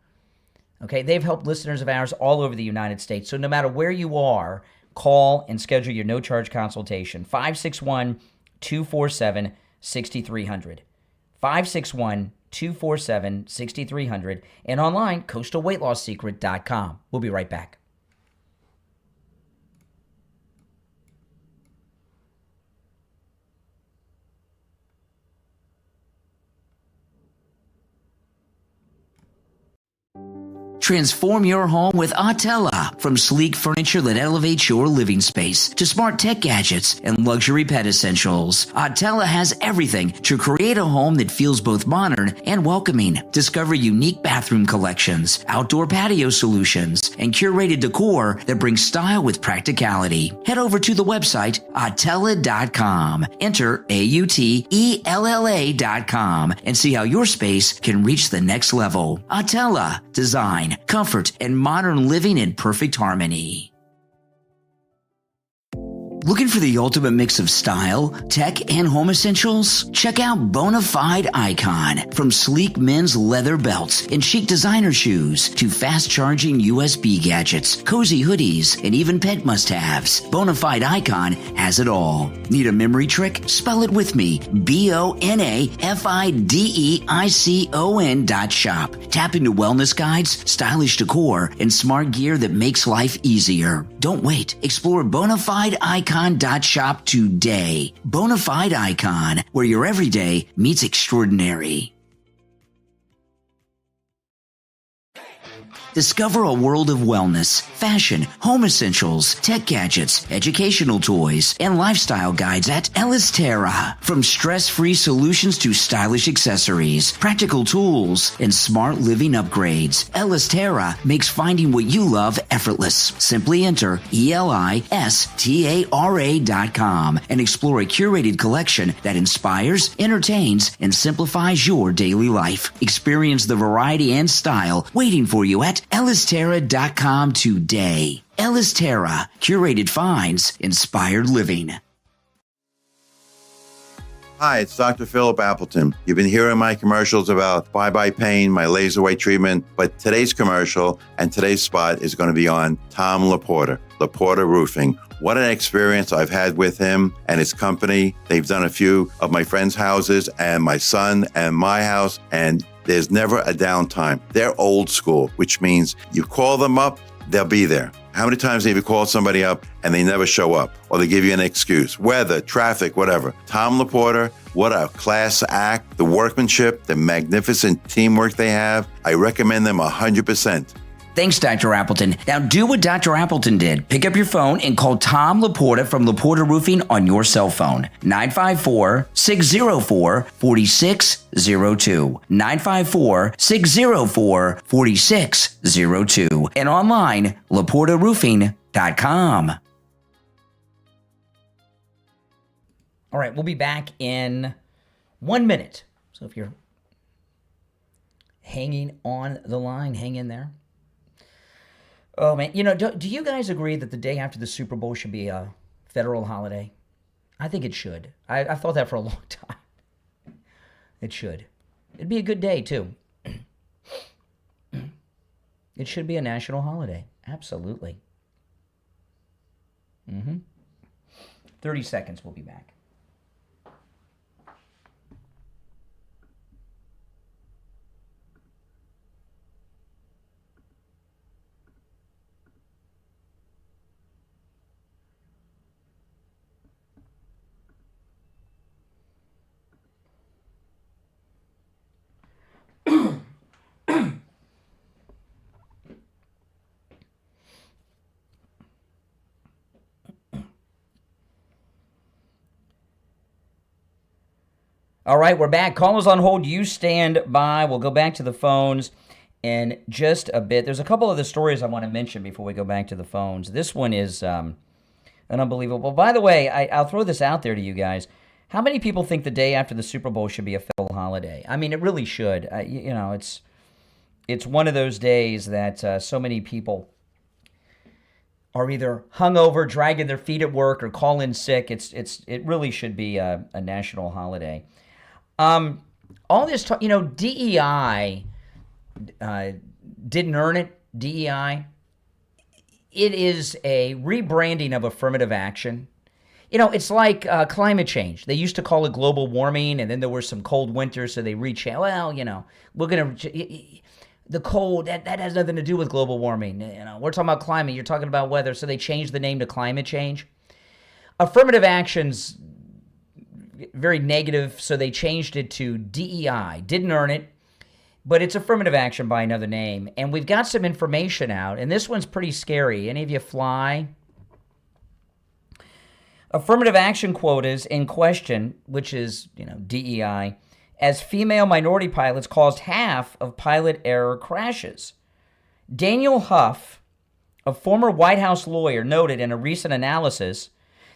Okay, they've helped listeners of ours all over the United States. So no matter where you are, call and schedule your no-charge consultation. 561-247-6300. 561-247-6300. And online, coastalweightloss.secret.com. We'll be right back. Transform your home with Attella. From sleek furniture that elevates your living space to smart tech gadgets and luxury pet essentials, Attella has everything to create a home that feels both modern and welcoming. Discover unique bathroom collections, outdoor patio solutions, and curated decor that brings style with practicality. Head over to the website Attella.com. Enter AUTELLA.com and see how your space can reach the next level. Attella. Design, comfort, and modern living in perfect harmony. Looking for the ultimate mix of style, tech, and home essentials? Check out Bonafide Icon. From sleek men's leather belts and chic designer shoes to fast-charging USB gadgets, cozy hoodies, and even pet must-haves, Bonafide Icon has it all. Need a memory trick? Spell it with me. BONAFIDEICON.shop. Tap into wellness guides, stylish decor, and smart gear that makes life easier. Don't wait. Explore Bonafide Icon.shop today. Bonafide Icon, where your everyday meets extraordinary. Discover a world of wellness, fashion, home essentials, tech gadgets, educational toys, and lifestyle guides at Ellis Terra. From stress-free solutions to stylish accessories, practical tools, and smart living upgrades, Ellis Terra makes finding what you love effortless. Simply enter ELISTARA.com and explore a curated collection that inspires, entertains, and simplifies your daily life. Experience the variety and style waiting for you at EllisTerra.com today. Ellis Terra, curated finds, inspired living. Hi, it's Dr. Philip Appleton. You've been hearing my commercials about bye-bye pain, my laser weight treatment, but today's commercial and today's spot is going to be on Tom Laporta, Laporta Roofing. What an experience I've had with him and his company. They've done a few of my friends' houses and my son and my house, and there's never a downtime. They're old school, which means you call them up, they'll be there. How many times have you called somebody up and they never show up, or they give you an excuse? Weather, traffic, whatever. Tom Laporta, what a class act. The workmanship, the magnificent teamwork they have. I recommend them 100%. Thanks, Dr. Appleton. Now do what Dr. Appleton did. Pick up your phone and call Tom Laporta from Laporta Roofing on your cell phone. 954-604-4602. 954-604-4602. And online, LaportaRoofing.com. All right, we'll be back in 1 minute. So if you're hanging on the line, hang in there. Oh, man. You know, do you guys agree that the day after the Super Bowl should be a federal holiday? I think it should. I've thought that for a long time. It should. It'd be a good day, too. It should be a national holiday. Absolutely. 30 seconds, we'll be back. All right, we're back. Callers on hold. You stand by. We'll go back to the phones in just a bit. There's a couple of the stories I want to mention before we go back to the phones. This one is an unbelievable. By the way, I'll throw this out there to you guys. How many people think the day after the Super Bowl should be a federal holiday? I mean, it really should. It's one of those days that so many people are either hungover, dragging their feet at work, or call in sick. It really should be a national holiday. All this talk, DEI didn't earn it. DEI, it is a rebranding of affirmative action. It's like climate change. They used to call it global warming, and then there were some cold winters, so they rechanged. Well, we're going to... The cold, that has nothing to do with global warming. We're talking about climate. You're talking about weather, so they changed the name to climate change. Affirmative action's very negative, so they changed it to DEI. Didn't earn it. but it's affirmative action by another name. And we've got some information out, and this one's pretty scary. Any of you fly? Affirmative action quotas in question, which is, DEI, as female minority pilots caused half of pilot error crashes. Daniel Huff, a former White House lawyer, noted in a recent analysis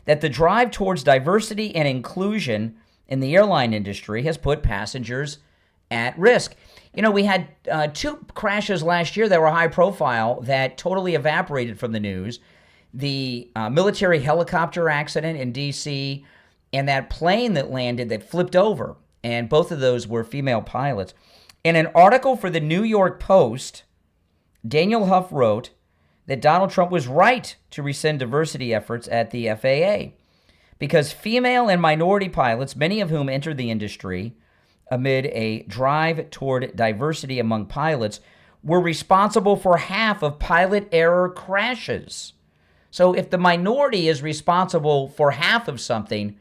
that the drive towards diversity and inclusion in the airline industry has put passengers at risk. We had 2 crashes last year that were high profile that totally evaporated from the news. The military helicopter accident in D.C. and that plane that landed that flipped over, and both of those were female pilots. In an article for the New York Post, Daniel Huff wrote that Donald Trump was right to rescind diversity efforts at the FAA because female and minority pilots, many of whom entered the industry amid a drive toward diversity among pilots, were responsible for half of pilot error crashes. So if the minority is responsible for half of something,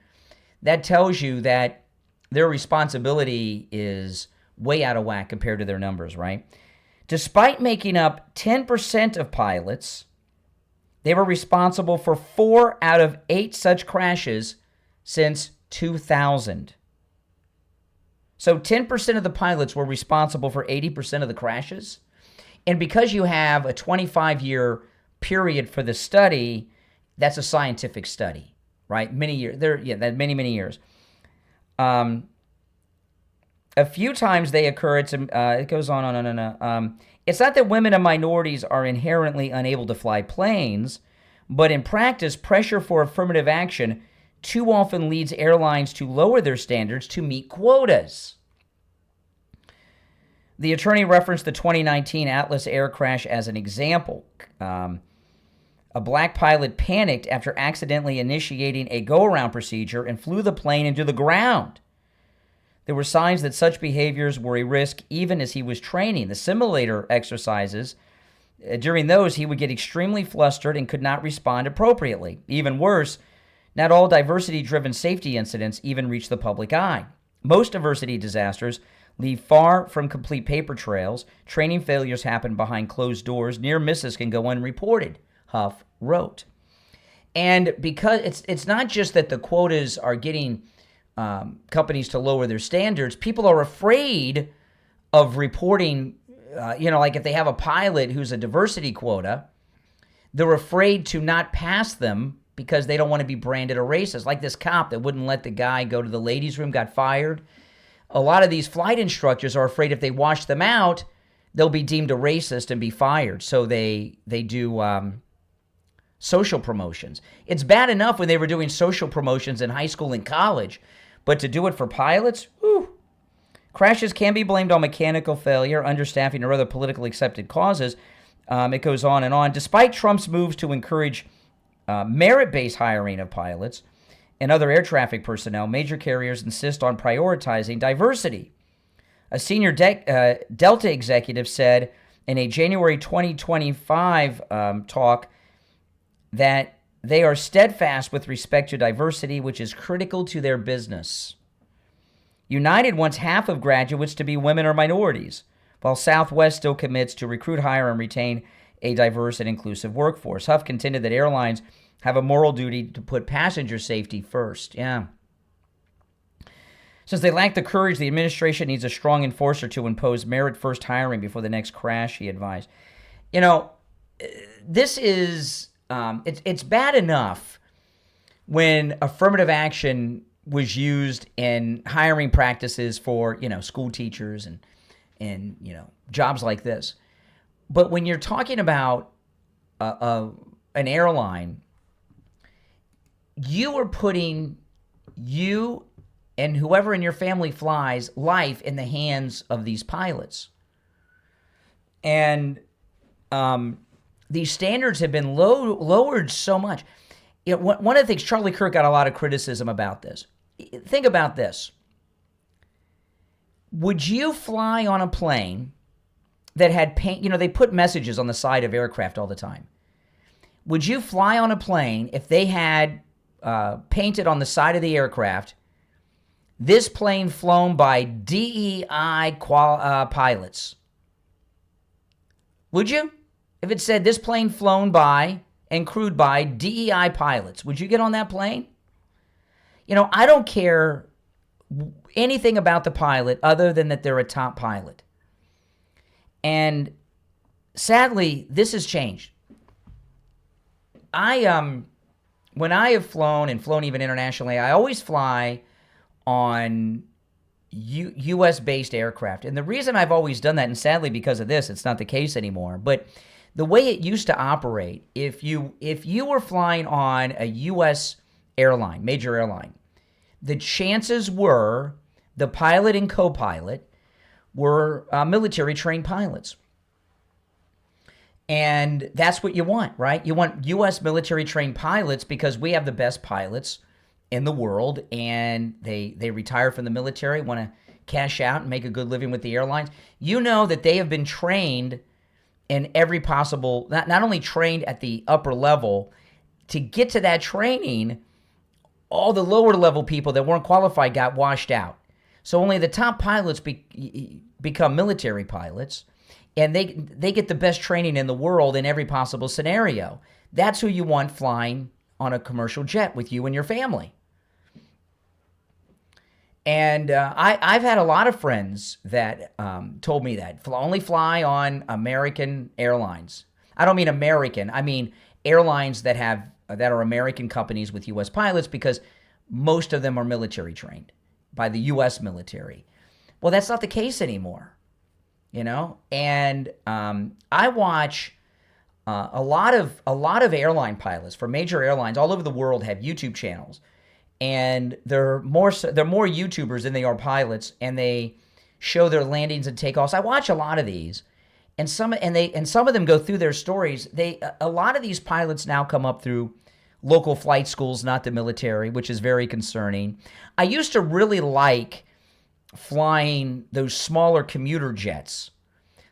that tells you that their responsibility is way out of whack compared to their numbers, right? Despite making up 10% of pilots, they were responsible for 4 out of 8 such crashes since 2000. So 10% of the pilots were responsible for 80% of the crashes. And because you have a 25-year period for the study, that's a scientific study, right? Many years. Many years. A few times they occur. It goes on. It's not that women and minorities are inherently unable to fly planes, but in practice, pressure for affirmative action too often leads airlines to lower their standards to meet quotas. The attorney referenced the 2019 Atlas air crash as an example. A black pilot panicked after accidentally initiating a go-around procedure and flew the plane into the ground. There were signs that such behaviors were a risk even as he was training. The simulator exercises, during those, he would get extremely flustered and could not respond appropriately. Even worse, not all diversity-driven safety incidents even reach the public eye. Most diversity disasters leave far from complete paper trails. Training failures happen behind closed doors. Near misses can go unreported, Huff wrote. And because it's not just that the quotas are getting companies to lower their standards, people are afraid of reporting, like if they have a pilot who's a diversity quota, they're afraid to not pass them because they don't want to be branded a racist. Like this cop that wouldn't let the guy go to the ladies' room got fired. A lot of these flight instructors are afraid if they wash them out, they'll be deemed a racist and be fired. So they do social promotions. It's bad enough when they were doing social promotions in high school and college, but to do it for pilots, whew. Crashes can be blamed on mechanical failure, understaffing, or other politically accepted causes. It goes on and on. Despite Trump's moves to encourage merit-based hiring of pilots and other air traffic personnel, major carriers insist on prioritizing diversity. A senior Delta executive said in a January 2025 talk that they are steadfast with respect to diversity, which is critical to their business. United wants half of graduates to be women or minorities, while Southwest still commits to recruit, hire, and retain a diverse and inclusive workforce. Huff contended that airlines have a moral duty to put passenger safety first. Yeah. Since they lack the courage, the administration needs a strong enforcer to impose merit-first hiring before the next crash, he advised. This is... It's bad enough when affirmative action was used in hiring practices for, school teachers and jobs like this. But when you're talking about an airline, you are putting you and whoever in your family flies life in the hands of these pilots. And these standards have been lowered so much. One of the things, Charlie Kirk got a lot of criticism about this. Think about this. Would you fly on a plane that had paint? They put messages on the side of aircraft all the time. Would you fly on a plane if they had painted on the side of the aircraft this plane flown by DEI pilots? Would you? If it said this plane flown by and crewed by DEI pilots, would you get on that plane? You know, I don't care anything about the pilot other than that they're a top pilot. And sadly, this has changed. When I have flown and flown even internationally, I always fly on U.S.-based aircraft. And the reason I've always done that, and sadly because of this, it's not the case anymore, but the way it used to operate, if you were flying on a U.S. airline, major airline, the chances were the pilot and co-pilot were military-trained pilots. And that's what you want, right? You want U.S. military-trained pilots because we have the best pilots in the world, and they retire from the military, want to cash out and make a good living with the airlines. You know that they have been trained in every possible, not only trained at the upper level, to get to that training, all the lower level people that weren't qualified got washed out. So only the top pilots become military pilots, and they get the best training in the world in every possible scenario. That's who you want flying on a commercial jet with you and your family. And I've had a lot of friends that told me that. Only fly on American airlines. I don't mean American. I mean airlines that are American companies with U.S. pilots, because most of them are military trained by the U.S. military. Well, that's not the case anymore, you know? And I watch a lot of airline pilots for major airlines all over the world have YouTube channels. And they're more YouTubers than they are pilots, and they show their landings and takeoffs. I watch a lot of these, and some of them go through their stories. A lot of these pilots now come up through local flight schools, not the military, which is very concerning. I used to really like flying those smaller commuter jets.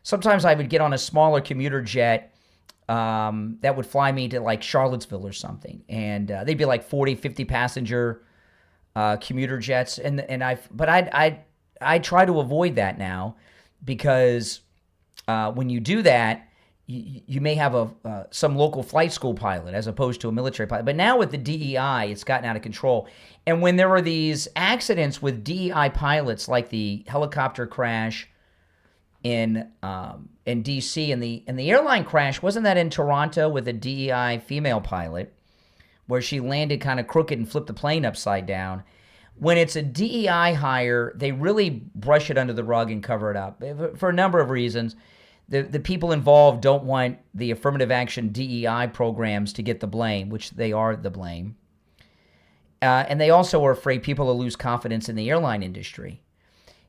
Sometimes I would get on a smaller commuter jet that would fly me to like Charlottesville or something. And they'd be like 40, 50 passenger commuter jets. But I try to avoid that now, because when you do that, you may have some local flight school pilot as opposed to a military pilot. But now with the DEI, it's gotten out of control. And when there are these accidents with DEI pilots, like the helicopter crash in D.C. and the airline crash, wasn't that in Toronto with a DEI female pilot, where she landed kind of crooked and flipped the plane upside down? When it's a DEI hire, they really brush it under the rug and cover it up for a number of reasons. The people involved don't want the affirmative action DEI programs to get the blame, which they are the blame. And they also are afraid people will lose confidence in the airline industry.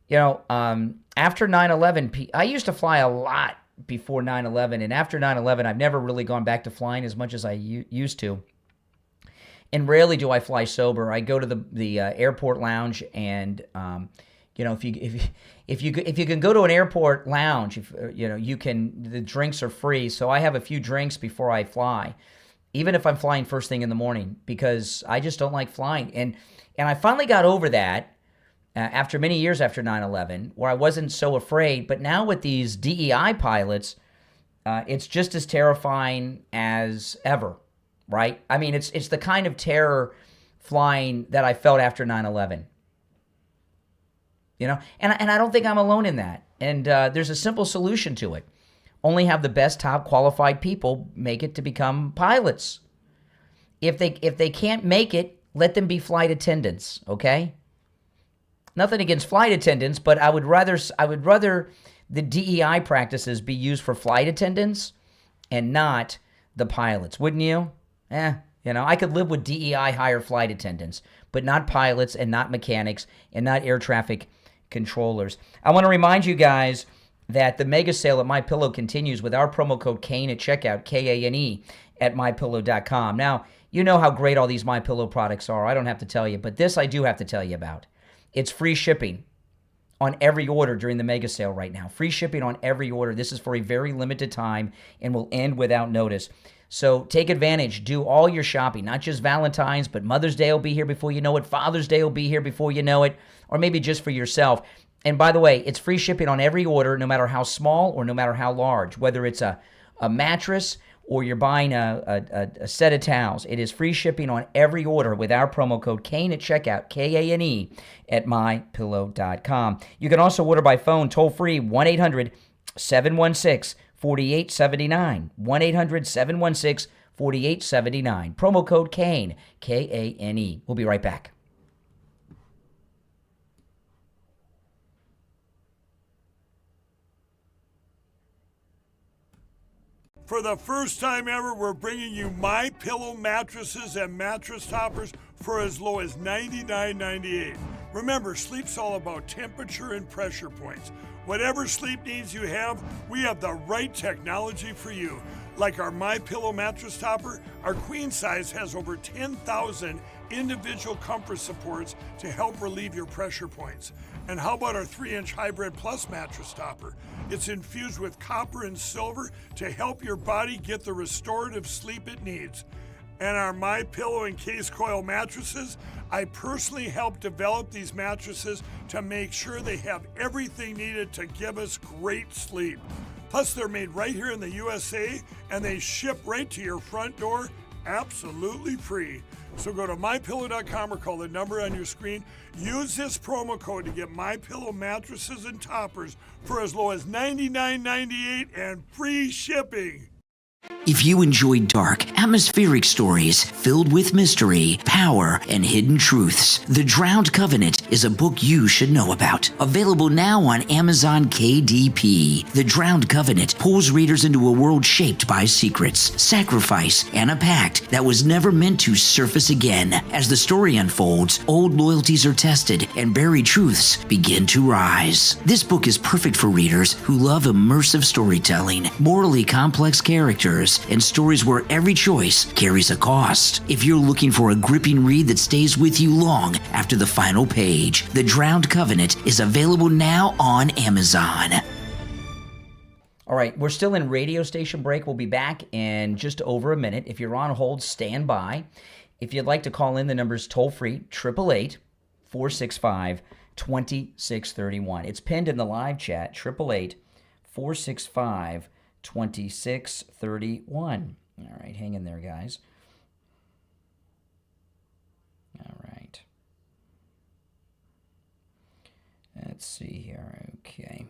You know, after 9/11, I used to fly a lot before 9/11, and after 9/11, I've never really gone back to flying as much as I used to. And rarely do I fly sober. I go to the airport lounge, and you know, if you can go to an airport lounge, the drinks are free. So I have a few drinks before I fly, even if I'm flying first thing in the morning, because I just don't like flying. And I finally got over that. After many years after 9/11, where I wasn't so afraid. But now with these DEI pilots, it's just as terrifying as ever, right? I mean, it's the kind of terror flying that I felt after 9/11. You know, and I don't think I'm alone in that. And there's a simple solution to it. Only have the best top qualified people make it to become pilots. If they can't make it, let them be flight attendants, okay? Nothing against flight attendants, but I would rather the DEI practices be used for flight attendants and not the pilots, wouldn't you? I could live with DEI hire flight attendants, but not pilots and not mechanics and not air traffic controllers. I want to remind you guys that the mega sale at MyPillow continues with our promo code KANE at checkout, KANE, at MyPillow.com. Now, you know how great all these MyPillow products are. I don't have to tell you, but this I do have to tell you about. It's free shipping. on every order during the mega sale right now. Free shipping on every order. This is for a very limited time and will end without notice. So take advantage. Do all your shopping, not just Valentine's, but Mother's Day will be here before you know it. Father's Day will be here before you know it, or maybe just for yourself. And by the way, it's free shipping on every order, no matter how small or no matter how large, whether it's a mattress or you're buying a set of towels. It is free shipping on every order with our promo code Kane at checkout, Kane, at mypillow.com. You can also order by phone, toll free, 1-800-716-4879. 1-800-716-4879. Promo code Kane, Kane. We'll be right back. For the first time ever, we're bringing you My Pillow mattresses and mattress toppers for as low as $99.98. Remember, sleep's all about temperature and pressure points. Whatever sleep needs you have, we have the right technology for you. Like our My Pillow mattress topper, our queen size has over 10,000 individual comfort supports to help relieve your pressure points. And how about our 3-inch Hybrid Plus mattress topper? It's infused with copper and silver to help your body get the restorative sleep it needs. And our My Pillow and Case Coil mattresses, I personally helped develop these mattresses to make sure they have everything needed to give us great sleep. Plus, they're made right here in the USA, and they ship right to your front door, absolutely free. So go to MyPillow.com or call the number on your screen. Use this promo code to get MyPillow mattresses and toppers for as low as $99.98 and free shipping. If you enjoy dark, atmospheric stories filled with mystery, power, and hidden truths, The Drowned Covenant is a book you should know about. Available now on Amazon KDP. The Drowned Covenant pulls readers into a world shaped by secrets, sacrifice, and a pact that was never meant to surface again. As the story unfolds, old loyalties are tested and buried truths begin to rise. This book is perfect for readers who love immersive storytelling, morally complex characters, and stories where every choice carries a cost. If you're looking for a gripping read that stays with you long after the final page, The Drowned Covenant is available now on Amazon. All right, we're still in radio station break. We'll be back in just over a minute. If you're on hold, stand by. If you'd like to call in, the number's toll-free, 888-465-2631. It's pinned in the live chat, 888-465-2631. 2631. All right, hang in there, guys. All right. Let's see here. Okay.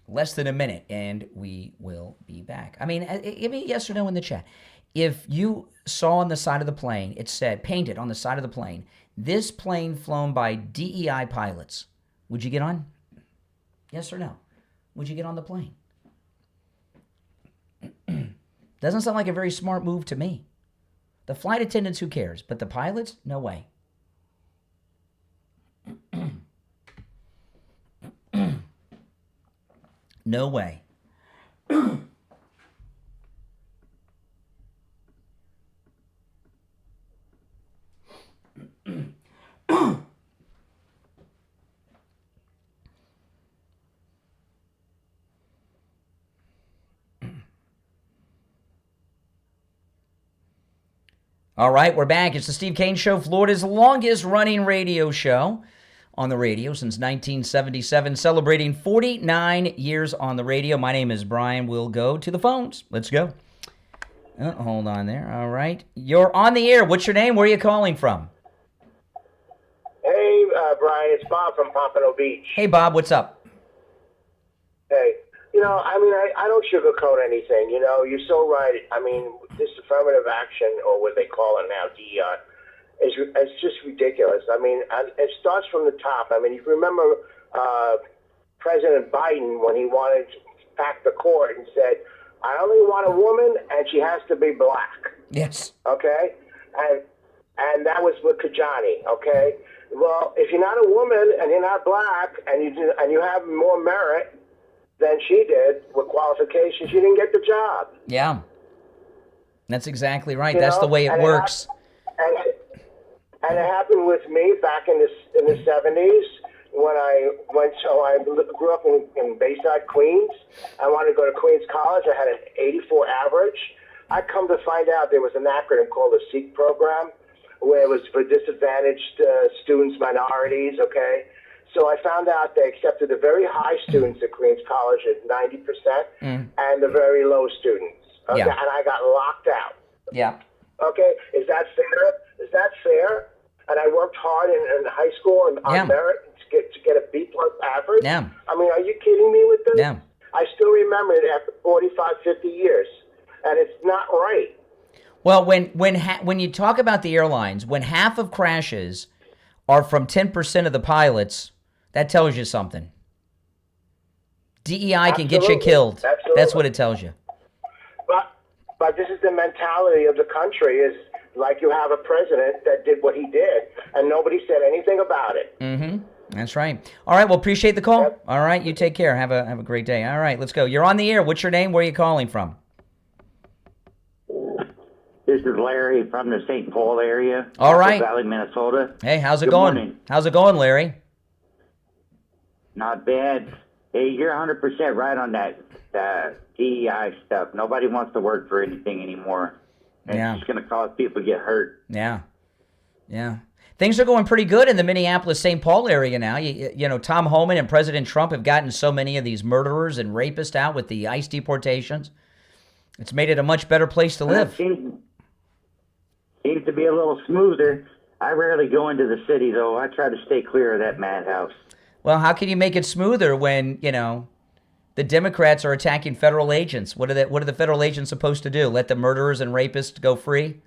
Less than a minute, and we will be back. I mean, give me a yes or no in the chat. If you saw on the side of the plane, it said, painted on the side of the plane, this plane flown by DEI pilots, would you get on? Yes or no? Would you get on the plane? Doesn't sound like a very smart move to me. The flight attendants, who cares? But the pilots, no way. No way. All right, we're back. It's the Steve Kane Show, Florida's longest-running radio show on the radio since 1977, celebrating 49 years on the radio. My name is Brian. We'll go to the phones. Let's go. Hold on there. All right. You're on the air. What's your name? Where are you calling from? Hey, Brian, it's Bob from Pompano Beach. Hey, Bob, what's up? Hey, you know, I mean, I don't sugarcoat anything. You know, you're so right. I mean, this affirmative action, or what they call it now, DEI, it's just ridiculous. I mean, it starts from the top. I mean, you remember President Biden when he wanted to pack the court and said, I only want a woman, and she has to be black. Yes. Okay? And that was with Kajani, okay? Well, if you're not a woman and you're not black and you have more merit than she did with qualifications, you didn't get the job. Yeah. That's exactly right. That's the way it works. And it happened with me back in the 70s. when I grew up in Bayside, Queens. I wanted to go to Queens College. I had an 84 average. I come to find out there was an acronym called the SEEK program, where it was for disadvantaged students, minorities, okay? So I found out they accepted the very high students at Queens College at 90% and the very low students. Okay? Yeah. And I got locked out. Yeah. Okay? Is that fair? Is that fair? And I worked hard in high school and on merit to get a B+ average. Yeah. I mean, are you kidding me with this? Yeah. I still remember it after 45, 50 years. And it's not right. Well, when you talk about the airlines, when half of crashes are from 10% of the pilots, that tells you something. DEI can get you killed. Absolutely. That's what it tells you. But this is the mentality of the country, is like you have a president that did what he did, and nobody said anything about it. Mm-hmm. That's right. All right, well, appreciate the call. Yep. All right, you take care. Have a great day. All right, let's go. You're on the air. What's your name? Where are you calling from? This is Larry from the St. Paul area. All right. Valley, Minnesota. Hey, how's it Good going? morning. How's it going, Larry? Not bad. Hey, you're 100% right on that DEI stuff. Nobody wants to work for anything anymore. It's just going to cause people to get hurt. Yeah. Yeah. Things are going pretty good in the Minneapolis-St. Paul area now. You know, Tom Homan and President Trump have gotten so many of these murderers and rapists out with the ICE deportations. It's made it a much better place to live. Seems to be a little smoother. I rarely go into the city, though. I try to stay clear of that madhouse. Well, how can you make it smoother when, you know, the Democrats are attacking federal agents? What are the federal agents supposed to do? Let the murderers and rapists go free?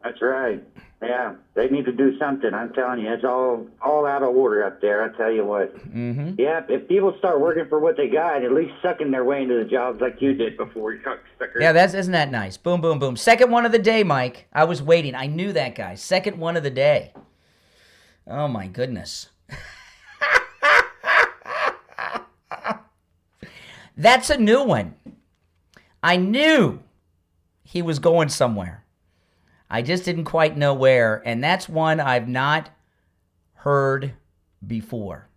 That's right. Yeah, they need to do something. I'm telling you, it's all out of order up there. I tell you what. Mm-hmm. Yeah, if people start working for what they got, at least sucking their way into the jobs like you did before, you cocksucker. Yeah, isn't that nice? Boom, boom, boom. Second one of the day, Mike. I was waiting. I knew that guy. Second one of the day. Oh, my goodness. That's a new one. I knew he was going somewhere. I just didn't quite know where, and that's one I've not heard before.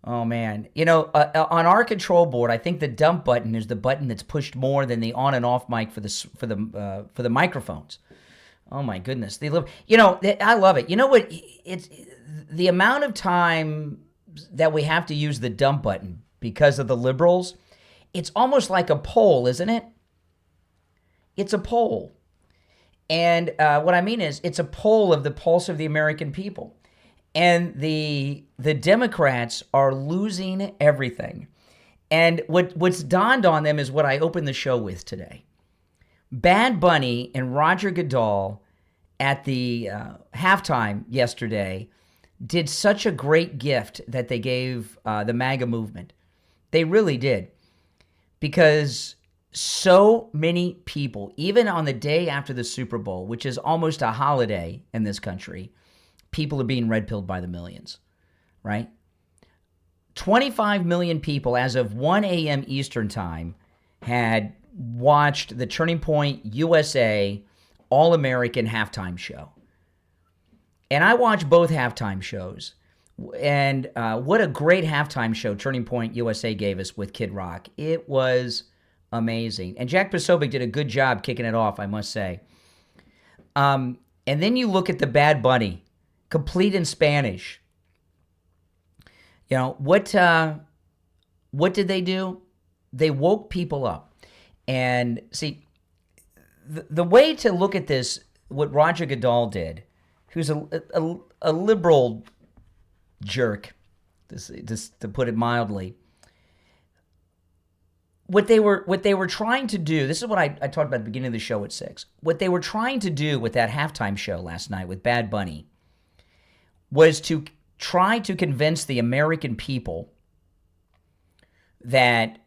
Oh, man. You know, on our control board, I think the dump button is the button that's pushed more than the on and off mic for the microphones. Oh, my goodness. You know, I love it. You know what? It's the amount of time that we have to use the dump button because of the liberals. It's almost like a poll, isn't it? It's a poll. And what I mean is, it's a poll of the pulse of the American people. And the Democrats are losing everything. And what's dawned on them is what I opened the show with today. Bad Bunny and Roger Goodell at the halftime yesterday did such a great gift that they gave the MAGA movement. They really did. Because so many people, even on the day after the Super Bowl, which is almost a holiday in this country, people are being red-pilled by the millions, right? 25 million people as of 1 a.m. Eastern Time had watched the Turning Point USA All-American Halftime Show. And I watched both halftime shows. And what a great halftime show Turning Point USA gave us with Kid Rock. It was amazing. And Jack Posobiec did a good job kicking it off, I must say. And then you look at the Bad Bunny, complete in Spanish. You know, what did they do? They woke people up. And see, the way to look at this, what Roger Goodell did, who's a liberal jerk, just to put it mildly, what they were trying to do, this is what I talked about at the beginning of the show at 6. What they were trying to do with that halftime show last night with Bad Bunny was to try to convince the American people that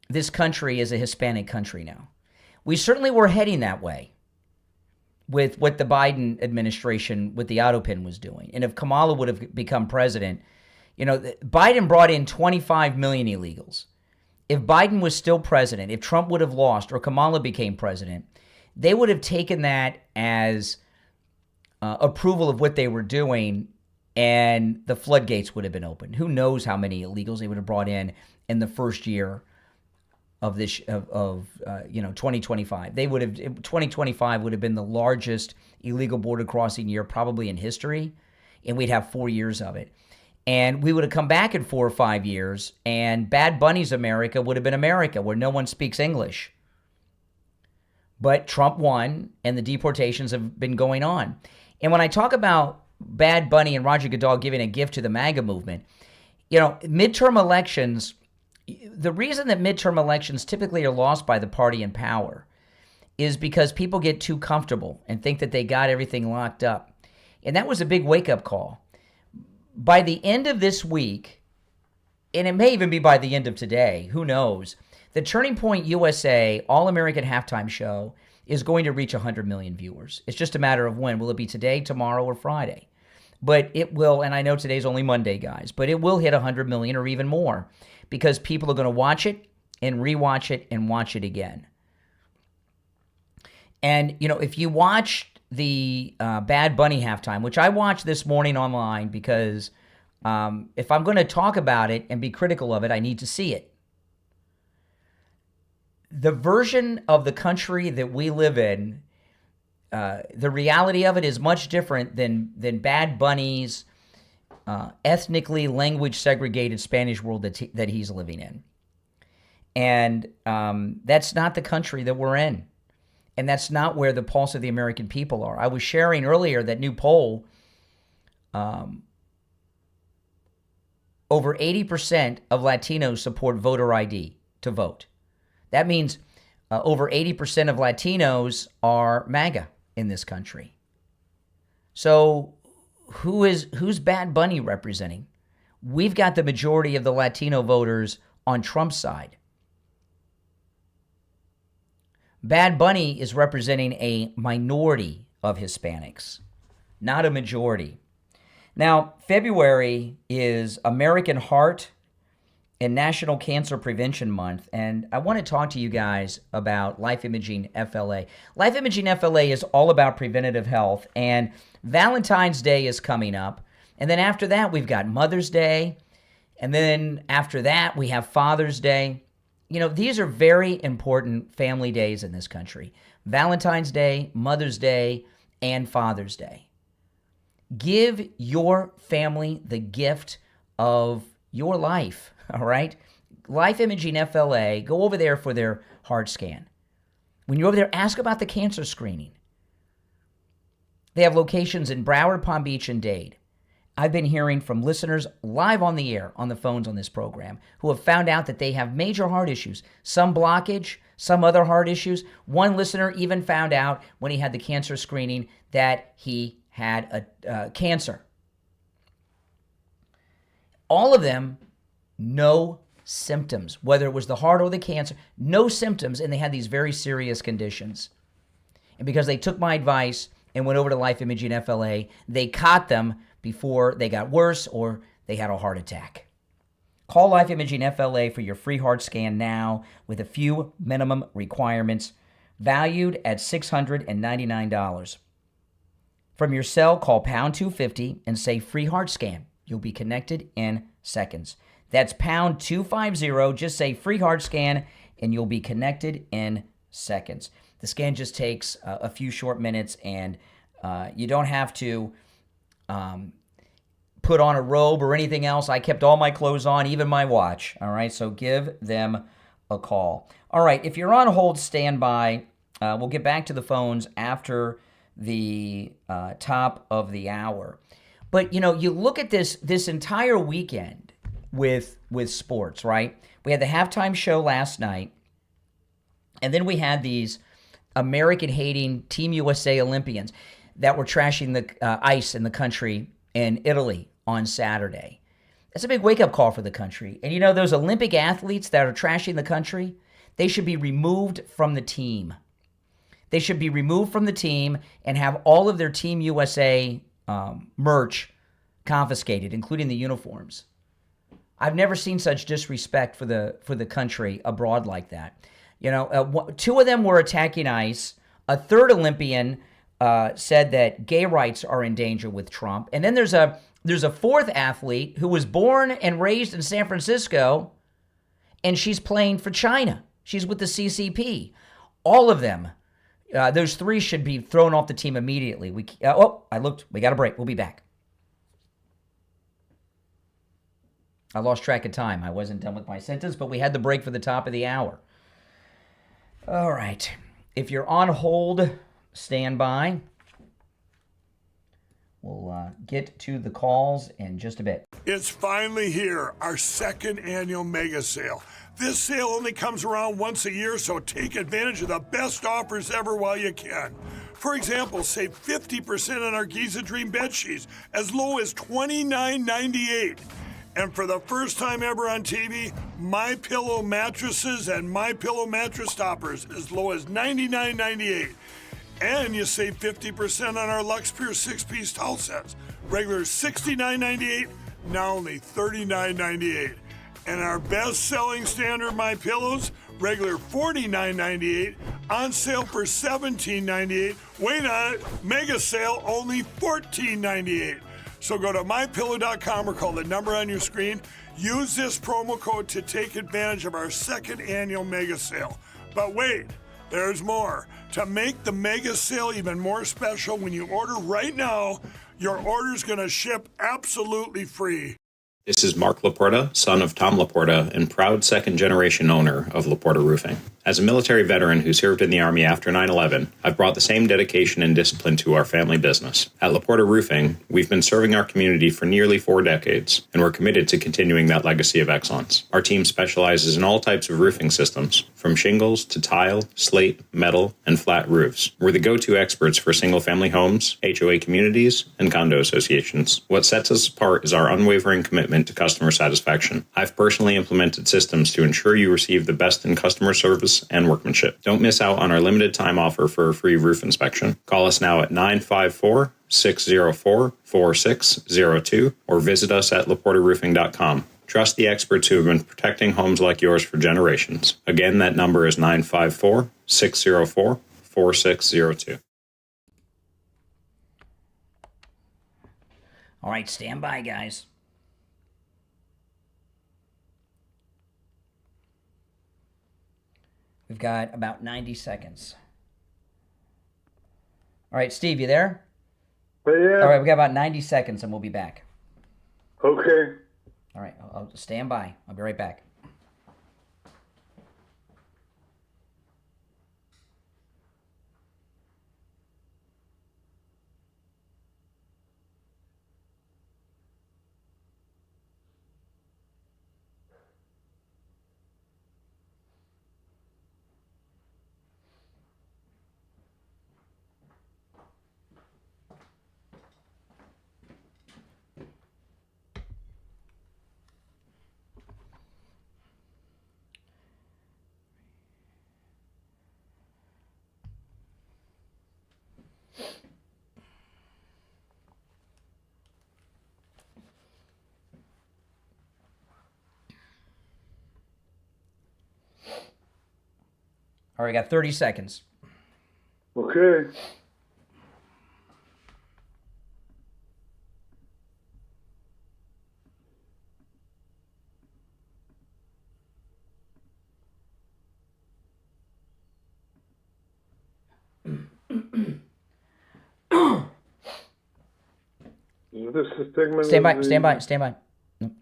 this country is a Hispanic country now. We certainly were heading that way with what the Biden administration with the autopin was doing. And if Kamala would have become president, you know, Biden brought in 25 million illegals. If Biden was still president, if Trump would have lost or Kamala became president, they would have taken that as approval of what they were doing, and the floodgates would have been opened. Who knows how many illegals they would have brought in the first year of this 2025. 2025 would have been the largest illegal border crossing year probably in history, and we'd have 4 years of it. And we would have come back in 4 or 5 years, and Bad Bunny's America would have been America, where no one speaks English. But Trump won, and the deportations have been going on. And when I talk about Bad Bunny and Roger Goodell giving a gift to the MAGA movement, midterm elections, the reason that midterm elections typically are lost by the party in power is because people get too comfortable and think that they got everything locked up. And that was a big wake-up call. By the end of this week, and it may even be by the end of today, who knows, the Turning Point USA All-American Halftime Show is going to reach 100 million viewers. It's just a matter of when. Will it be today, tomorrow, or Friday? But it will, and I know today's only Monday, guys, but it will hit 100 million or even more because people are going to watch it and rewatch it and watch it again. And, if you watch the Bad Bunny halftime, which I watched this morning online because if I'm going to talk about it and be critical of it, I need to see it. The version of the country that we live in, the reality of it is much different than Bad Bunny's ethnically language segregated Spanish world that he's living in. And that's not the country that we're in. And that's not where the pulse of the American people are. I was sharing earlier that new poll, over 80% of Latinos support voter ID to vote. That means over 80% of Latinos are MAGA in this country. So who's Bad Bunny representing? We've got the majority of the Latino voters on Trump's side. Bad Bunny is representing a minority of Hispanics, not a majority. Now, February is American Heart and National Cancer Prevention Month, and I want to talk to you guys about Life Imaging FLA. Life Imaging FLA is all about preventative health, and Valentine's Day is coming up, and then after that, we've got Mother's Day, and then after that, we have Father's Day. These are very important family days in this country. Valentine's Day, Mother's Day, and Father's Day. Give your family the gift of your life, all right? Life Imaging FLA, go over there for their heart scan. When you're over there, ask about the cancer screening. They have locations in Broward, Palm Beach, and Dade. I've been hearing from listeners live on the air, on the phones on this program, who have found out that they have major heart issues, some blockage, some other heart issues. One listener even found out when he had the cancer screening that he had a cancer. All of them, no symptoms, whether it was the heart or the cancer, no symptoms, and they had these very serious conditions. And because they took my advice and went over to Life Imaging FLA, they caught them before they got worse or they had a heart attack. Call Life Imaging FLA for your free heart scan now with a few minimum requirements, valued at $699. From your cell, call pound 250 and say free heart scan. You'll be connected in seconds. That's pound 250, just say free heart scan, and you'll be connected in seconds. The scan just takes a few short minutes, and you don't have to put on a robe or anything else. I kept all my clothes on, even my watch. All right, so give them a call. All right, if you're on hold, stand by. We'll get back to the phones after the top of the hour. But, you look at this entire weekend with sports, right? We had the halftime show last night, and then we had these American-hating Team USA Olympians that were trashing the ice in the country in Italy on Saturday. That's a big wake-up call for the country. And those Olympic athletes that are trashing the country, they should be removed from the team. They should be removed from the team and have all of their Team USA merch confiscated, including the uniforms. I've never seen such disrespect for the country abroad like that. Two of them were attacking ice. A third Olympian said that gay rights are in danger with Trump. And then there's a fourth athlete who was born and raised in San Francisco, and she's playing for China. She's with the CCP. All of them, those three should be thrown off the team immediately. I looked. We got a break. We'll be back. I lost track of time. I wasn't done with my sentence, but we had the break for the top of the hour. All right. If you're on hold, stand by. We'll get to the calls in just a bit. It's finally here, our second annual mega sale. This sale only comes around once a year, so take advantage of the best offers ever while you can. For example, save 50% on our Giza Dream bed sheets, as low as $29.98. And for the first time ever on TV, MyPillow mattresses and MyPillow mattress toppers as low as $99.98. And you save 50% on our Lux Pure 6-piece towel sets. Regular $69.98, now only $39.98. And our best-selling standard MyPillows, regular $49.98, on sale for $17.98. Wait on it, mega sale, only $14.98. So go to mypillow.com or call the number on your screen. Use this promo code to take advantage of our second annual mega sale. But wait, there's more. To make the mega sale even more special, when you order right now, your order's going to ship absolutely free. This is Mark Laporta, son of Tom Laporta and proud second-generation owner of Laporta Roofing. As a military veteran who served in the Army after 9/11, I've brought the same dedication and discipline to our family business. At Laporta Roofing, we've been serving our community for nearly 4 decades, and we're committed to continuing that legacy of excellence. Our team specializes in all types of roofing systems, from shingles to tile, slate, metal, and flat roofs. We're the go-to experts for single-family homes, HOA communities, and condo associations. What sets us apart is our unwavering commitment to customer satisfaction. I've personally implemented systems to ensure you receive the best in customer service and workmanship. Don't miss out on our limited time offer for a free roof inspection. Call us now at 954-604-4602 or visit us at laportaroofing.com. Trust the experts who have been protecting homes like yours for generations. Again, that number is 954-604-4602. All right, stand by, guys. We've got about 90 seconds. All right, Steve, you there? Yeah. All right, we got about 90 seconds and we'll be back. Okay. All right, I'll stand by. I'll be right back. All right, got 30 seconds. Okay. Is this the segment? Stand by, stand by, stand by. Nope.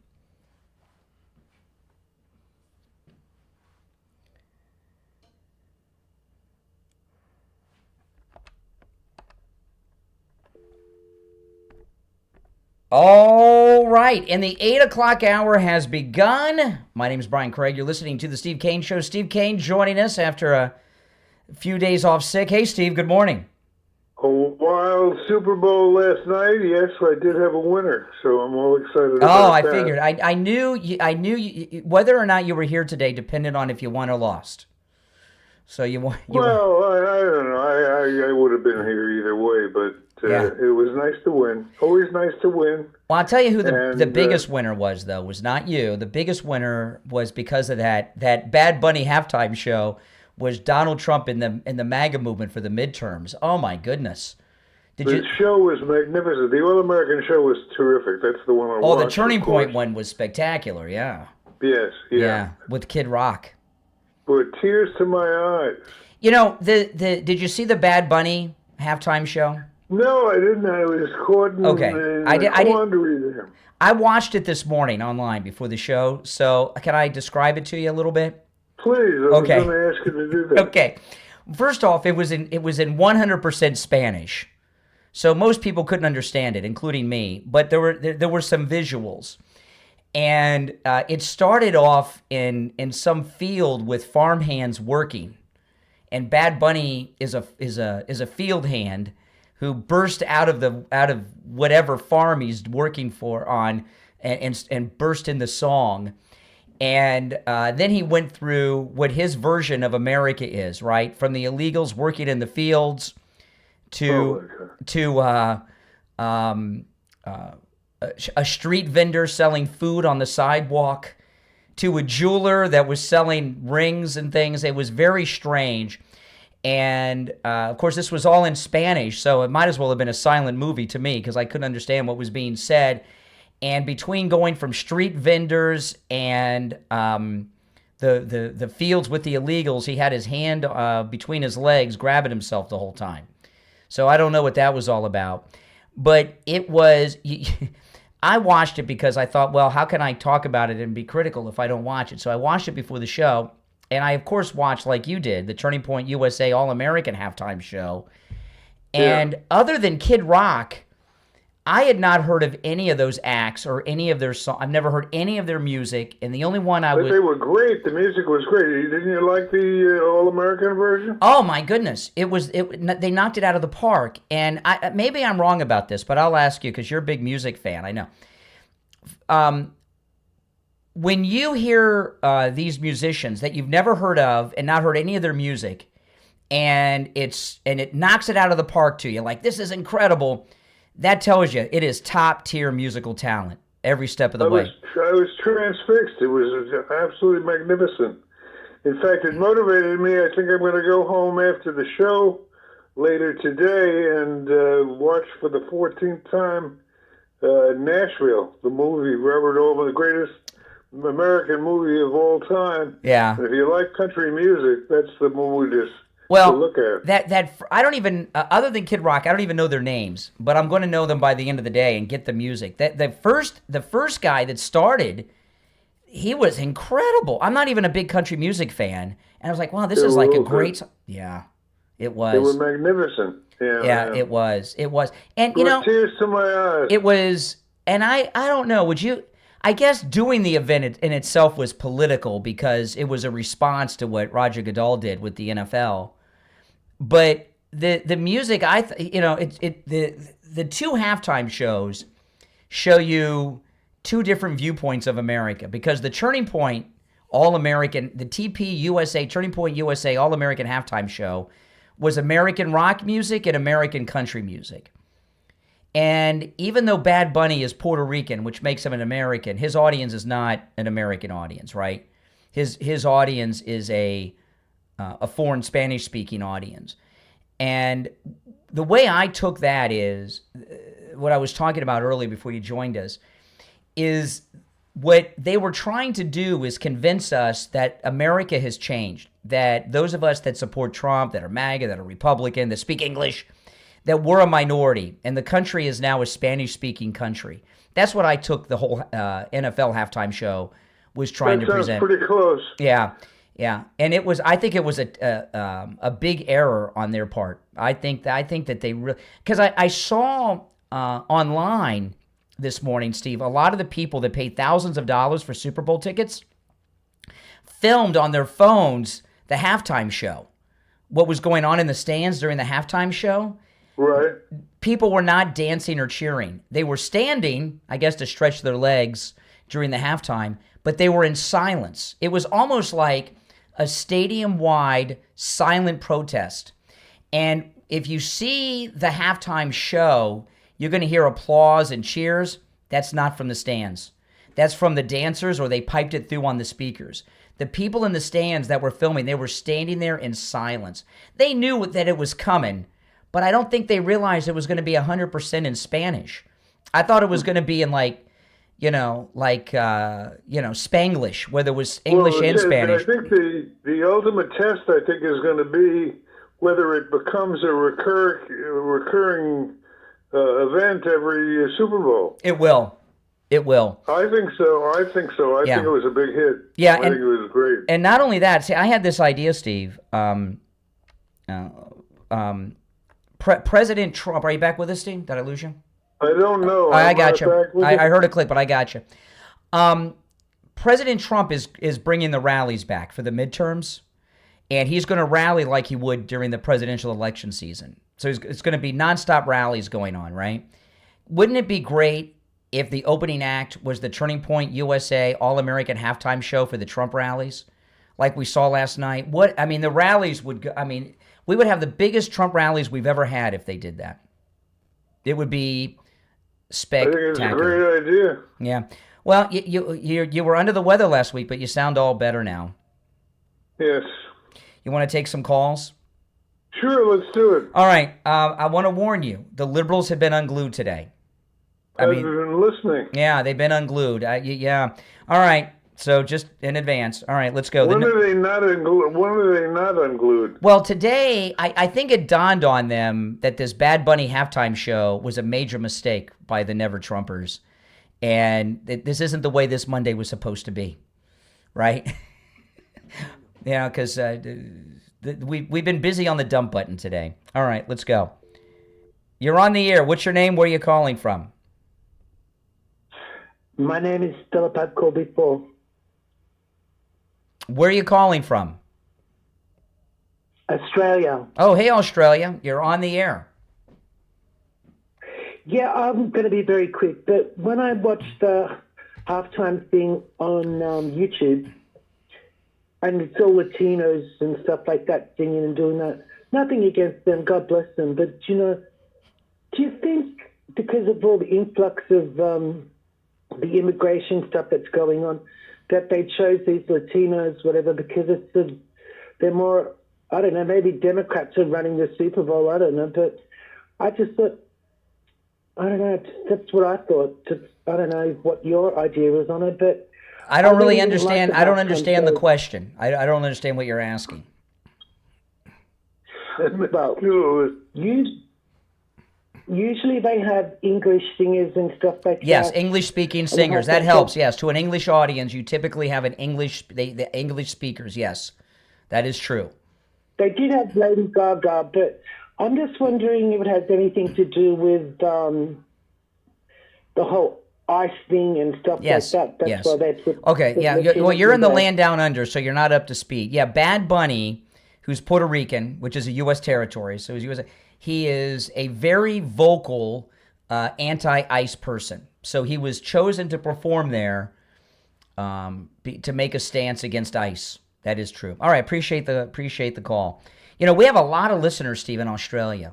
All right, and the 8 o'clock hour has begun. My name is Brian Craig. You're listening to The Steve Kane Show. Steve Kane joining us after a few days off sick. Hey, Steve, good morning. A wild Super Bowl last night. Yes, I did have a winner, so I'm all excited about that. Figured. I knew you, whether or not you were here today depended on if you won or lost. So you won. Well, I don't know. I would have been here either way, but it was nice to win. Always nice to win. Well, I'll tell you who the biggest winner was, though. Was not you. The biggest winner was because of that Bad Bunny halftime show. Was Donald Trump in the MAGA movement for the midterms. Oh, my goodness. The show was magnificent. The All-American show was terrific. That's the one I watched. The Turning Point one was spectacular, yeah. Yes, yeah. With Kid Rock. Brought tears to my eyes. You know, did you see the Bad Bunny halftime show? No, I didn't. I was caught in a quandary there. I watched it this morning online before the show, so can I describe it to you a little bit? Please, I was going to ask you to do that. Okay. First off, it was in 100% Spanish. So most people couldn't understand it, including me, but there were some visuals. And it started off in some field with farmhands working. And Bad Bunny is a field hand who burst out of whatever farm he's working and burst in the song. And then he went through what his version of America is, right? From the illegals working in the fields to a street vendor selling food on the sidewalk to a jeweler that was selling rings and things. It was very strange. And, of course, this was all in Spanish, so it might as well have been a silent movie to me because I couldn't understand what was being said. And between going from street vendors and the fields with the illegals, he had his hand between his legs, grabbing himself the whole time. So I don't know what that was all about. But it was... I watched it because I thought, well, how can I talk about it and be critical if I don't watch it? So I watched it before the show. And I, of course, watched, like you did, the Turning Point USA All-American Halftime Show. And other than Kid Rock, I had not heard of any of those acts or any of their songs. I've never heard any of their music. And the only one But they were great. The music was great. Didn't you like the All-American version? Oh, my goodness. They knocked it out of the park. And maybe I'm wrong about this, but I'll ask you because you're a big music fan. I know. When you hear these musicians that you've never heard of and not heard any of their music, and it knocks it out of the park to you, like, this is incredible, that tells you it is top-tier musical talent every step of the way. I was transfixed. It was absolutely magnificent. In fact, it motivated me. I think I'm going to go home after the show later today and watch for the 14th time Nashville, the movie, Robert Altman, the greatest American movie of all time. Yeah. And if you like country music, that's the movie to look at. That I don't even other than Kid Rock, I don't even know their names, but I'm going to know them by the end of the day and get the music. The first guy that started, he was incredible. I'm not even a big country music fan, and I was like, wow, this is like a great. Yeah, it was. They were magnificent. Yeah, it was. It was, and you know, tears to my eyes. It was, and I don't know. Would you? I guess doing the event in itself was political because it was a response to what Roger Goodell did with the NFL. But the music, the two halftime shows show you two different viewpoints of America because the Turning Point All-American, the TPUSA Turning Point USA All-American Halftime Show was American rock music and American country music. And even though Bad Bunny is Puerto Rican, which makes him an American, his audience is not an American audience, right? His audience is a foreign Spanish-speaking audience. And the way I took that is, what I was talking about earlier before you joined us, is what they were trying to do is convince us that America has changed, that those of us that support Trump, that are MAGA, that are Republican, that speak English, that we're a minority, and the country is now a Spanish-speaking country. That's what I took the whole NFL halftime show was trying to present. Pretty close. Yeah. And it was. I think it was a big error on their part. I think that they really, because I saw online this morning, Steve, a lot of the people that paid thousands of dollars for Super Bowl tickets filmed on their phones the halftime show. What was going on in the stands during the halftime show? Right. People were not dancing or cheering. They were standing, I guess, to stretch their legs during the halftime, but they were in silence. It was almost like a stadium-wide silent protest. And if you see the halftime show, you're going to hear applause and cheers. That's not from the stands. That's from the dancers, or they piped it through on the speakers. The people in the stands that were filming, they were standing there in silence. They knew that it was coming, but I don't think they realized it was going to be 100% in Spanish. I thought it was going to be in Spanglish, where there was English and Spanish. I think the ultimate test, I think, is going to be whether it becomes a recurring event every Super Bowl. It will. It will. I think so. I think it was a big hit. Yeah, I think it was great. And not only that, see, I had this idea, Steve. President Trump, are you back with us, Steve? Did I lose you? I don't know. I got you. I heard a click, but I got you. President Trump is bringing the rallies back for the midterms, and he's going to rally like he would during the presidential election season. So it's going to be nonstop rallies going on, right? Wouldn't it be great if the opening act was the Turning Point USA All-American Halftime Show for the Trump rallies, like we saw last night? The rallies would go, we would have the biggest Trump rallies we've ever had if they did that. It would be spectacular. I think it's a great idea. Yeah. Well, you were under the weather last week, but you sound all better now. Yes. You want to take some calls? Sure, let's do it. All right. I want to warn you. The liberals have been unglued today. I've been listening. Yeah, they've been unglued. Yeah. All right. So just in advance. All right, let's go. When are they not unglued? Well, today, I think it dawned on them that this Bad Bunny halftime show was a major mistake by the Never Trumpers. And this isn't the way this Monday was supposed to be. Right? Yeah, because we've been busy on the dump button today. All right, let's go. You're on the air. What's your name? Where are you calling from? My name is Telepath Colby Paul. Where are you calling from? Australia. Oh, hey, Australia. You're on the air. Yeah, I'm going to be very quick. But when I watched the halftime thing on YouTube, and it's all Latinos and stuff like that singing and doing that, nothing against them, God bless them. But, do you think because of all the influx of the immigration stuff that's going on, that they chose these Latinos, whatever, because they're more, I don't know, maybe Democrats are running the Super Bowl, I don't know, but I just thought, I don't know, that's what I thought. I don't know what your idea was on it, but I don't really understand. I don't understand the question. I don't understand what you're asking. Well, usually they have English singers and stuff like that. Yes, English-speaking singers. That helps, yes. To an English audience, you typically have the English speakers, yes. That is true. They did have Lady Gaga, but I'm just wondering if it has anything to do with the whole ice thing and stuff like that. That's why they put... Okay, yeah. You're in the land down under, so you're not up to speed. Yeah, Bad Bunny, who's Puerto Rican, which is a U.S. territory, so he is a very vocal anti-ICE person. So he was chosen to perform there to make a stance against ICE. That is true. All right, appreciate the call. We have a lot of listeners, Steve, in Australia.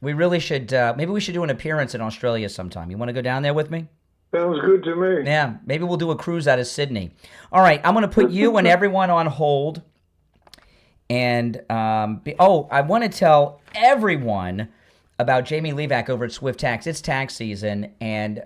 We really should, maybe we should do an appearance in Australia sometime. You want to go down there with me? Sounds good to me. Yeah, maybe we'll do a cruise out of Sydney. All right, I'm going to put you and everyone on hold. And, I want to tell everyone about Jamie Levac over at Swift Tax. It's tax season, and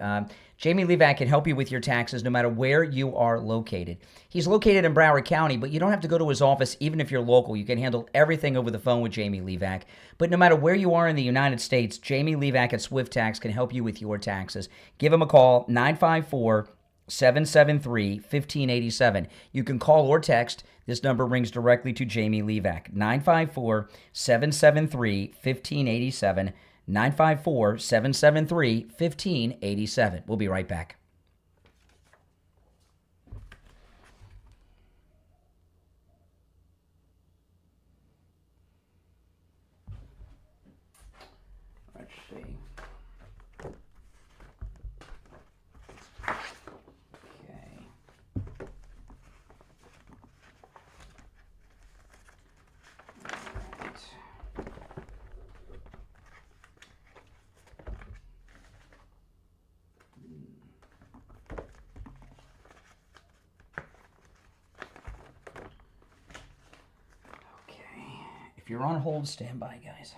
Jamie Levac can help you with your taxes no matter where you are located. He's located in Broward County, but you don't have to go to his office even if you're local. You can handle everything over the phone with Jamie Levac. But no matter where you are in the United States, Jamie Levac at Swift Tax can help you with your taxes. Give him a call, 954-773-1587. You can call or text. This number rings directly to Jamie Levac, 954-773-1587, 954-773-1587. We'll be right back. Let's see. If you're on hold, stand by, guys.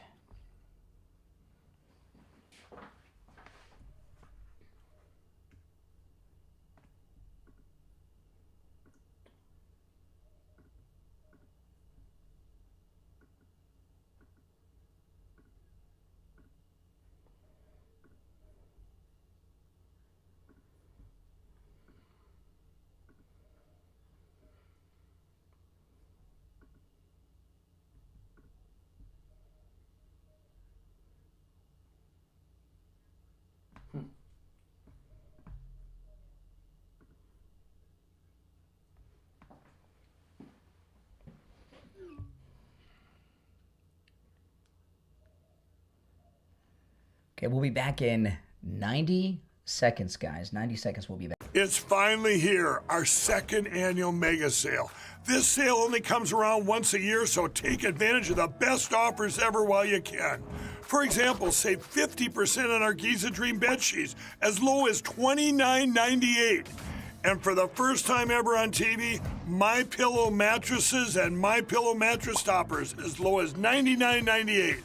Okay, we'll be back in 90 seconds, guys. 90 seconds, we'll be back. It's finally here, our second annual mega sale. This sale only comes around once a year, so take advantage of the best offers ever while you can. For example, save 50% on our Giza Dream bed sheets, as low as $29.98. And for the first time ever on TV, My Pillow mattresses and My Pillow mattress toppers, as low as $99.98.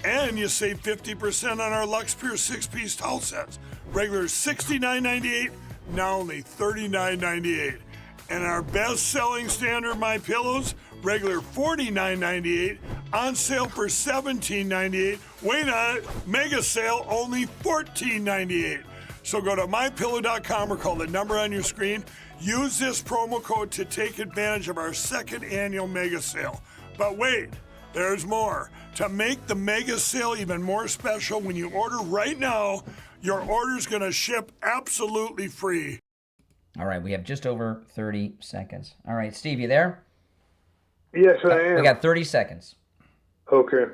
And you save 50% on our Lux Pure 6-piece towel sets. Regular $69.98, now only $39.98. And our best-selling standard My Pillows, regular $49.98, on sale for $17.98. Wait on it, mega sale, only $14.98. So go to mypillow.com or call the number on your screen. Use this promo code to take advantage of our second annual mega sale. But wait, there's more. To make the mega sale even more special, when you order right now, your order's going to ship absolutely free. All right, we have just over 30 seconds. All right, Steve, you there? Yes, I am. We got 30 seconds. Okay.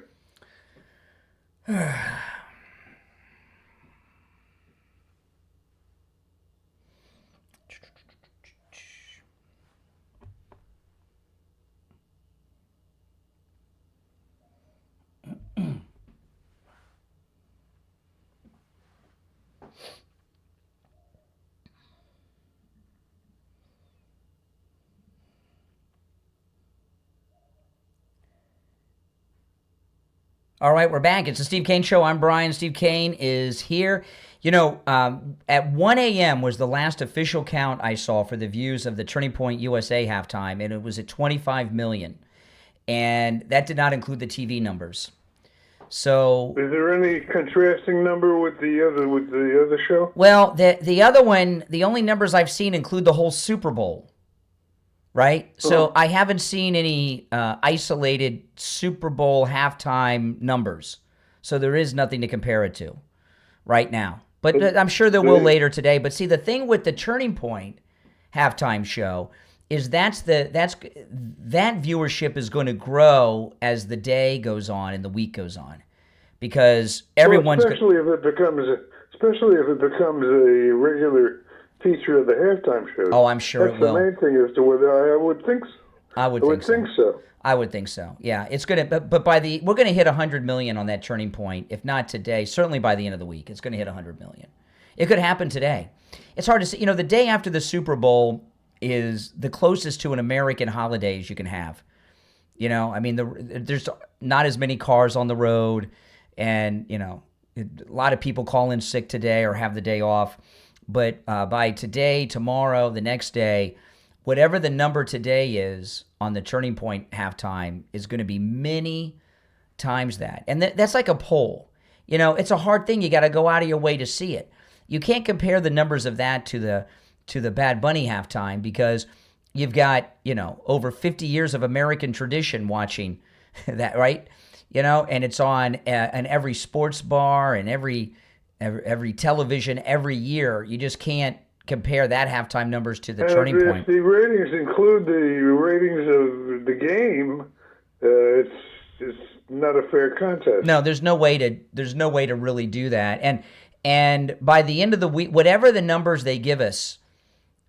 All right, we're back. It's the Steve Kane Show. I'm Brian. Steve Kane is here. You know, at 1 a.m. was the last official count I saw for the views of the Turning Point USA halftime, and it was at 25 million. And that did not include the TV numbers. So, is there any contrasting number with the other show? Well, the other one, the only numbers I've seen include the whole Super Bowl. Right? So I haven't seen any isolated Super Bowl halftime numbers. So there is nothing to compare it to right now. But I'm sure there will later today. But see, the thing with the Turning Point halftime show is that viewership is going to grow as the day goes on and the week goes on. Because everyone's... especially if it becomes a regular feature of the halftime show. Oh, I'm sure it will. That's the main thing as to whether I would think so. I would think so. I would think so. Yeah, it's gonna. But we're gonna hit 100 million on that Turning Point. If not today, certainly by the end of the week, it's gonna hit 100 million. It could happen today. It's hard to say. You know, the day after the Super Bowl is the closest to an American holiday as you can have. You know, I mean, there's not as many cars on the road, and you know, a lot of people call in sick today or have the day off. But by today, tomorrow, the next day, whatever the number today is on the Turning Point halftime is going to be many times that. And that's like a poll. You know, it's a hard thing. You got to go out of your way to see it. You can't compare the numbers of that to the Bad Bunny halftime because you've got, you know, over 50 years of American tradition watching that, right? You know, and it's on every sports bar and every television every year. You just can't compare that halftime numbers to the Turning Point. If the ratings include the ratings of the game, it's not a fair contest. No, there's no way to really do that. And by the end of the week, whatever the numbers they give us,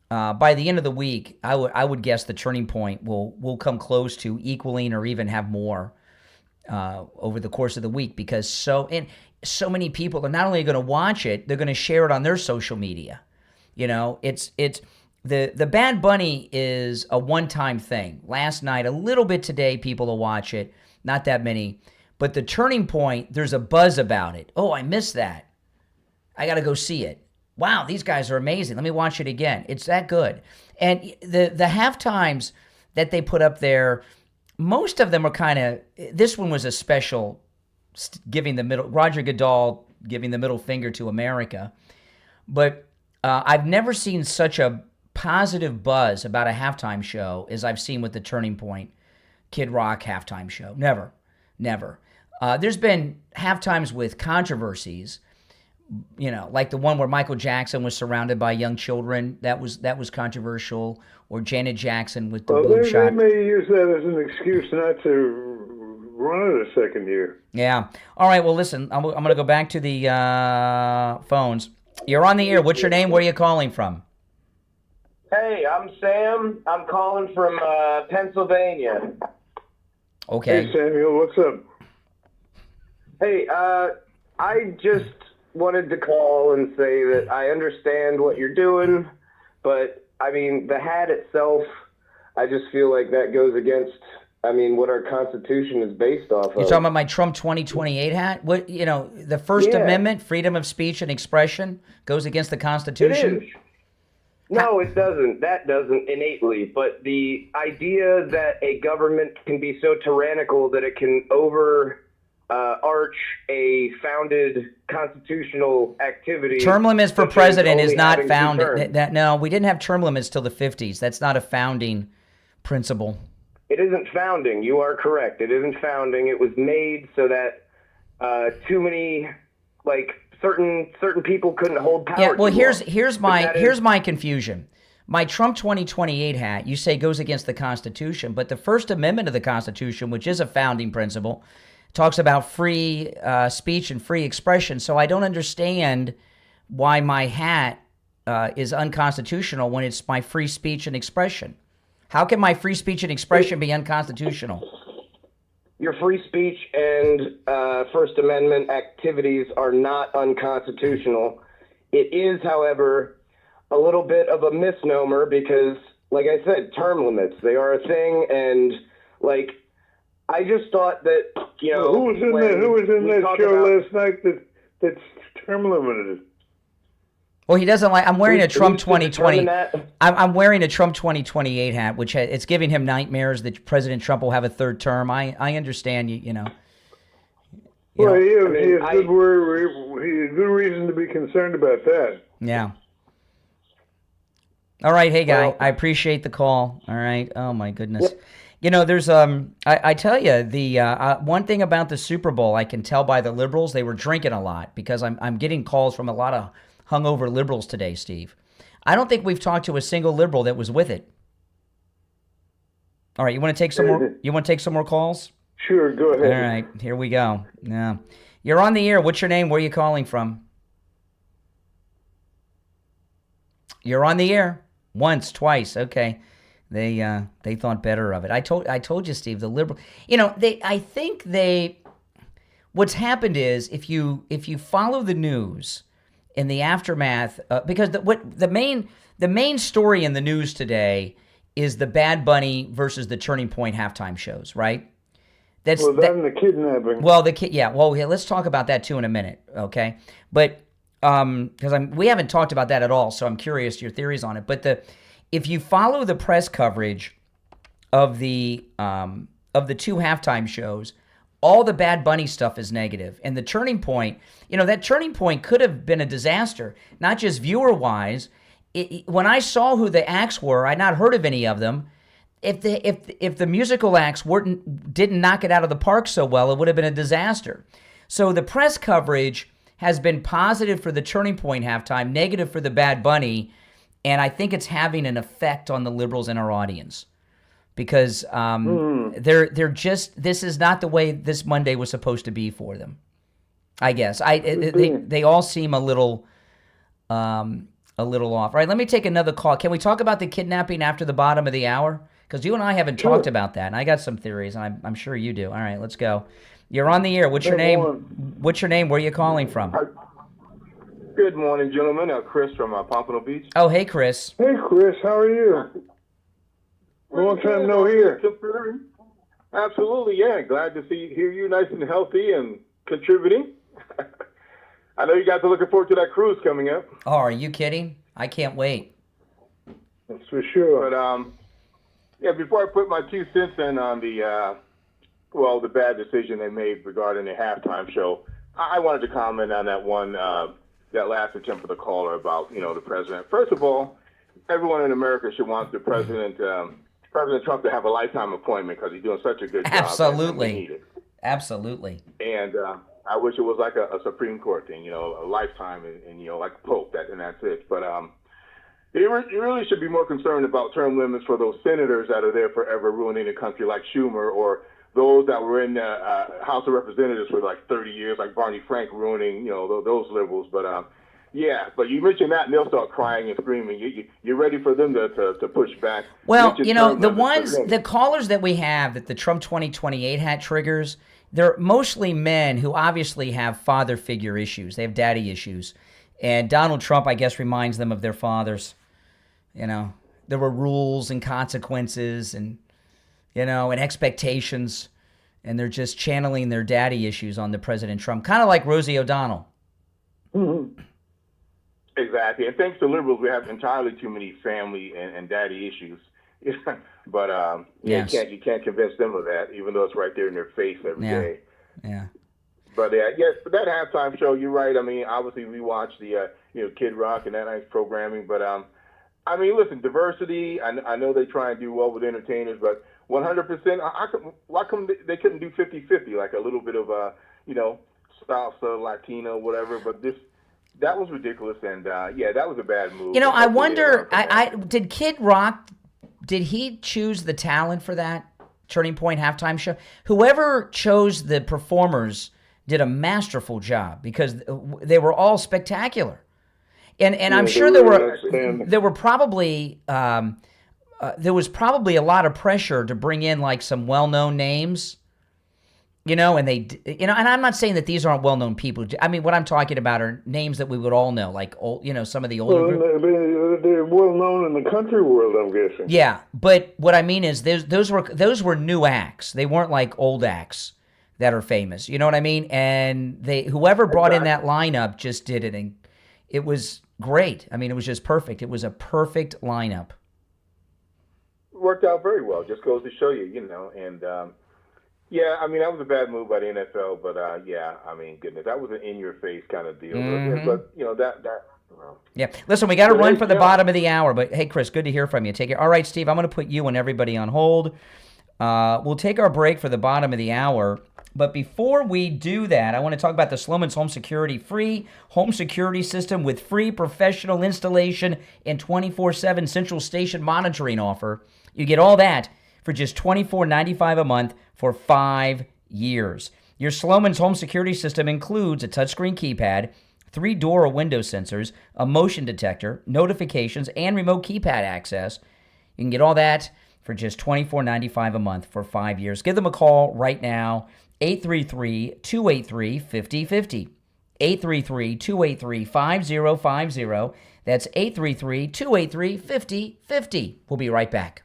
by the end of the week, I would guess the Turning Point will come close to equaling or even have more over the course of the week because so many people are not only going to watch it, they're going to share it on their social media. You know, it's the Bad Bunny is a one-time thing. Last night, a little bit today, people will watch it, not that many. But the Turning Point, there's a buzz about it. Oh, I missed that. I got to go see it. Wow, these guys are amazing. Let me watch it again. It's that good. And the halftimes that they put up there, most of them are kind of, this one was a special, Roger Goodell giving the middle finger to America. But I've never seen such a positive buzz about a halftime show as I've seen with the Turning Point Kid Rock halftime show. Never. There's been halftimes with controversies, you know, like the one where Michael Jackson was surrounded by young children. That was controversial. Or Janet Jackson with the boob shot. They may use that as an excuse not to run it a second year. Yeah. All right. Well, listen, I'm going to go back to the phones. You're on the air. What's your name? Where are you calling from? Hey, I'm Sam. I'm calling from Pennsylvania. Okay. Hey, Samuel, what's up? Hey, I just wanted to call and say that I understand what you're doing, but, I mean, the hat itself, I just feel like that goes against, I mean, what our Constitution is based off of. You're talking about my Trump 2028 hat? What, the First Amendment, freedom of speech and expression, goes against the Constitution? It is. No, it doesn't. That doesn't innately. But the idea that a government can be so tyrannical that it can arch a founded constitutional activity. Term limits for president is not having founded. No, we didn't have term limits till the 50s. That's not a founding principle. It isn't founding. You are correct. It isn't founding. It was made so that too many, certain people couldn't hold power. Yeah. Well, too long. here's my confusion. My Trump 2028 hat, you say, goes against the Constitution, but the First Amendment of the Constitution, which is a founding principle, talks about free speech and free expression. So I don't understand why my hat is unconstitutional when it's my free speech and expression. How can my free speech and expression be unconstitutional? Your free speech and First Amendment activities are not unconstitutional. It is, however, a little bit of a misnomer because, like I said, term limits, they are a thing. And, I just thought that, Who was in that show last night that's term limited? Well, he doesn't like. I'm wearing a Trump 2020. I'm wearing a Trump 2028 hat, which it's giving him nightmares that President Trump will have a third term. I understand you. Well, he has good reason to be concerned about that. Yeah. All right, hey guy, I appreciate the call. All right. Oh my goodness. There's I tell you the one thing about the Super Bowl I can tell by the liberals, they were drinking a lot because I'm getting calls from a lot of hungover liberals today, Steve. I don't think we've talked to a single liberal that was with it. All right, you want to take some more? You want to take some more calls? Sure, go ahead. All right, here we go. Yeah, you're on the air. What's your name? Where are you calling from? You're on the air. Once, twice. Okay, they thought better of it. I told you, Steve. The liberal, what's happened is if you follow the news. In the aftermath, because the main story in the news today is the Bad Bunny versus the Turning Point halftime shows, right? And the kidnapping. Well, let's talk about that too in a minute, okay? But because we haven't talked about that at all, so I'm curious your theories on it. But if you follow the press coverage of the two halftime shows. All the Bad Bunny stuff is negative. And the Turning Point, that Turning Point could have been a disaster, not just viewer-wise. When I saw who the acts were, I'd not heard of any of them. If the musical acts didn't knock it out of the park so well, it would have been a disaster. So the press coverage has been positive for the Turning Point halftime, negative for the Bad Bunny, and I think it's having an effect on the liberals in our audience. Because they're just, this is not the way this Monday was supposed to be for them. I guess they all seem a little off. All right, let me take another call. Can we talk about the kidnapping after the bottom of the hour? Because you and I haven't talked about that, and I got some theories, and I'm sure you do. All right, let's go. You're on the air. What's your name? What's your name? Where are you calling from? Good morning, gentlemen. Chris from Pompano Beach. Oh, hey, Chris. Hey, Chris. How are you? Long time no hear. Absolutely, yeah. Glad to hear you nice and healthy and contributing. I know you guys are looking forward to that cruise coming up. Oh, are you kidding? I can't wait. That's for sure. But before I put my 2 cents in on the bad decision they made regarding the halftime show, I wanted to comment on that last attempt of the caller about the president. First of all, everyone in America should want the President Trump to have a lifetime appointment because he's doing such a good job. Absolutely. Absolutely. And I wish it was like a Supreme Court thing, a lifetime and like Pope, and that's it. But he really should be more concerned about term limits for those senators that are there forever ruining the country like Schumer or those that were in the House of Representatives for like 30 years, like Barney Frank ruining, those liberals. But yeah, but you mentioned that, and they'll start crying and screaming. You're ready for them to push back. Well, the callers that we have that the Trump 2028 hat triggers, they're mostly men who obviously have father figure issues. They have daddy issues. And Donald Trump, I guess, reminds them of their fathers. There were rules and consequences and expectations. And they're just channeling their daddy issues onto President Trump, kind of like Rosie O'Donnell. Mm-hmm. Exactly. And thanks to liberals, we have entirely too many family and daddy issues. But yes. you can't convince them of that, even though it's right there in their face every day. Yeah. But yes, for that halftime show, you're right. I mean, obviously we watch the Kid Rock and that nice programming, but I mean, listen, diversity. I know they try and do well with entertainers, but 100%. Why come they couldn't do 50-50, like a little bit of salsa, Latino, whatever? But that was ridiculous, and that was a bad move. I wonder. Did Kid Rock? Did he choose the talent for that Turning Point halftime show? Whoever chose the performers did a masterful job because they were all spectacular, and I'm sure there was probably a lot of pressure to bring in like some well-known names, and they, and I'm not saying that these aren't well-known people. I mean, what I'm talking about are names that we would all know, like old, some of the older. They're well-known in the country world, I'm guessing. Yeah, but what I mean is those were new acts. They weren't like old acts that are famous. You know what I mean? And whoever brought in that lineup just did it, and it was great. I mean, it was just perfect. It was a perfect lineup. Worked out very well. Just goes to show you, and I mean, that was a bad move by the NFL, but I mean, goodness, that was an in-your-face kind of deal. Mm-hmm. But yeah. Listen, we got to run for the bottom of the hour, but hey, Chris, good to hear from you. Take care. All right, Steve, I'm going to put you and everybody on hold. We'll take our break for the bottom of the hour. But before we do that, I want to talk about the Slomin's Home Security free home security system with free professional installation and 24/7 central station monitoring offer. You get all that for just $24.95 a month for 5 years. Your Slomin's Home Security system includes a touchscreen keypad, 3 door or window sensors, a motion detector, notifications, and remote keypad access. You can get all that for just $24.95 a month for 5 years. Give them a call right now, 833-283-5050. 833-283-5050. That's 833-283-5050. We'll be right back.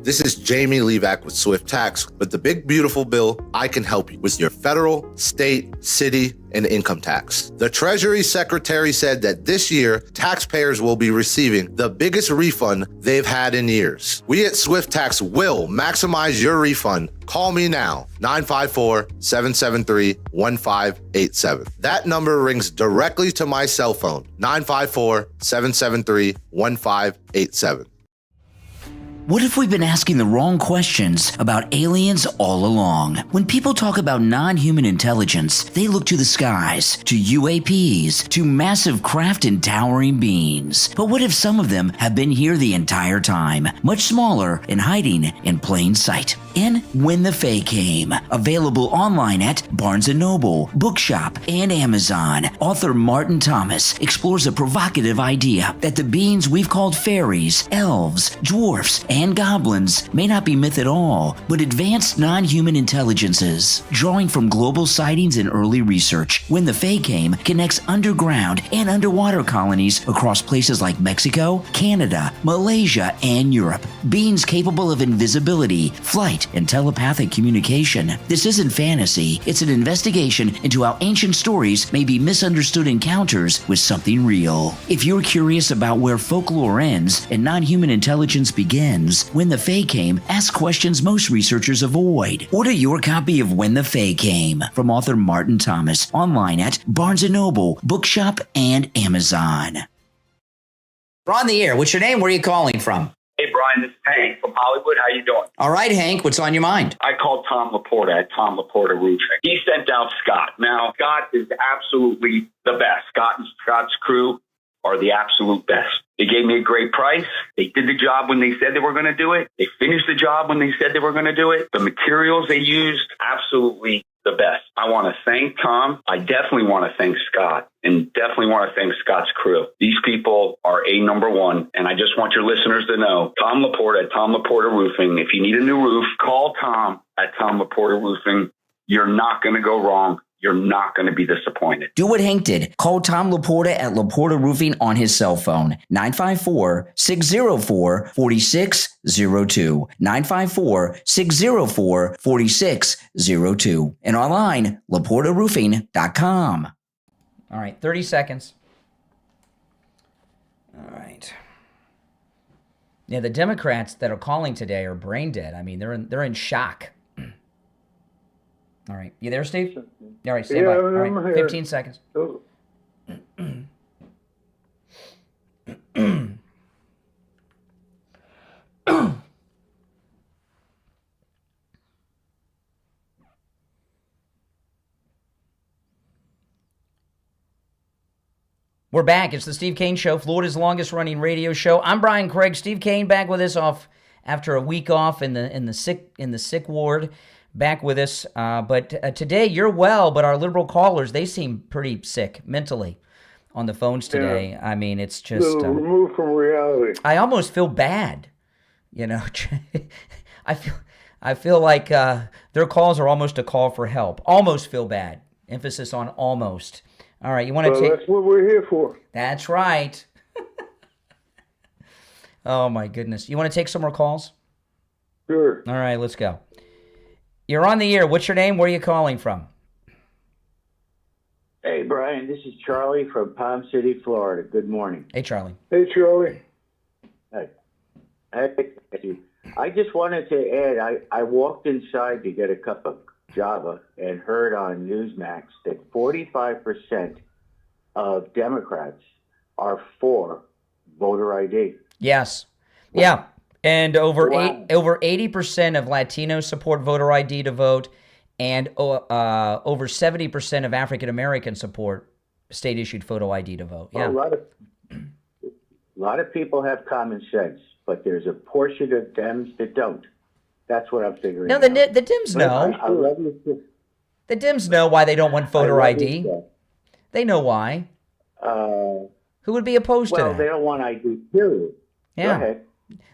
This is Jamie Levac with Swift Tax. With the big, beautiful bill, I can help you with your federal, state, city, and income tax. The Treasury Secretary said that this year, taxpayers will be receiving the biggest refund they've had in years. We at Swift Tax will maximize your refund. Call me now, 954-773-1587. That number rings directly to my cell phone, 954-773-1587. What if we've been asking the wrong questions about aliens all along? When people talk about non-human intelligence, they look to the skies, to UAPs, to massive craft and towering beings. But what if some of them have been here the entire time, much smaller and hiding in plain sight? In When the Fae Came, available online at Barnes & Noble, Bookshop, and Amazon, author Martin Thomas explores a provocative idea that the beings we've called fairies, elves, dwarfs, and goblins may not be myth at all, but advanced non-human intelligences. Drawing from global sightings and early research, When the Fae Came connects underground and underwater colonies across places like Mexico, Canada, Malaysia, and Europe. Beings capable of invisibility, flight, and telepathic communication. This isn't fantasy, it's an investigation into how ancient stories may be misunderstood encounters with something real. If you're curious about where folklore ends and non-human intelligence begins, When the Fae Came asks questions most researchers avoid. Order your copy of When the Fae Came from author Martin Thomas online at Barnes & Noble, Bookshop, and Amazon. We're on the air. What's your name? Where are you calling from? Hey, Brian, this is Hank from Hollywood. How you doing? All right, Hank, what's on your mind? I called Tom Laporta at Tom Laporta Roofing. He sent out Scott. Now, Scott is absolutely the best. Scott and Scott's crew are the absolute best. They gave me a great price. They did the job when they said they were going to do it. They finished the job when they said they were going to do it. The materials they used, absolutely the best. I want to thank Tom. I definitely want to thank Scott, and definitely want to thank Scott's crew. These people are number one, and I just want your listeners to know, Tom Laporta at Tom Laporta Roofing. If you need a new roof, call Tom at Tom Laporta Roofing. You're not going to go wrong. You're not going to be disappointed. Do what Hank did. Call Tom Laporta at Laporta Roofing on his cell phone, 954-604-4602, 954-604-4602, and online, laportaroofing.com. All right, 30 seconds. All right. Yeah, the Democrats that are calling today are brain dead. I mean, they're in shock. All right. You there, Steve? All right, stand by. All right, 15 seconds. We're back. It's the Steve Kane Show, Florida's longest running radio show. I'm Brian Craig. Steve Kane back with us after a week off in the sick ward. Back with us, but today you're well, but our liberal callers, they seem pretty sick mentally on the phones today. Yeah. I mean, it's just removed from reality. I almost feel bad, you know. I feel like their calls are almost a call for help. Almost feel bad. Emphasis on almost. All right, you want to take? That's what we're here for. That's right. Oh my goodness, you want to take some more calls? Sure. All right, let's go. You're on the air. What's your name? Where are you calling from? Hey, Brian. This is Charlie from Palm City, Florida. Good morning. Hey, Charlie. Hey, Charlie. Hey. I just wanted to add, I walked inside to get a cup of Java and heard on Newsmax that 45% of Democrats are for voter ID. Yes. Yeah. And over 80% of Latinos support voter ID to vote, and over 70% of African Americans support state-issued photo ID to vote. Yeah, well, a lot of people have common sense, but there's a portion of Dems that don't. That's what I'm figuring. No, the Dems know. I love you. The Dems know why they don't want voter ID. They know why. Who would be opposed to that? Well, they don't want ID. Period. Yeah. Go ahead.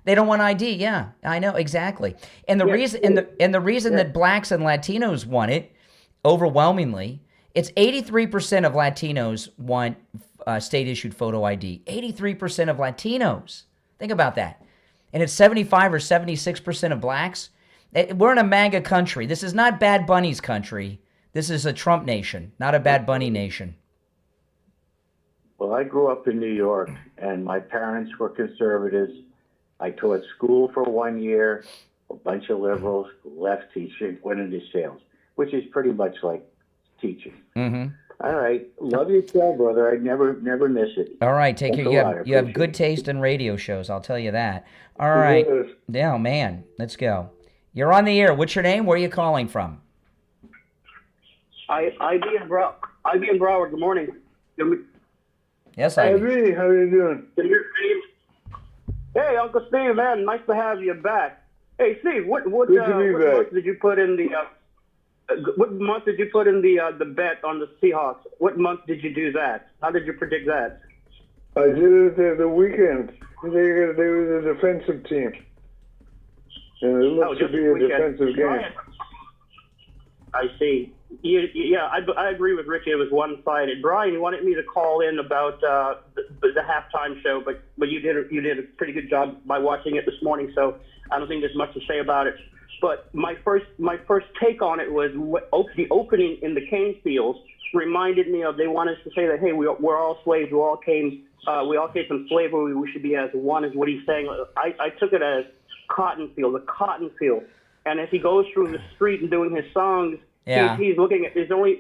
They don't want ID. Yeah, I know exactly. And the reason that blacks and Latinos want it overwhelmingly, it's 83% of Latinos want state-issued photo ID. 83% of Latinos. Think about that. And it's 75 or 76% of blacks. We're in a MAGA country. This is not Bad Bunny's country. This is a Trump nation, not a Bad Bunny nation. Well, I grew up in New York, and my parents were conservatives. I taught school for 1 year. A bunch of liberals left teaching, went into sales, which is pretty much like teaching. Mm-hmm. All right. Love your show, brother. I never miss it. All right. Take care. You have good taste in radio shows. I'll tell you that. All right. Yeah, man. Let's go. You're on the air. What's your name? Where are you calling from? IB in Broward. Good morning. Yes, IB. IB, how are you doing? Hey, Uncle Steve, man, nice to have you back. Hey, Steve, what month did you put in the the bet on the Seahawks? What month did you do that? How did you predict that? I did it the weekend. They were the defensive team, and it looks to be a defensive game. I see. Yeah, I agree with Richie. It was one-sided. Brian, you wanted me to call in about the halftime show, but you did a pretty good job by watching it this morning. So I don't think there's much to say about it. But my first take on it was the opening in the cane fields reminded me of, they wanted to say that, hey, we're all slaves. We all came from slavery. We should be as one, is what he's saying. I took it as a cotton field. And as he goes through the street and doing his songs, he's looking at, it's only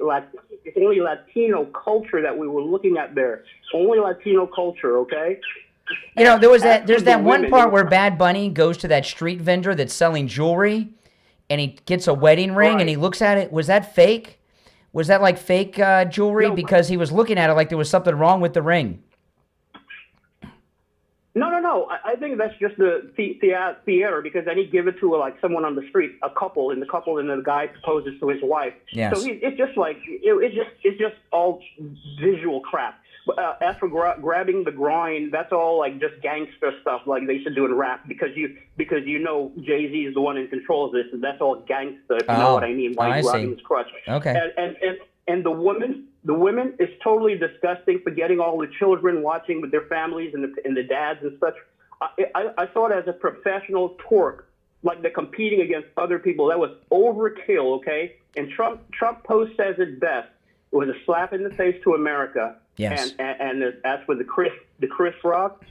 Latino culture that we were looking at there. Only Latino culture, okay? You know, there's that one women, part where Bad Bunny goes to that street vendor that's selling jewelry, and he gets a wedding ring, and he looks at it. Was that fake? Was that like fake jewelry? Because he was looking at it like there was something wrong with the ring. No. I think that's just the theater, because then he give it to like someone on the street, a couple, and the guy proposes to his wife. Yes. So it's just like it's just all visual crap. As for grabbing the groin, that's all like just gangster stuff, like they used to do in rap, because you know Jay-Z is the one in control of this, and that's all gangster. If you know what I mean? Why he's grabbing his crutch. Okay. And the women is totally disgusting, forgetting all the children watching with their families and the dads and such. I saw it as a professional twerk, like they're competing against other people. That was overkill, okay? And Trump post says it best. It was a slap in the face to America. Yes. And as for the Chris Rock,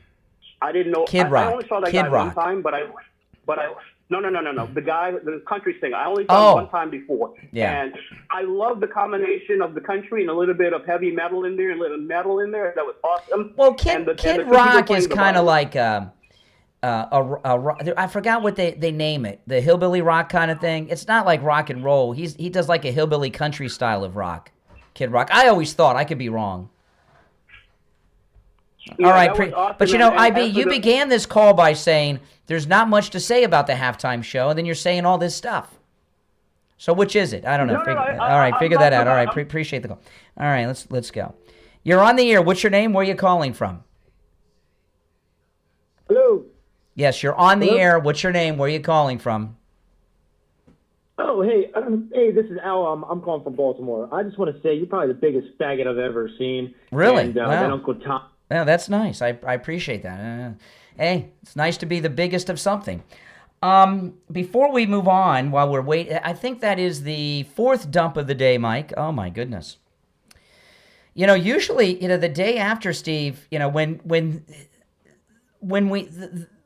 I didn't know. Kid Rock. I only saw that Kid guy Rock. one time, but I no. The guy, the country singer. I only saw him one time before. Yeah. And I love the combination of the country and a little bit of heavy metal in there, and a little metal in there. That was awesome. Well, Kid Rock is kind of like I forgot what they name it, the hillbilly rock kind of thing. It's not like rock and roll. He does like a hillbilly country style of rock. Kid Rock. I always thought. I could be wrong. Yeah, all right, awesome. but you know, And IB, after you began this call by saying there's not much to say about the halftime show, and then you're saying all this stuff. So which is it? I don't know. All right, figure that out. All right, appreciate the call. All right, let's go. You're on the air. What's your name? Where are you calling from? Hello. Yes, you're on the Hello? air. What's your name? Where are you calling from? Oh, hey, this is Al. I'm calling from Baltimore. I just want to say you're probably the biggest faggot I've ever seen. Really? And Wow. then Uncle Tom. Yeah, that's nice. I appreciate that. Hey, it's nice to be the biggest of something. Before we move on, while we're waiting, I think that is the fourth dump of the day, Mike. Oh, my goodness. You know, usually, the day after, Steve, when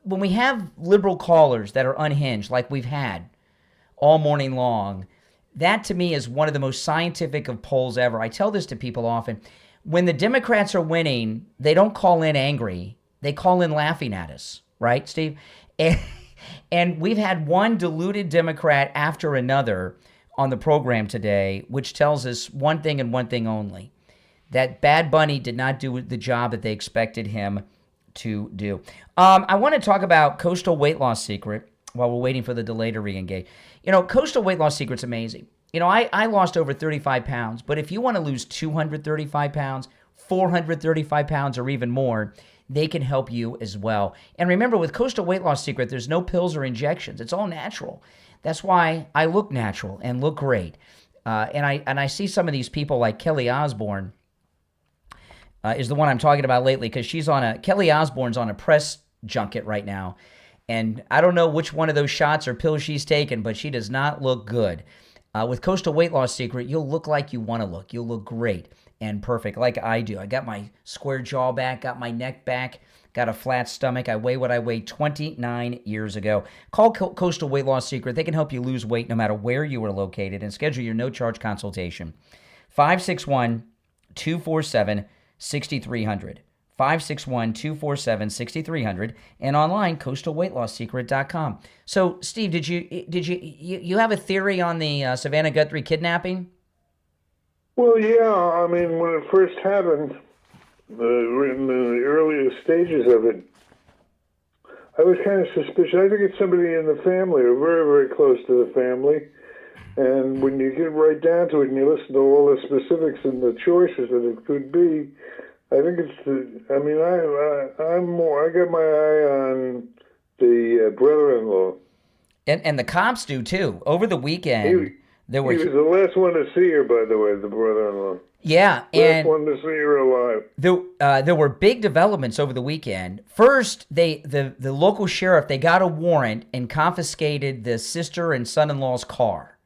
we have liberal callers that are unhinged, like we've had all morning long, that to me is one of the most scientific of polls ever. I tell this to people often. When the Democrats are winning, they don't call in angry. They call in laughing at us, right, Steve? And we've had one deluded Democrat after another on the program today, which tells us one thing and one thing only, that Bad Bunny did not do the job that they expected him to do. I want to talk about Coastal Weight Loss Secret while we're waiting for the delay to re-engage. Coastal Weight Loss Secret's amazing. I lost over 35 pounds, but if you want to lose 235 pounds, 435 pounds, or even more, they can help you as well. And remember, with Coastal Weight Loss Secret, there's no pills or injections. It's all natural. That's why I look natural and look great. And I see some of these people like Kelly Osbourne is the one I'm talking about lately, because Kelly Osbourne's on a press junket right now. And I don't know which one of those shots or pills she's taken, but she does not look good. With Coastal Weight Loss Secret, you'll look like you want to look. You'll look great and perfect, like I do. I got my square jaw back, got my neck back, got a flat stomach. I weigh what I weighed 29 years ago. Call Coastal Weight Loss Secret. They can help you lose weight no matter where you are located, and schedule your no-charge consultation. 561-247-6300. 561-247-6300, and online, coastalweightlossecret.com. So, Steve, did you have a theory on the Savannah Guthrie kidnapping? Well, yeah. I mean, when it first happened, in the earliest stages of it, I was kind of suspicious. I think it's somebody in the family, or very, very close to the family. And when you get right down to it and you listen to all the specifics and the choices that it could be, I think it's I got my eye on the brother-in-law. And the cops do, too. Over the weekend, he was the last one to see her, by the way, the brother-in-law. Yeah, last one to see her alive. There were big developments over the weekend. First, the local sheriff, they got a warrant and confiscated the sister and son-in-law's car.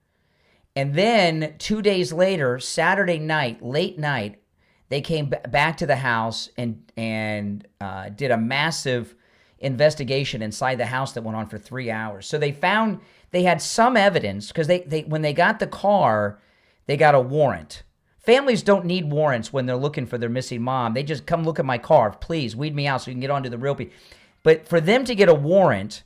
And then 2 days later, Saturday night, late night, they came back to the house and did a massive investigation inside the house that went on for 3 hours. So they had some evidence, because they when they got the car, they got a warrant Families don't need warrants when they're looking for their missing mom. They just come look at my car. Please, weed me out so you can get on to the real people. But for them to get a warrant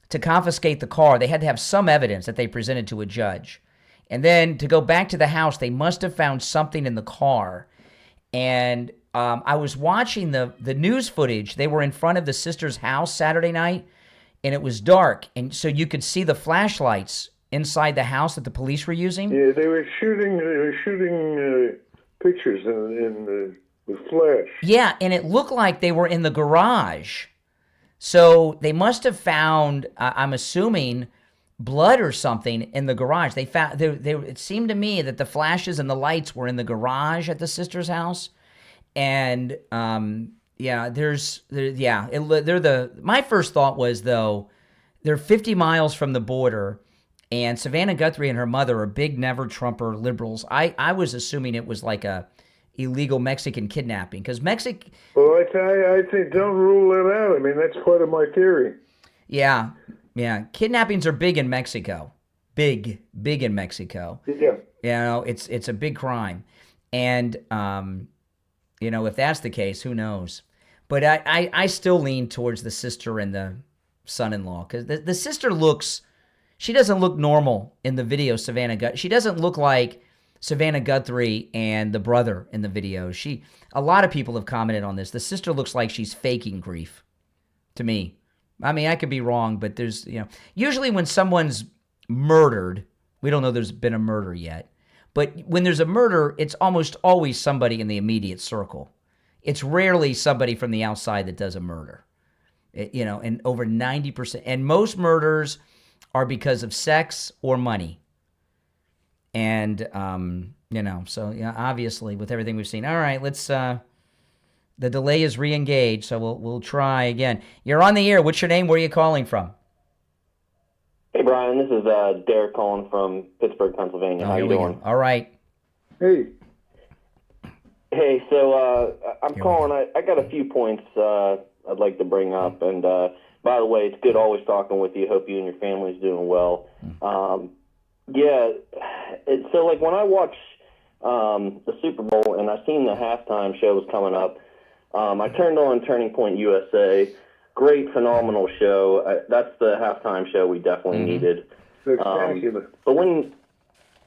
to confiscate the car, they had to have some evidence that they presented to a judge. And then to go back to the house, they must have found something in the car. And I was watching the news footage. They were in front of the sister's house Saturday night, and it was dark. And so you could see the flashlights inside the house that the police were using. Yeah, they were shooting pictures in the flash. Yeah, and it looked like they were in the garage. So they must have found, I'm assuming, blood or something in the garage. They found it seemed to me that the flashes and the lights were in the garage at the sister's house. And my first thought was, though, they're 50 miles from the border, and Savannah Guthrie and her mother are big never-Trumper liberals. I was assuming it was like a illegal Mexican kidnapping, because Mexico... Well, I think don't rule it out. I mean, that's part of my theory. Yeah. Kidnappings are big in Mexico. Big in Mexico. Yeah. You know, it's a big crime. And, if that's the case, who knows? But I still lean towards the sister and the son-in-law, because the sister she doesn't look normal in the video, Savannah Guthrie. She doesn't look like Savannah Guthrie and the brother in the video. A lot of people have commented on this. The sister looks like she's faking grief, to me. I mean, I could be wrong, but there's, usually when someone's murdered, we don't know there's been a murder yet, but when there's a murder, it's almost always somebody in the immediate circle. It's rarely somebody from the outside that does a murder, and over 90%. And most murders are because of sex or money. And, obviously with everything we've seen. All right, let's, the delay is re-engaged, so we'll try again. You're on the air. What's your name? Where are you calling from? Hey, Brian, this is Derek calling from Pittsburgh, Pennsylvania. How you doing? All right. Hey. Hey, so I'm calling. I got a few points I'd like to bring up. And by the way, it's good always talking with you. Hope you and your family's doing well. So like when I watch the Super Bowl and I seen the halftime show was coming up, I turned on Turning Point USA. Great, phenomenal show. That's the halftime show we definitely needed. Spectacular. But when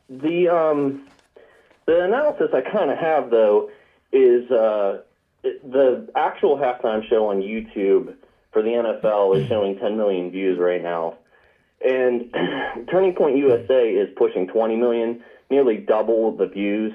the analysis I kind of have, though, is the actual halftime show on YouTube for the NFL is showing 10 million views right now. And Turning Point USA is pushing 20 million, nearly double the views.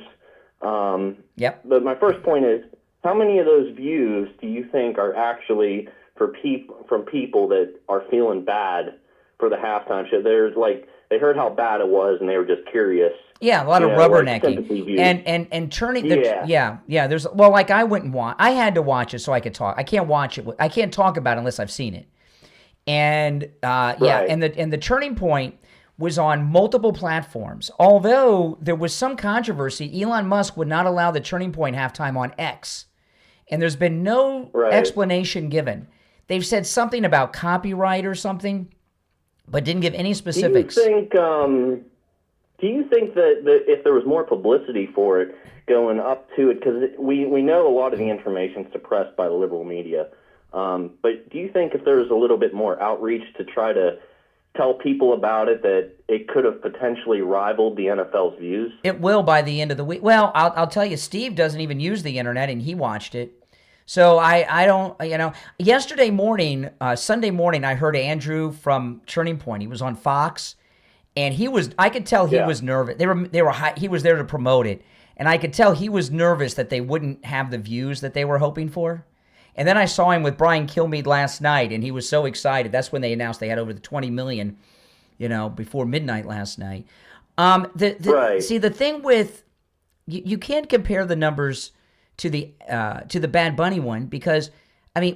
Yep. But my first point is, how many of those views do you think are actually from people that are feeling bad for the halftime show? They heard how bad it was and they were just curious. Yeah, a lot of rubbernecking. And turning there's I went and watched. I had to watch it so I could talk. I can't watch it. I can't talk about it unless I've seen it. And Right. and the Turning Point was on multiple platforms. Although there was some controversy, Elon Musk would not allow the Turning Point halftime on X. And there's been no explanation given. They've said something about copyright or something, but didn't give any specifics. Do you think that if there was more publicity for it going up to it, because we know a lot of the information is suppressed by the liberal media, but do you think if there was a little bit more outreach to try to tell people about it, that it could have potentially rivaled the NFL's views? It will by the end of the week. Well, I'll tell you, Steve doesn't even use the internet, and he watched it. So I don't, yesterday morning, Sunday morning, I heard Andrew from Turning Point. He was on Fox, and I could tell he was nervous. He was there to promote it, and I could tell he was nervous that they wouldn't have the views that they were hoping for. And then I saw him with Brian Kilmeade last night, and he was so excited. That's when they announced they had over the 20 million, before midnight last night. See, the thing with you can't compare the numbers to the Bad Bunny one, because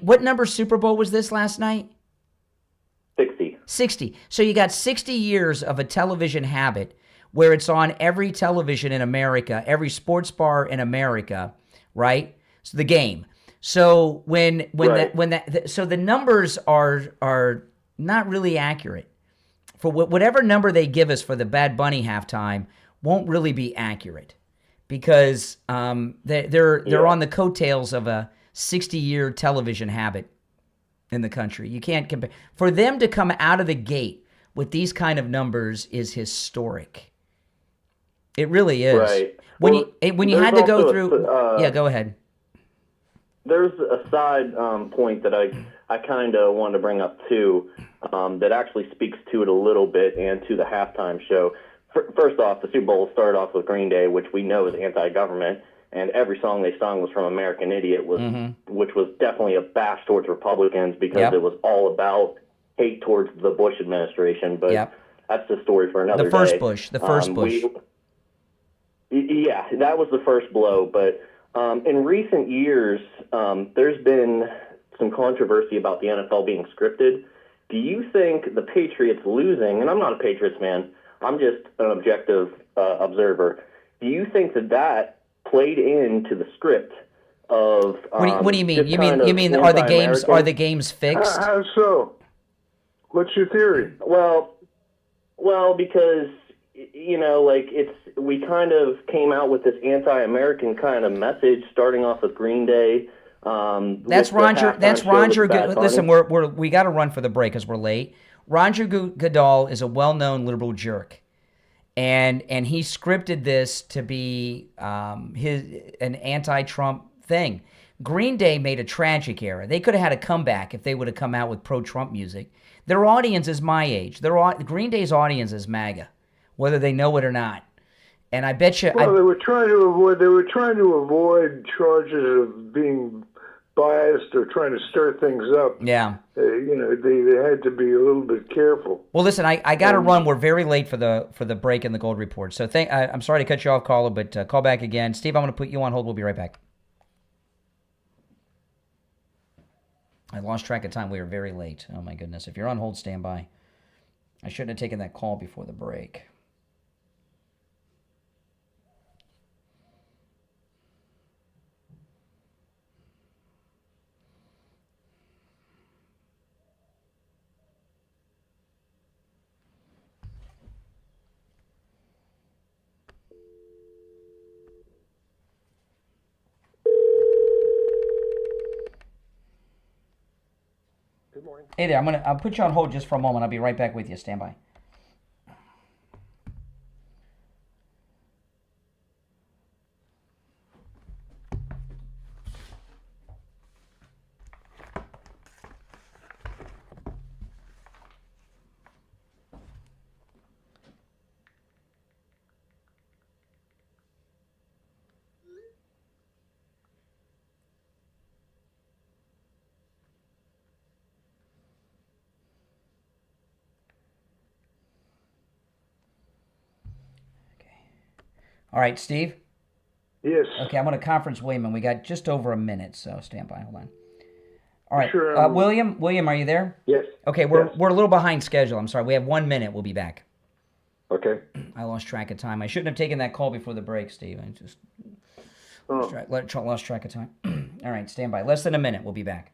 what number Super Bowl was this last night? 60. So you got 60 years of a television habit where it's on every television in America, every sports bar in America, right? So the game. So so the numbers are not really accurate. For whatever number they give us for the Bad Bunny halftime won't really be accurate. because they're on the coattails of a 60-year television habit in the country. You can't compare. For them to come out of the gate with these kind of numbers is historic. It really is. Right. When Well, you had to go there's through, also yeah, go ahead. There's a side point that I kind of wanted to bring up too, that actually speaks to it a little bit and to the halftime show. First off, the Super Bowl started off with Green Day, which we know is anti-government, and every song they sung was from American Idiot, which was definitely a bash towards Republicans because it was all about hate towards the Bush administration. But that's the story for another day. The first Bush. Yeah, that was the first blow. But in recent years, there's been some controversy about the NFL being scripted. Do you think the Patriots losing, and I'm not a Patriots fan, I'm just an objective observer, do you think that played into the script of what do you mean? You mean are the games fixed? How so? What's your theory? Well, because we kind of came out with this anti-American kind of message, starting off with Green Day. That's Roger. Listen, we got to run for the break because we're late. Roger Goodell is a well-known liberal jerk, and he scripted this to be an anti-Trump thing. Green Day made a tragic error. They could have had a comeback if they would have come out with pro-Trump music. Their audience is my age. Green Day's audience is MAGA, whether they know it or not. And I bet you. Well, they were trying to avoid charges of being biased or trying to stir things up. Yeah. They had to be a little bit careful. Well, listen, I got to run. We're very late for the break in the Gold Report. So I'm sorry to cut you off, caller, but call back again. Steve, I'm going to put you on hold. We'll be right back. I lost track of time. We were very late. Oh, my goodness. If you're on hold, stand by. I shouldn't have taken that call before the break. Good morning. Hey there, I'll put you on hold just for a moment. I'll be right back with you. Stand by. All right, Steve? Yes. Okay, I'm going to conference William, and we got just over a minute, so stand by. Hold on. All right, sure, William, are you there? Yes. Okay, we're a little behind schedule. I'm sorry. We have 1 minute. We'll be back. Okay. I lost track of time. I shouldn't have taken that call before the break, Steve. I just lost track of time. All right, stand by. Less than a minute. We'll be back.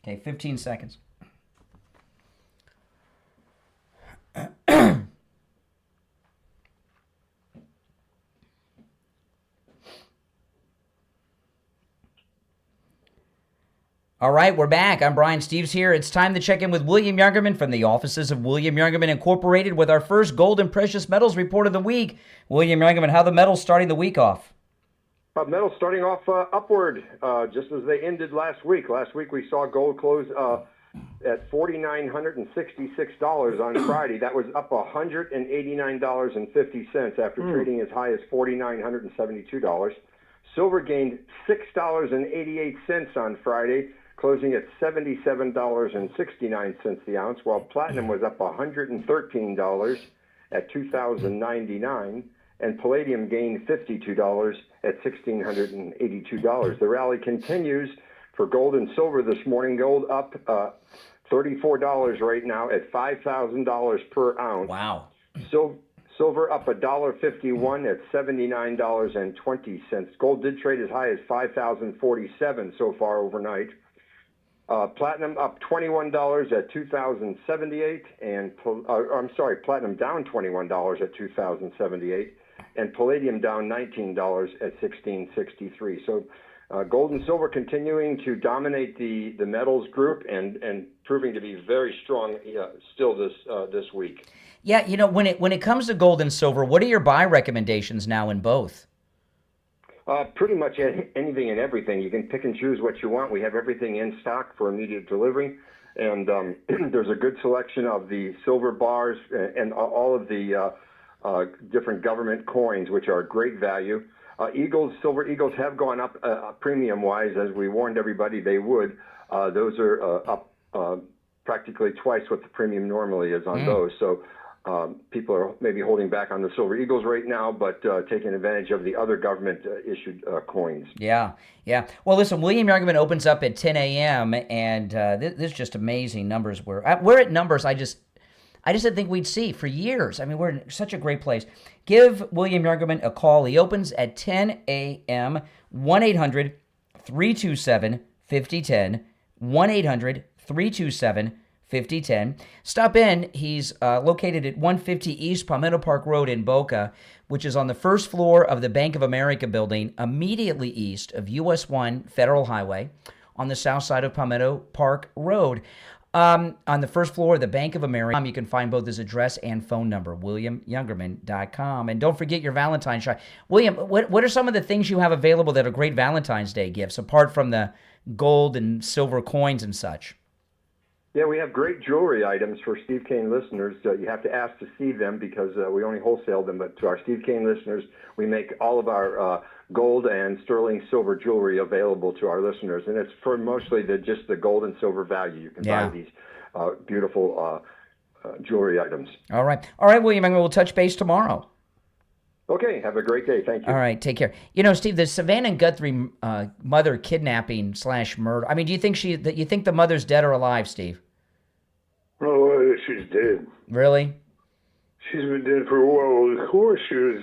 Okay, 15 seconds. All right, we're back. I'm Brian Steves here. It's time to check in with William Youngerman from the offices of William Youngerman Incorporated with our first gold and precious metals report of the week. William Youngerman, how are the metals starting the week off? Metals starting off upward, just as they ended last week. Last week we saw gold close at $4,966 on Friday. That was up $189.50 after trading as high as $4,972. Silver gained $6.88 on Friday. closing at $77.69 the ounce, while platinum was up $113 at $2,099, and palladium gained $52 at $1,682. The rally continues for gold and silver this morning. Gold up $34 right now at $5,000 per ounce. Wow. Silver up $1.51 at $79.20. Gold did trade as high as $5,047 so far overnight. Platinum up $21 at $2,078, and platinum down $21 at $2,078, and palladium down $19 at $1,663. So gold and silver continuing to dominate the metals group and proving to be very strong still this week. Yeah, you know, when it comes to gold and silver, what are your buy recommendations now in both? Pretty much anything and everything. You can pick and choose what you want. We have everything in stock for immediate delivery, and there's a good selection of the silver bars and all of the different government coins, which are great value. Silver eagles have gone up premium-wise, as we warned everybody they would. Those are up practically twice what the premium normally is on those. So people are maybe holding back on the silver eagles right now, but taking advantage of the other government-issued coins. Yeah. Well, listen, William Youngerman opens up at 10 a.m., and this is just amazing numbers. We're at numbers I just didn't think we'd see for years. I mean, we're in such a great place. Give William Youngerman a call. He opens at 10 a.m., 1-800-327-5010, 1-800-327-5010. Stop in. He's located at 150 East Palmetto Park Road in Boca, which is on the first floor of the Bank of America building, immediately east of US 1 Federal Highway on the south side of Palmetto Park Road. On the first floor of the Bank of America, you can find both his address and phone number, WilliamYoungerman.com. And don't forget your Valentine's shop. William, what are some of the things you have available that are great Valentine's Day gifts, apart from the gold and silver coins and such? Yeah, we have great jewelry items for Steve Kane listeners. You have to ask to see them because we only wholesale them. But to our Steve Kane listeners, we make all of our gold and sterling silver jewelry available to our listeners. And it's for mostly just the gold and silver value. You can buy these beautiful jewelry items. All right, William, we'll touch base tomorrow. Okay, have a great day. Thank you. All right, take care. You know, Steve, the Savannah and Guthrie mother kidnapping / murder. I mean, do you think you think the mother's dead or alive, Steve? Oh, she's dead. Really? She's been dead for a while. Of course, she was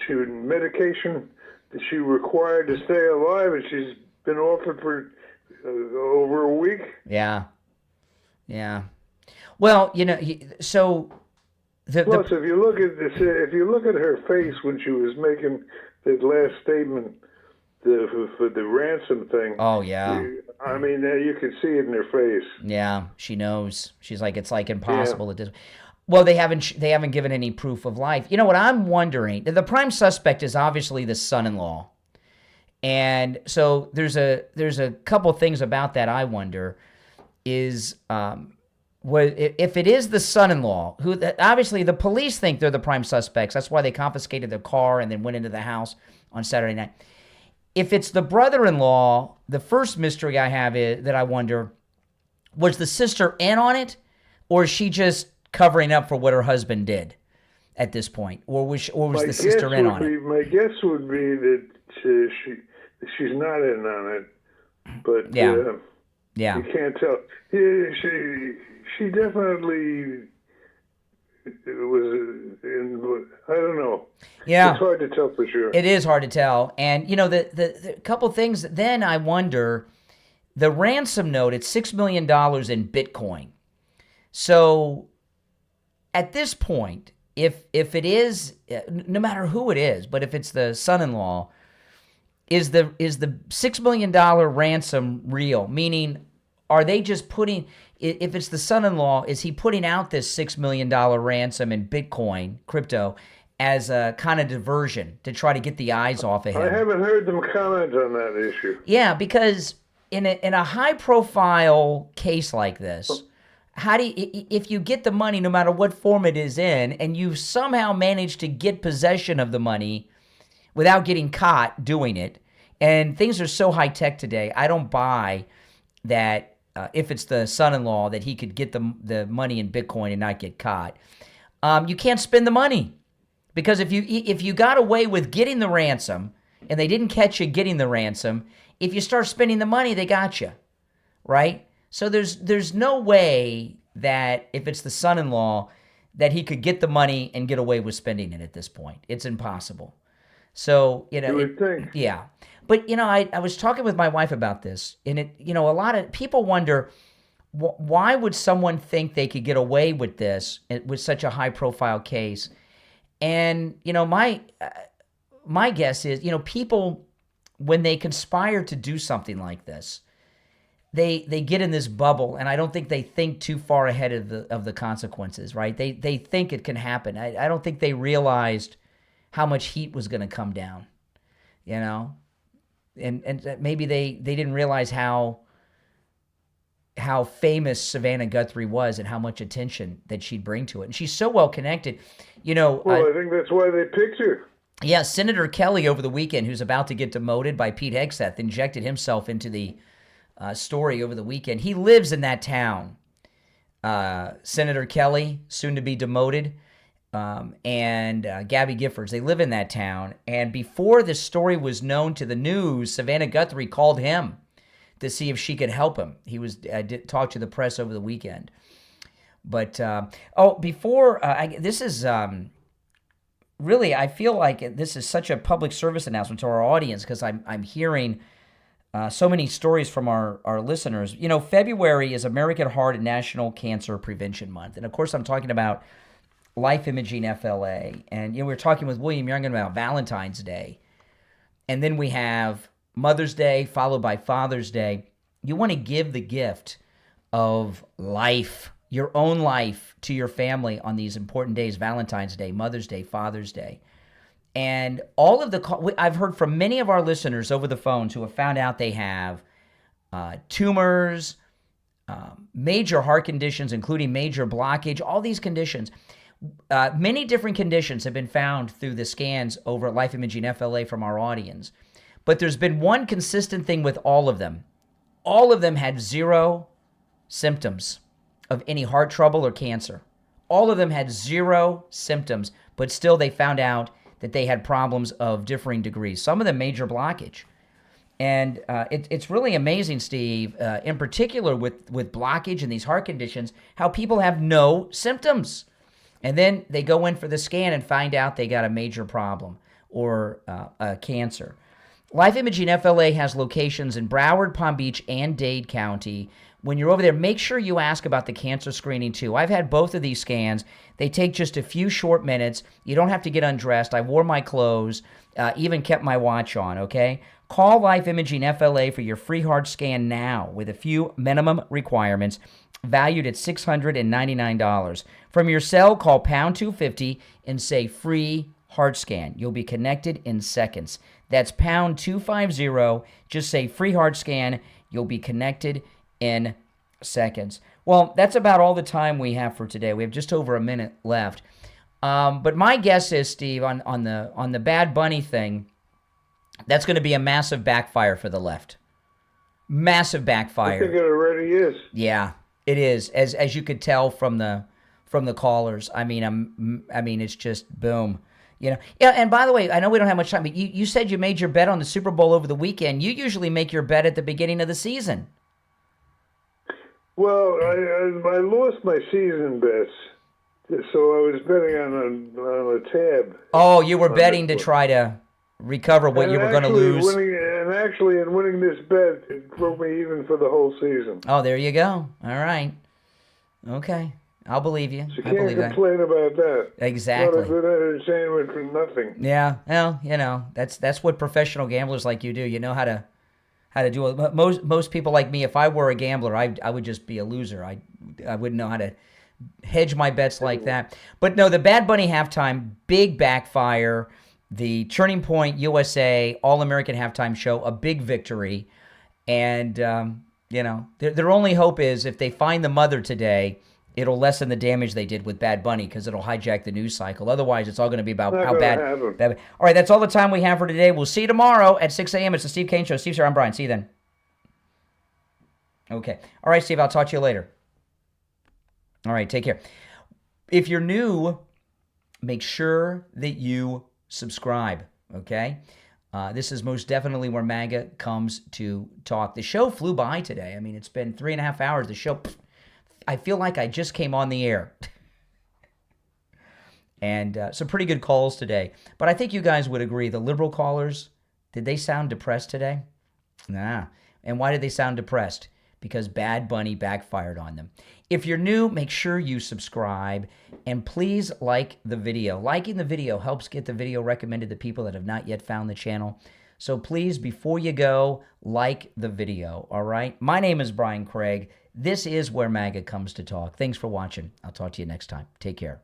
medication that she required to stay alive, and she's been off it for over a week. Yeah. Well, you know, so. Plus, if you look at this, if you look at her face when she was making that last statement for the ransom thing. Oh yeah. I mean, you can see it in her face. Yeah, she knows. She's like, it's like impossible at this. Well, they haven't given any proof of life. You know what I'm wondering? The prime suspect is obviously the son-in-law, and so there's a couple things about that I wonder is. If it is the son-in-law, who obviously the police think they're the prime suspects, that's why they confiscated their car and then went into the house on Saturday night. If it's the brother-in-law, the first mystery I have is that I wonder, was the sister in on it, or is she just covering up for what her husband did at this point, or was the sister in on it? My guess would be that she's not in on it, but yeah. You can't tell. She definitely was in. I don't know. Yeah, it's hard to tell for sure. It is hard to tell, and you know the couple things. Then I wonder, the ransom note. It's $6 million in Bitcoin. So, at this point, if it is, no matter who it is, but if it's the son-in-law, is the $6 million ransom real? Meaning, are they just putting? If it's the son-in-law, is he putting out this $6 million ransom in Bitcoin, crypto, as a kind of diversion to try to get the eyes off of him? I haven't heard them comment on that issue. Yeah, because in a high-profile case like this, if you get the money, no matter what form it is in, and you somehow manage to get possession of the money without getting caught doing it, and things are so high-tech today, I don't buy that if it's the son-in-law, that he could get the money in Bitcoin and not get caught. You can't spend the money, because if you got away with getting the ransom and they didn't catch you getting the ransom, if you start spending the money, they got you, right? So there's no way that if it's the son-in-law that he could get the money and get away with spending it at this point. It's impossible. So, you know, yeah. But, you know, I was talking with my wife about this, and a lot of people wonder, why would someone think they could get away with this with such a high-profile case? And, you know, my guess is, you know, people, when they conspire to do something like this, they get in this bubble, and I don't think they think too far ahead of the consequences, right? They think it can happen. I don't think they realized how much heat was going to come down, you know? And maybe they didn't realize how famous Savannah Guthrie was and how much attention that she'd bring to it. And she's so well connected. You know, well, I think that's why they picked her. Yeah, Senator Kelly over the weekend, who's about to get demoted by Pete Hegseth, injected himself into the story over the weekend. He lives in that town. Senator Kelly, soon to be demoted, and Gabby Giffords, they live in that town. And before this story was known to the news, Savannah Guthrie called him to see if she could help him. He did talk to the press over the weekend. But, this is really, I feel like this is such a public service announcement to our audience, because I'm hearing so many stories from our listeners. You know, February is American Heart and National Cancer Prevention Month. And, of course, I'm talking about Life Imaging FLA. And, you know, we were talking with William Youngin about Valentine's Day. And then we have Mother's Day, followed by Father's Day. You want to give the gift of life, your own life, to your family on these important days: Valentine's Day, Mother's Day, Father's Day. And all of I've heard from many of our listeners over the phones who have found out they have tumors, major heart conditions, including major blockage, all these conditions. Many different conditions have been found through the scans over at Life Imaging FLA from our audience. But there's been one consistent thing with all of them. All of them had zero symptoms of any heart trouble or cancer. All of them had zero symptoms, but still they found out that they had problems of differing degrees. Some of them major blockage. And it's really amazing, Steve, in particular with blockage and these heart conditions, how people have no symptoms. And then they go in for the scan and find out they got a major problem or a cancer. Life Imaging FLA has locations in Broward, Palm Beach, and Dade County. When you're over there, make sure you ask about the cancer screening too. I've had both of these scans. They take just a few short minutes. You don't have to get undressed. I wore my clothes, even kept my watch on, okay? Call Life Imaging FLA for your free heart scan now with a few minimum requirements, valued at $699. From your cell, call pound 250 and say free heart scan. You'll be connected in seconds. That's pound 250. Just say free heart scan. You'll be connected in seconds. Well, that's about all the time we have for today. We have just over a minute left. But my guess is, Steve, on the Bad Bunny thing, that's going to be a massive backfire for the left. Massive backfire. I think it already is. Yeah, it is. As you could tell from the callers. I mean, it's just boom. You know. Yeah. And by the way, I know we don't have much time, but you said you made your bet on the Super Bowl over the weekend. You usually make your bet at the beginning of the season. Well, I lost my season bets, so I was betting on a tab. Oh, you were betting to try to recover what you were going to lose. In winning this bet, it broke me even for the whole season. Oh, there you go. All right. Okay. I'll believe you. So you I believe can't complain about that. Exactly. Not a good entertainment for nothing. Yeah. Well, you know, that's what professional gamblers like you do. You know how to do it. Most people like me, if I were a gambler, I would just be a loser. I wouldn't know how to hedge my bets like that. But no, the Bad Bunny halftime, big backfire. The Turning Point USA All-American Halftime Show, a big victory. And, you know, their only hope is if they find the mother today, it'll lessen the damage they did with Bad Bunny because it'll hijack the news cycle. Otherwise, it's all going to be about how bad. All right, that's all the time we have for today. We'll see you tomorrow at 6 a.m. It's the Steve Kane Show. Steve, sir, I'm Brian. See you then. Okay. All right, Steve, I'll talk to you later. All right, take care. If you're new, make sure that you subscribe, okay? This is most definitely where MAGA comes to talk. The show flew by today. I mean, it's been 3.5 hours. The show, I feel like I just came on the air. And some pretty good calls today. But I think you guys would agree, the liberal callers, did they sound depressed today? Nah. And why did they sound depressed? Because Bad Bunny backfired on them. If you're new, make sure you subscribe. And please like the video. Liking the video helps get the video recommended to people that have not yet found the channel. So please, before you go, like the video, all right? My name is Brian Craig. This is where MAGA comes to talk. Thanks for watching. I'll talk to you next time. Take care.